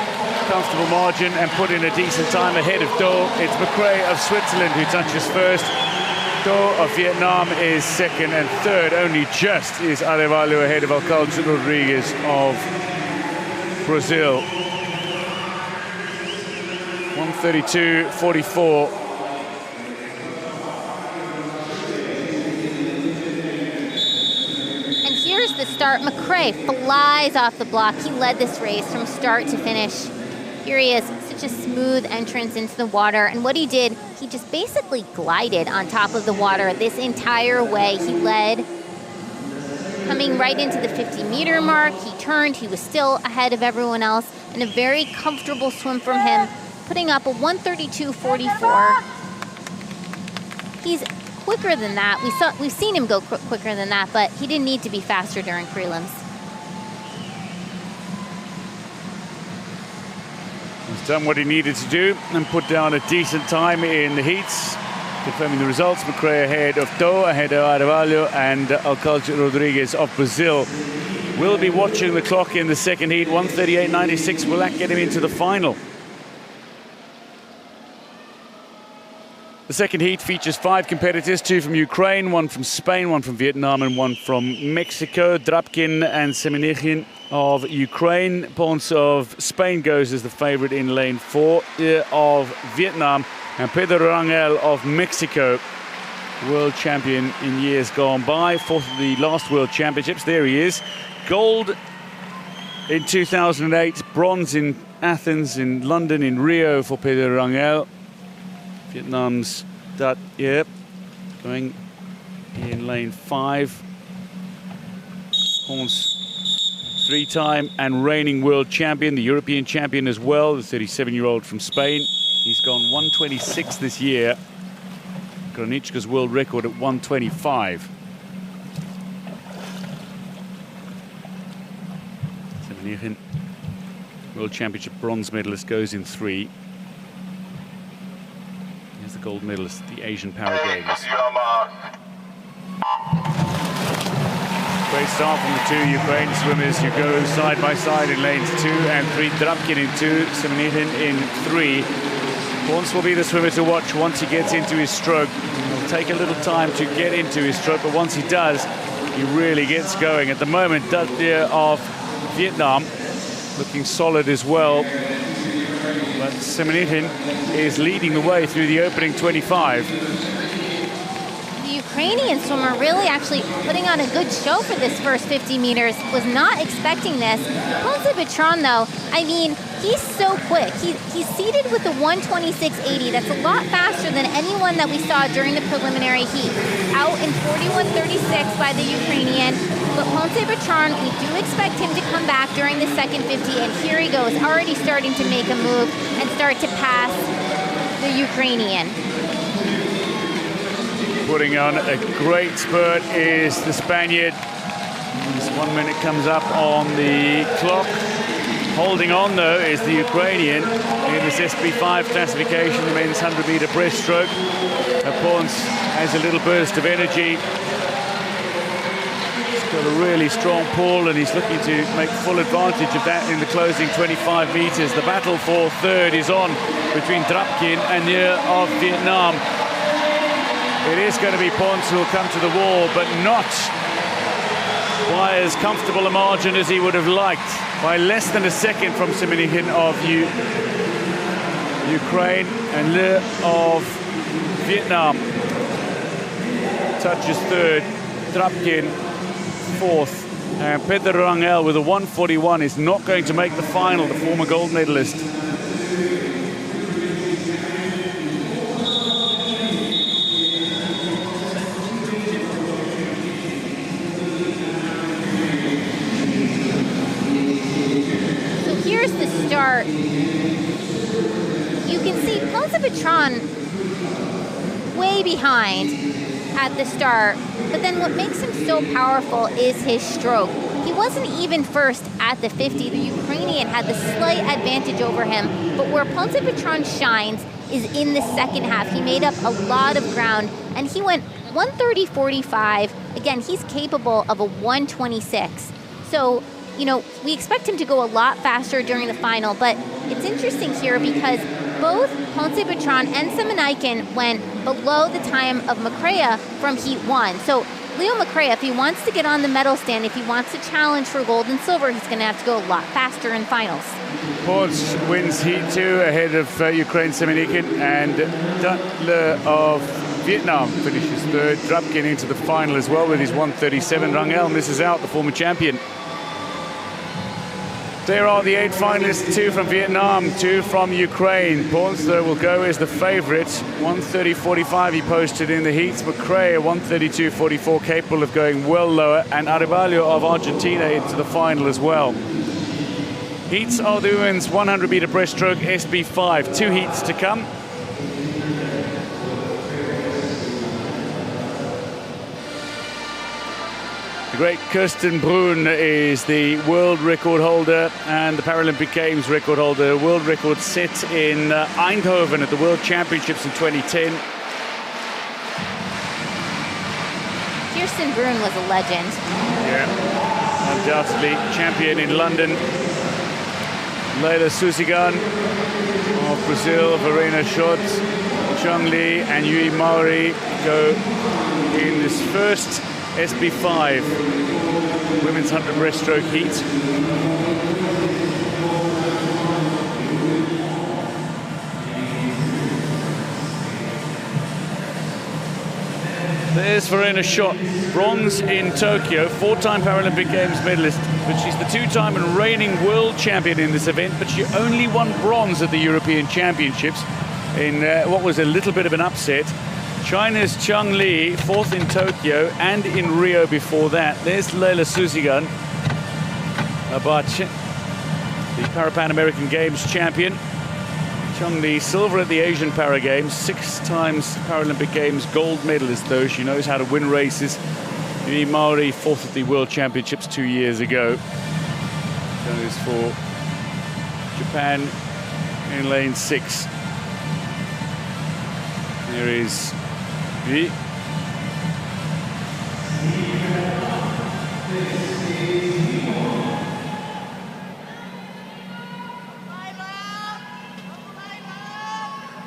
comfortable margin and put in a decent time ahead of Do. It's McRae of Switzerland who touches first. Do of Vietnam is second, and third, only just, is Carvalho ahead of Alcalde Rodriguez of Brazil. 132.44. The start, McRae flies off the block. He led this race from start to finish. Here he is, such a smooth entrance into the water. And what he did, he just basically glided on top of the water this entire way. He led, coming right into the 50-meter mark. He turned, he was still ahead of everyone else. And a very comfortable swim from him, putting up a 132.44. He's quicker than that. We've seen him go quicker than that, but he didn't need to be faster during prelims. He's done what he needed to do and put down a decent time in the heats. Confirming the results, McRae ahead of Do, ahead of Carvalho, and Alcalde Rodriguez of Brazil. We'll be watching the clock in the second heat. 138.96. Will that get him into the final? The second heat features 5 competitors, 2 from Ukraine, 1 from Spain, 1 from Vietnam, and 1 from Mexico. Drapkin and Semenichin of Ukraine. Pons of Spain goes as the favorite in lane 4 of Vietnam. And Pedro Rangel of Mexico, world champion in years gone by. 4th of the last World Championships. There he is. Gold in 2008, bronze in Athens, in London, in Rio for Pedro Rangel. Vietnam's that, going in lane 5. Pons, 3-time and reigning world champion, the European champion as well, the 37-year-old from Spain. He's gone 126 this year. Granichka's world record at 125. Semenichin, world championship bronze medalist, goes in 3. Here's the gold medalist at the Asian Para Games. Great start from the 2 Ukraine swimmers who go side by side in lanes 2 and 3. Drapkin in 2, Semenichin in 3. Pons will be the swimmer to watch once he gets into his stroke. It'll take a little time to get into his stroke, but once he does, he really gets going. At the moment, Datia of Vietnam looking solid as well. But Semenichin is leading the way through the opening 25. The Ukrainian swimmer really actually putting on a good show for this first 50 meters. Was not expecting this. Ponce Bertrand, though, I mean, He's so quick. He's seated with the 126.80. That's a lot faster than anyone that we saw during the preliminary heat. Out in 41.36 by the Ukrainian. But Ponce Bertrand, we do expect him to come back during the second 50, and here he goes, already starting to make a move and start to pass the Ukrainian. Putting on a great spurt is the Spaniard. This 1 minute comes up on the clock. Holding on, though, is the Ukrainian in this SB5 classification, the men's 100-meter breaststroke. Ponce has a little burst of energy. He's got a really strong pull, and he's looking to make full advantage of that in the closing 25 meters. The battle for third is on between Drapkin and Nier of Vietnam. It is going to be Ponce who will come to the wall, but not by as comfortable a margin as he would have liked. By less than a second from Semenihin of Ukraine and Le of Vietnam. Touches third, Drapkin fourth. And Pedro Rangel with a 1:41 is not going to make the final, the former gold medalist. The start, you can see Ponce Bertrand way behind at the start, but then what makes him so powerful is his stroke. He wasn't even first at the 50. The Ukrainian had the slight advantage over him, but where Ponce Bertrand shines is in the second half. He made up a lot of ground, and he went 1:30.45. Again, he's capable of a 1:26. So, you know, we expect him to go a lot faster during the final, but it's interesting here because both Ponce Bertrand and Semenihin went below the time of Macrae from Heat 1. So Leo Macrae, if he wants to get on the medal stand, if he wants to challenge for gold and silver, he's going to have to go a lot faster in finals. Ponce wins Heat 2 ahead of Ukraine's Semenihin, and Le of Vietnam finishes third. Drapkin into the final as well with his 1:37. Rangel misses out, the former champion. There are the 8 finalists, 2 from Vietnam, 2 from Ukraine. Ponce, though, will go as the favorite. 1:30.45 he posted in the heats. Macrae, 1:32.44, capable of going well lower. And Arevalho of Argentina into the final as well. Heats are the women's 100-meter breaststroke SB5. 2 heats to come. The great Kirsten Brun is the world record holder and the Paralympic Games record holder. World record set in Eindhoven at the World Championships in 2010. Kirsten Brun was a legend. Yeah, undoubtedly champion in London. Leila Susigan of Brazil, Verena Schott, Chang Li and Yui Maori go in this first SB5 women's 100 breaststroke heat. There's Verena Schott, bronze in Tokyo, 4-time Paralympic Games medalist, but she's the 2-time and reigning world champion in this event, but she only won bronze at the European Championships in what was a little bit of an upset. China's Chang Li, 4th in Tokyo and in Rio before that. There's Leila Susigan, the Para-Pan American Games champion. Chang Li, silver at the Asian Para Games, 6 times Paralympic Games gold medalist, though. She knows how to win races. Yui Maori, 4th at the World Championships 2 years ago. Goes for Japan in lane 6. There is Yui.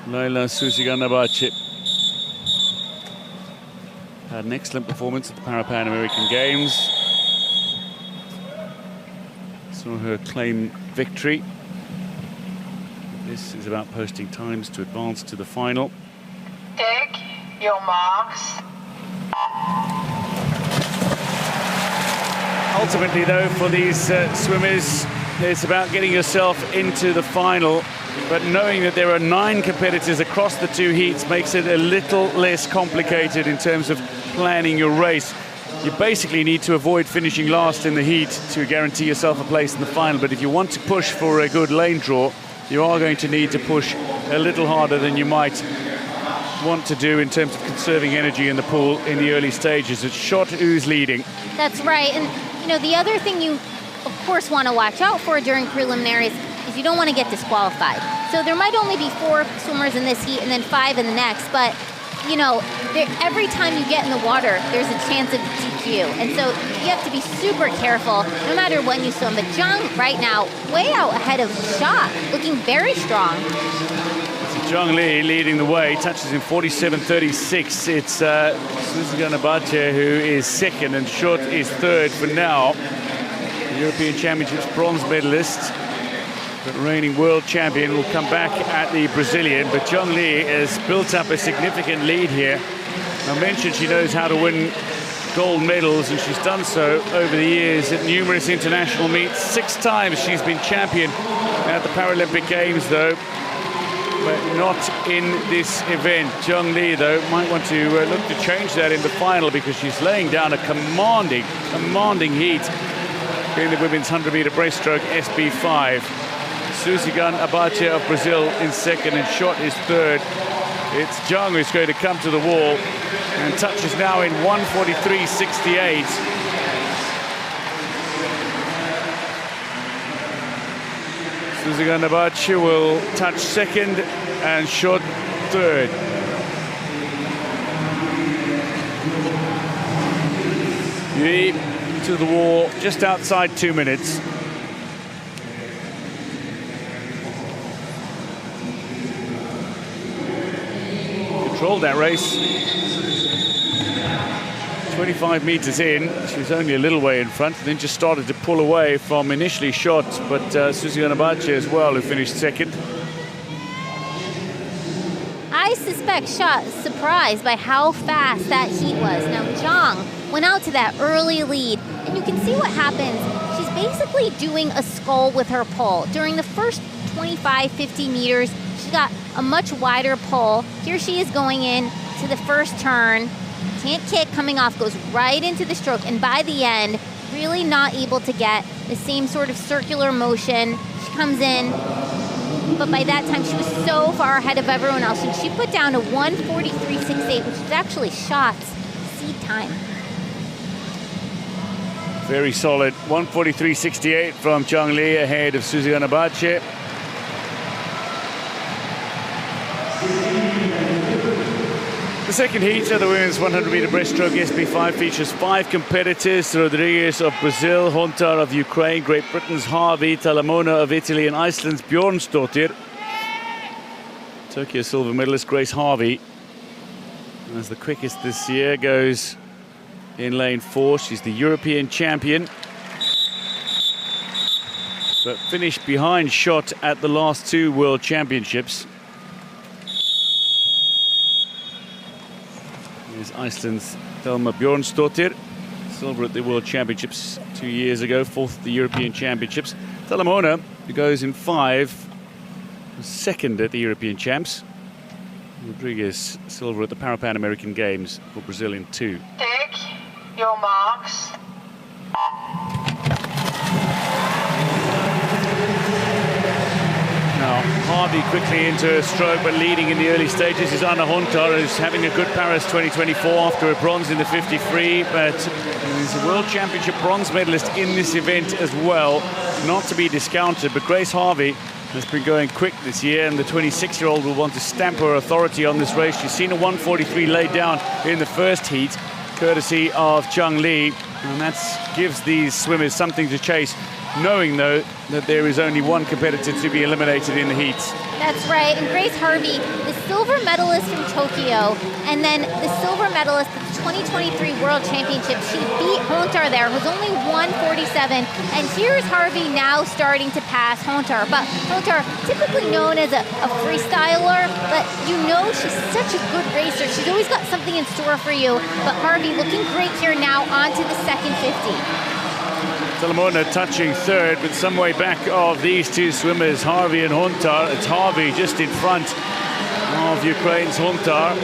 Leila Susigan had an excellent performance at the Para-Pan American Games. Saw her claim victory. This is about posting times to advance to the final. Take your marks. Ultimately, though, for these swimmers, it's about getting yourself into the final, but knowing that there are 9 competitors across the 2 heats makes it a little less complicated in terms of planning your race. You basically need to avoid finishing last in the heat to guarantee yourself a place in the final, but if you want to push for a good lane draw, you are going to need to push a little harder than you might want to do in terms of conserving energy in the pool in the early stages. It's Chateau's leading. That's right, and you know, the other thing you, of course, want to watch out for during preliminaries is you don't want to get disqualified. So there might only be 4 swimmers in this heat and then 5 in the next, but you know, every time you get in the water, there's a chance of DQ. And so you have to be super careful no matter when you swim. But Zhang right now, way out ahead of Sha, looking very strong. Zhang Li leading the way, touches in 47.36. It's Suzy Nabache who is second and Schott is third for now. The European Championships bronze medalist, but reigning world champion, will come back at the Brazilian. But Zhang Li has built up a significant lead here. I mentioned she knows how to win gold medals, and she's done so over the years at numerous international meets. 6 times she's been champion at the Paralympic Games, though, but not in this event. Zhang Li, though, might want to look to change that in the final, because she's laying down a commanding heat in the women's 100-meter breaststroke SB5. Suzigan Abache of Brazil in second, and Schott is third. It's Zhang who's going to come to the wall, and touches now in 1:43.68. Suzigan Abache will touch second, and Schott third. Yui to the wall just outside 2 minutes. Controlled that race. 25 meters in, she was only a little way in front, and then just started to pull away from initially Schott, but Suzigan Abache as well, who finished second. I suspect Sha is surprised by how fast that heat was. Now Zhang went out to that early lead, and you can see what happens. She's basically doing a scull with her pole. During the first 25-50 meters, she got a much wider pole. Here she is going in to the first turn. Can't kick, coming off, goes right into the stroke, and by the end, really not able to get the same sort of circular motion. She comes in, but by that time, she was so far ahead of everyone else, and she put down a 1:43.68, which is actually Schott's seed time. Very solid. 1:43.68 from Zhang Li, ahead of Suzigan Abache. The second heat of the women's 100-meter breaststroke SB5 features 5 competitors: Rodriguez of Brazil, Hontar of Ukraine, Great Britain's Harvey, Talamona of Italy, and Iceland's Bjornsdottir. Tokyo silver medalist Grace Harvey, as the quickest this year, goes in lane 4. She's the European champion, but finished behind Schott at the last 2 World Championships. Here's Iceland's Thelma Bjornsdottir, silver at the World Championships 2 years ago, 4th at the European Championships. Talamona, who goes in 5, was 2nd at the European Champs. Rodriguez, silver at the Pan American Games for Brazil in 2. Take your marks. Now, Harvey quickly into a stroke, but leading in the early stages is Anna Hontar, who's having a good Paris 2024 after a bronze in the 53, but he's a World Championship bronze medalist in this event as well, not to be discounted. But Grace Harvey has been going quick this year, and the 26-year-old will want to stamp her authority on this race. She's seen a 1:43 laid down in the first heat, courtesy of Zhang Li, and that gives these swimmers something to chase, knowing, though, that there is only 1 competitor to be eliminated in the heats. That's right, and Grace Harvey, the silver medalist from Tokyo, and then the silver medalist at the 2023 World Championship. She beat Hontar there, who's only 1:47, and here's Harvey now starting to pass Hontar. But Hontar, typically known as a freestyler, but you know she's such a good racer. She's always got something in store for you, but Harvey looking great here now onto the second 50. Talamona touching third, but some way back of these two swimmers, Harvey and Huntar. It's Harvey just in front of Ukraine's Huntar.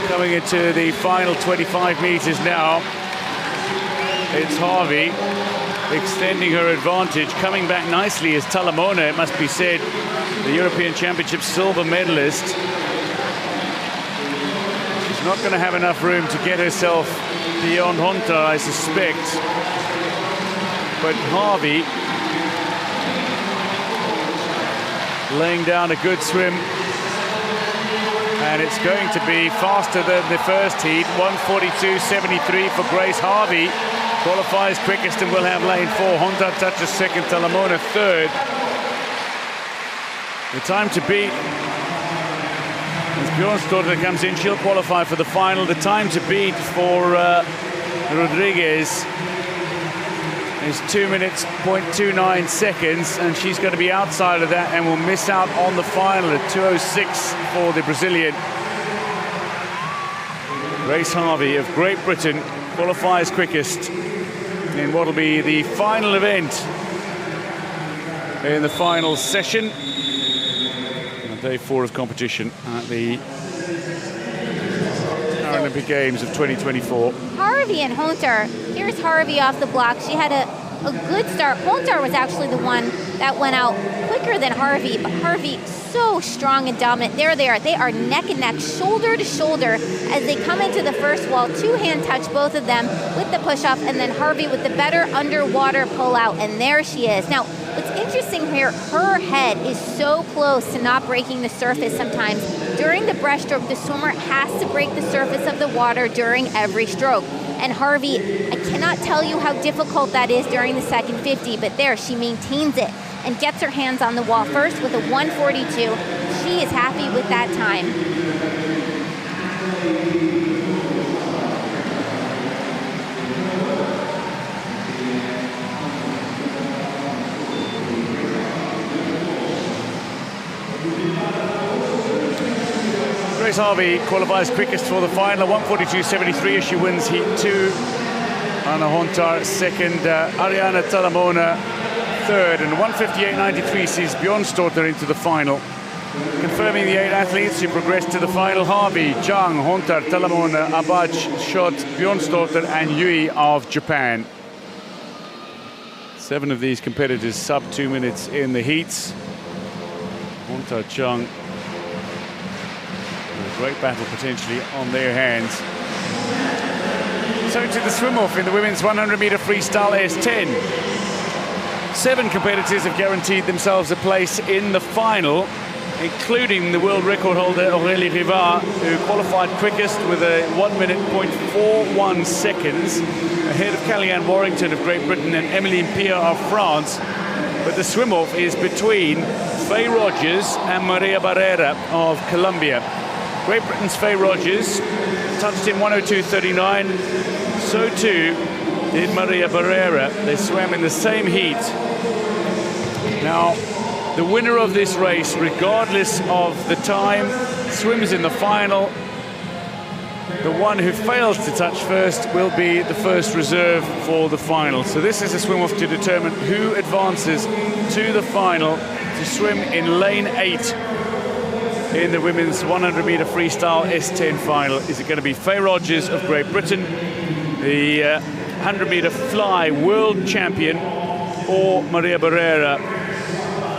Coming into the final 25 meters now. It's Harvey extending her advantage, coming back nicely is Talamona, it must be said, the European Championship silver medalist. She's not going to have enough room to get herself beyond Huntar, I suspect. But Harvey laying down a good swim. And it's going to be faster than the first heat. 1:42.73 for Grace Harvey. Qualifies quickest and will have lane 4. Huntar touches second, Talamona third. The time to beat, as Bjornsdotter comes in, she'll qualify for the final. The time to beat for Rodriguez is 2 minutes, 0.29 seconds, and she's going to be outside of that and will miss out on the final at 2:06 for the Brazilian. Grace Harvey of Great Britain qualifies quickest in what will be the final event in the final session. Day 4 of competition at the Paralympic Games of 2024. Harvey and Huntar. Here's Harvey off the block. She had a good start. Huntar was actually the one that went out quicker than Harvey, but Harvey so strong and dominant. There they are. They are neck and neck, shoulder to shoulder as they come into the first wall. Two-hand touch, both of them with the push-off, and then Harvey with the better underwater pull-out, and there she is. Now, what's interesting here, her head is so close to not breaking the surface sometimes. During the breaststroke, the swimmer has to break the surface of the water during every stroke. And Harvey, I cannot tell you how difficult that is during the second 50, but there, she maintains it and gets her hands on the wall first with a 1:42. She is happy with that time. Grace Harvey qualifies quickest for the final, 1:42.73 as she wins heat 2. Anna Huntar second, Ariana Talamona third, and 1:58.93 sees Bjornsdotter into the final. Confirming the 8 athletes who progressed to the final: Harvey, Zhang, Huntar, Talamona, Abaj, Schott, Bjornsdotter and Yui of Japan. 7 of these competitors sub 2 minutes in the heats. Huntar, Zhang, a great battle potentially on their hands. So to the swim-off in the women's 100-meter freestyle S10. 7 competitors have guaranteed themselves a place in the final, including the world record holder Aurélie Rivard, who qualified quickest with a 1 minute, 0.41 seconds, ahead of Kellyanne Warrington of Great Britain and Emmeline Pierre of France. But the swim-off is between Faye Rogers and Maria Barrera of Colombia. Great Britain's Faye Rogers touched in 1:02.39. So too did Maria Barrera. They swam in the same heat. Now, the winner of this race, regardless of the time, swims in the final. The one who fails to touch first will be the first reserve for the final. So this is a swim-off to determine who advances to the final to swim in lane 8 in the women's 100-meter freestyle S10 final. Is it going to be Faye Rogers of Great Britain, the 100-meter fly world champion, or Maria Barrera,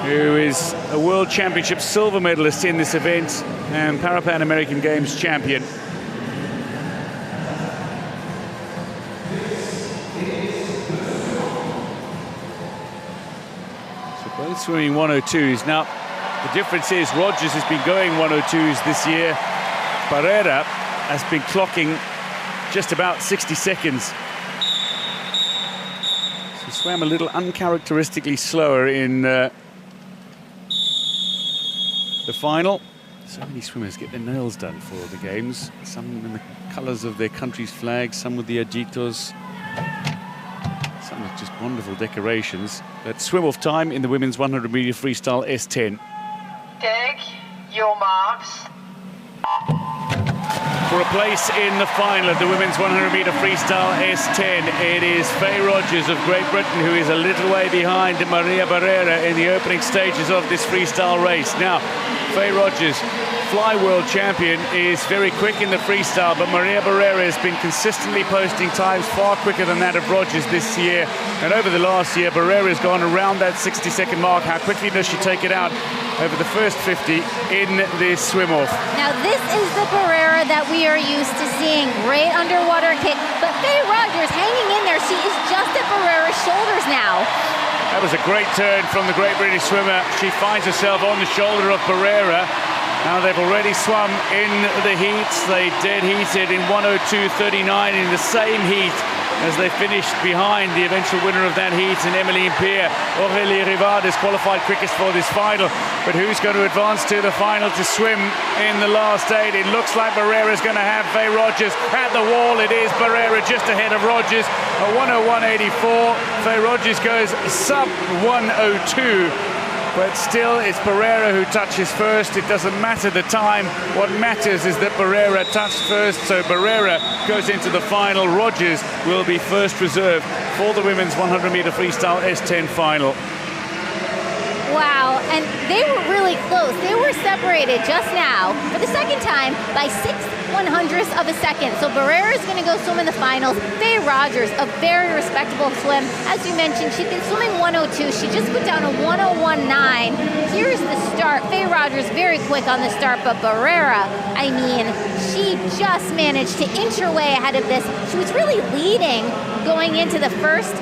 who is a world championship silver medalist in this event and Pan American Games champion? So both swimming 1:02s. Now, the difference is Rogers has been going 1:02s this year. Barrera has been clocking just about 60 seconds. She swam a little uncharacteristically slower in the final. So many swimmers get their nails done for the games. Some in the colours of their country's flag, some with the ajitos, some with just wonderful decorations. But swim-off time in the women's 100-meter freestyle S10. Take your marks. For a place in the final of the women's 100-meter freestyle S10, it is Faye Rogers of Great Britain who is a little way behind Maria Barrera in the opening stages of this freestyle race. Now, Faye Rogers, fly world champion, is very quick in the freestyle, but Maria Barrera has been consistently posting times far quicker than that of Rogers this year. And over the last year, Barrera has gone around that 60-second mark. How quickly does she take it out over the first 50 in this swim-off? Now, this is the Barrera that we are used to seeing. Great underwater kick, but Faye Rogers hanging in there. She is just at Barrera's shoulders now. That was a great turn from the Great British swimmer. She finds herself on the shoulder of Barrera. Now they've already swum in the heats. They dead heated in 1:02.39 in the same heat as they finished behind the eventual winner of that heat in Emmeline Pierre. Aurélie Rivard is qualified quickest for this final, but who's going to advance to the final to swim in the last 8? It looks like Barrera's going to have Faye Rogers at the wall. It is Barrera just ahead of Rogers, a 1:01.84. Faye Rogers goes sub 1:02. But still, it's Barrera who touches first. It doesn't matter the time. What matters is that Barrera touched first, so Barrera goes into the final. Rogers will be first reserve for the women's 100-meter freestyle S10 final. Wow, and they were really close. They were separated just now for the second time by 6/100ths of a second. So Barrera is going to go swim in the finals. Faye Rogers, a very respectable swim. As you mentioned, she's been swimming 1:02. She just put down a 1:01.9. Here's the start. Faye Rogers very quick on the start, but Barrera, I mean, she just managed to inch her way ahead of this. She was really leading going into the first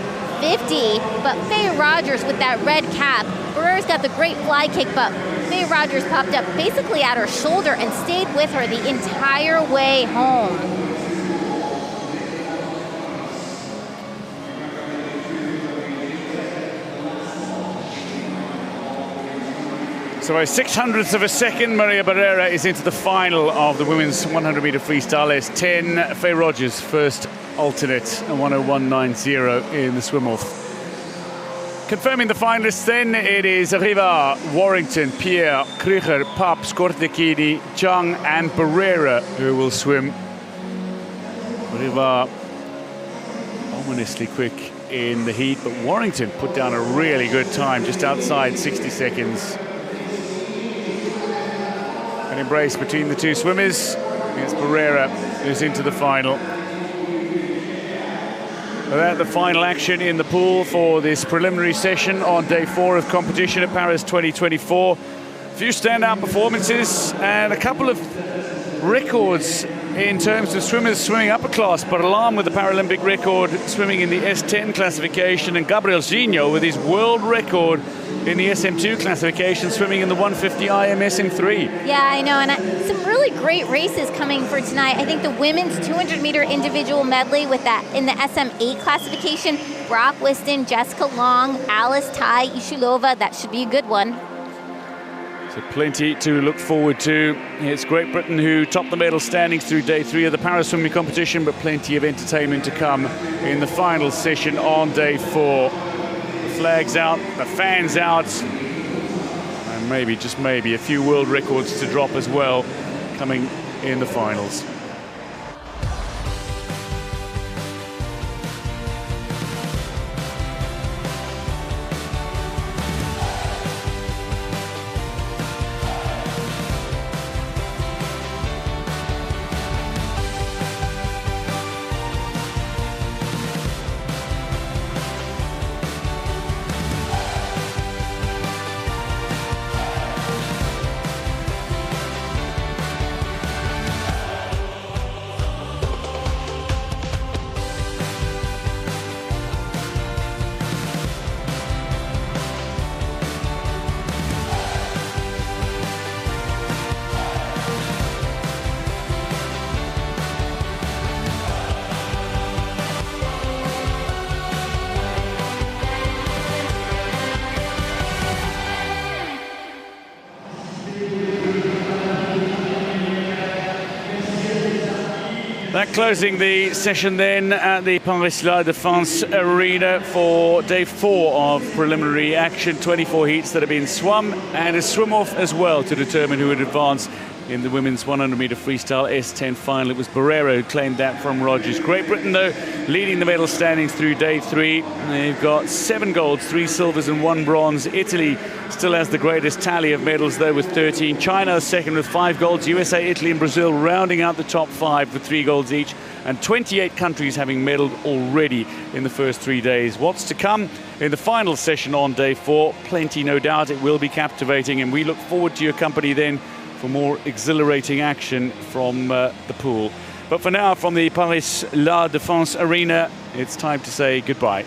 50, but Faye Rogers with that red cap. Barrera's got the great fly kick, but Faye Rogers popped up basically at her shoulder and stayed with her the entire way home. So by 600ths of a second, Maria Barrera is into the final of the women's 100-meter freestyle S10. Faye Rogers, first alternate, a 1:01.90 in the swim-off. Confirming the finalists then, it is Rivard, Warrington, Pierre, Krüger, Papp, Skortekini, Chang and Barrera who will swim. Rivard ominously quick in the heat, but Warrington put down a really good time, just outside 60 seconds. An embrace between the two swimmers. It's Barrera who's into the final. That the final action in the pool for this preliminary session on day 4 of competition at Paris 2024. A few standout performances and a couple of records in terms of swimmers swimming upper class. Barlam with the Paralympic record swimming in the S10 classification, and Gabriel Ginho with his world record in the SM2 classification swimming in the 150 IM SM3. Yeah, I know, and some really great races coming for tonight. I think the women's 200-meter individual medley with that in the SM8 classification, Brock Whiston, Jessica Long, Alice Tai, Ishilova, that should be a good one. So plenty to look forward to. It's Great Britain who topped the medal standings through day 3 of the Paris swimming competition, but plenty of entertainment to come in the final session on day 4. The flags out, the fans out, and maybe, just maybe, a few world records to drop as well coming in the finals. That closing the session then at the Stade de France arena for day 4 of preliminary action. 24 heats that have been swum and a swim off as well to determine who would advance in the women's 100-meter freestyle S10 final. It was Barrero who claimed that from Rogers. Great Britain, though, leading the medal standings through day 3. They've got 7 golds, 3 silvers and 1 bronze. Italy still has the greatest tally of medals, though, with 13. China second with 5 golds. USA, Italy and Brazil rounding out the top 5 with 3 golds each. And 28 countries having medalled already in the first 3 days. What's to come in the final session on day 4? Plenty, no doubt. It will be captivating, and we look forward to your company then for more exhilarating action from the pool. But for now, from the Paris La Défense Arena, it's time to say goodbye.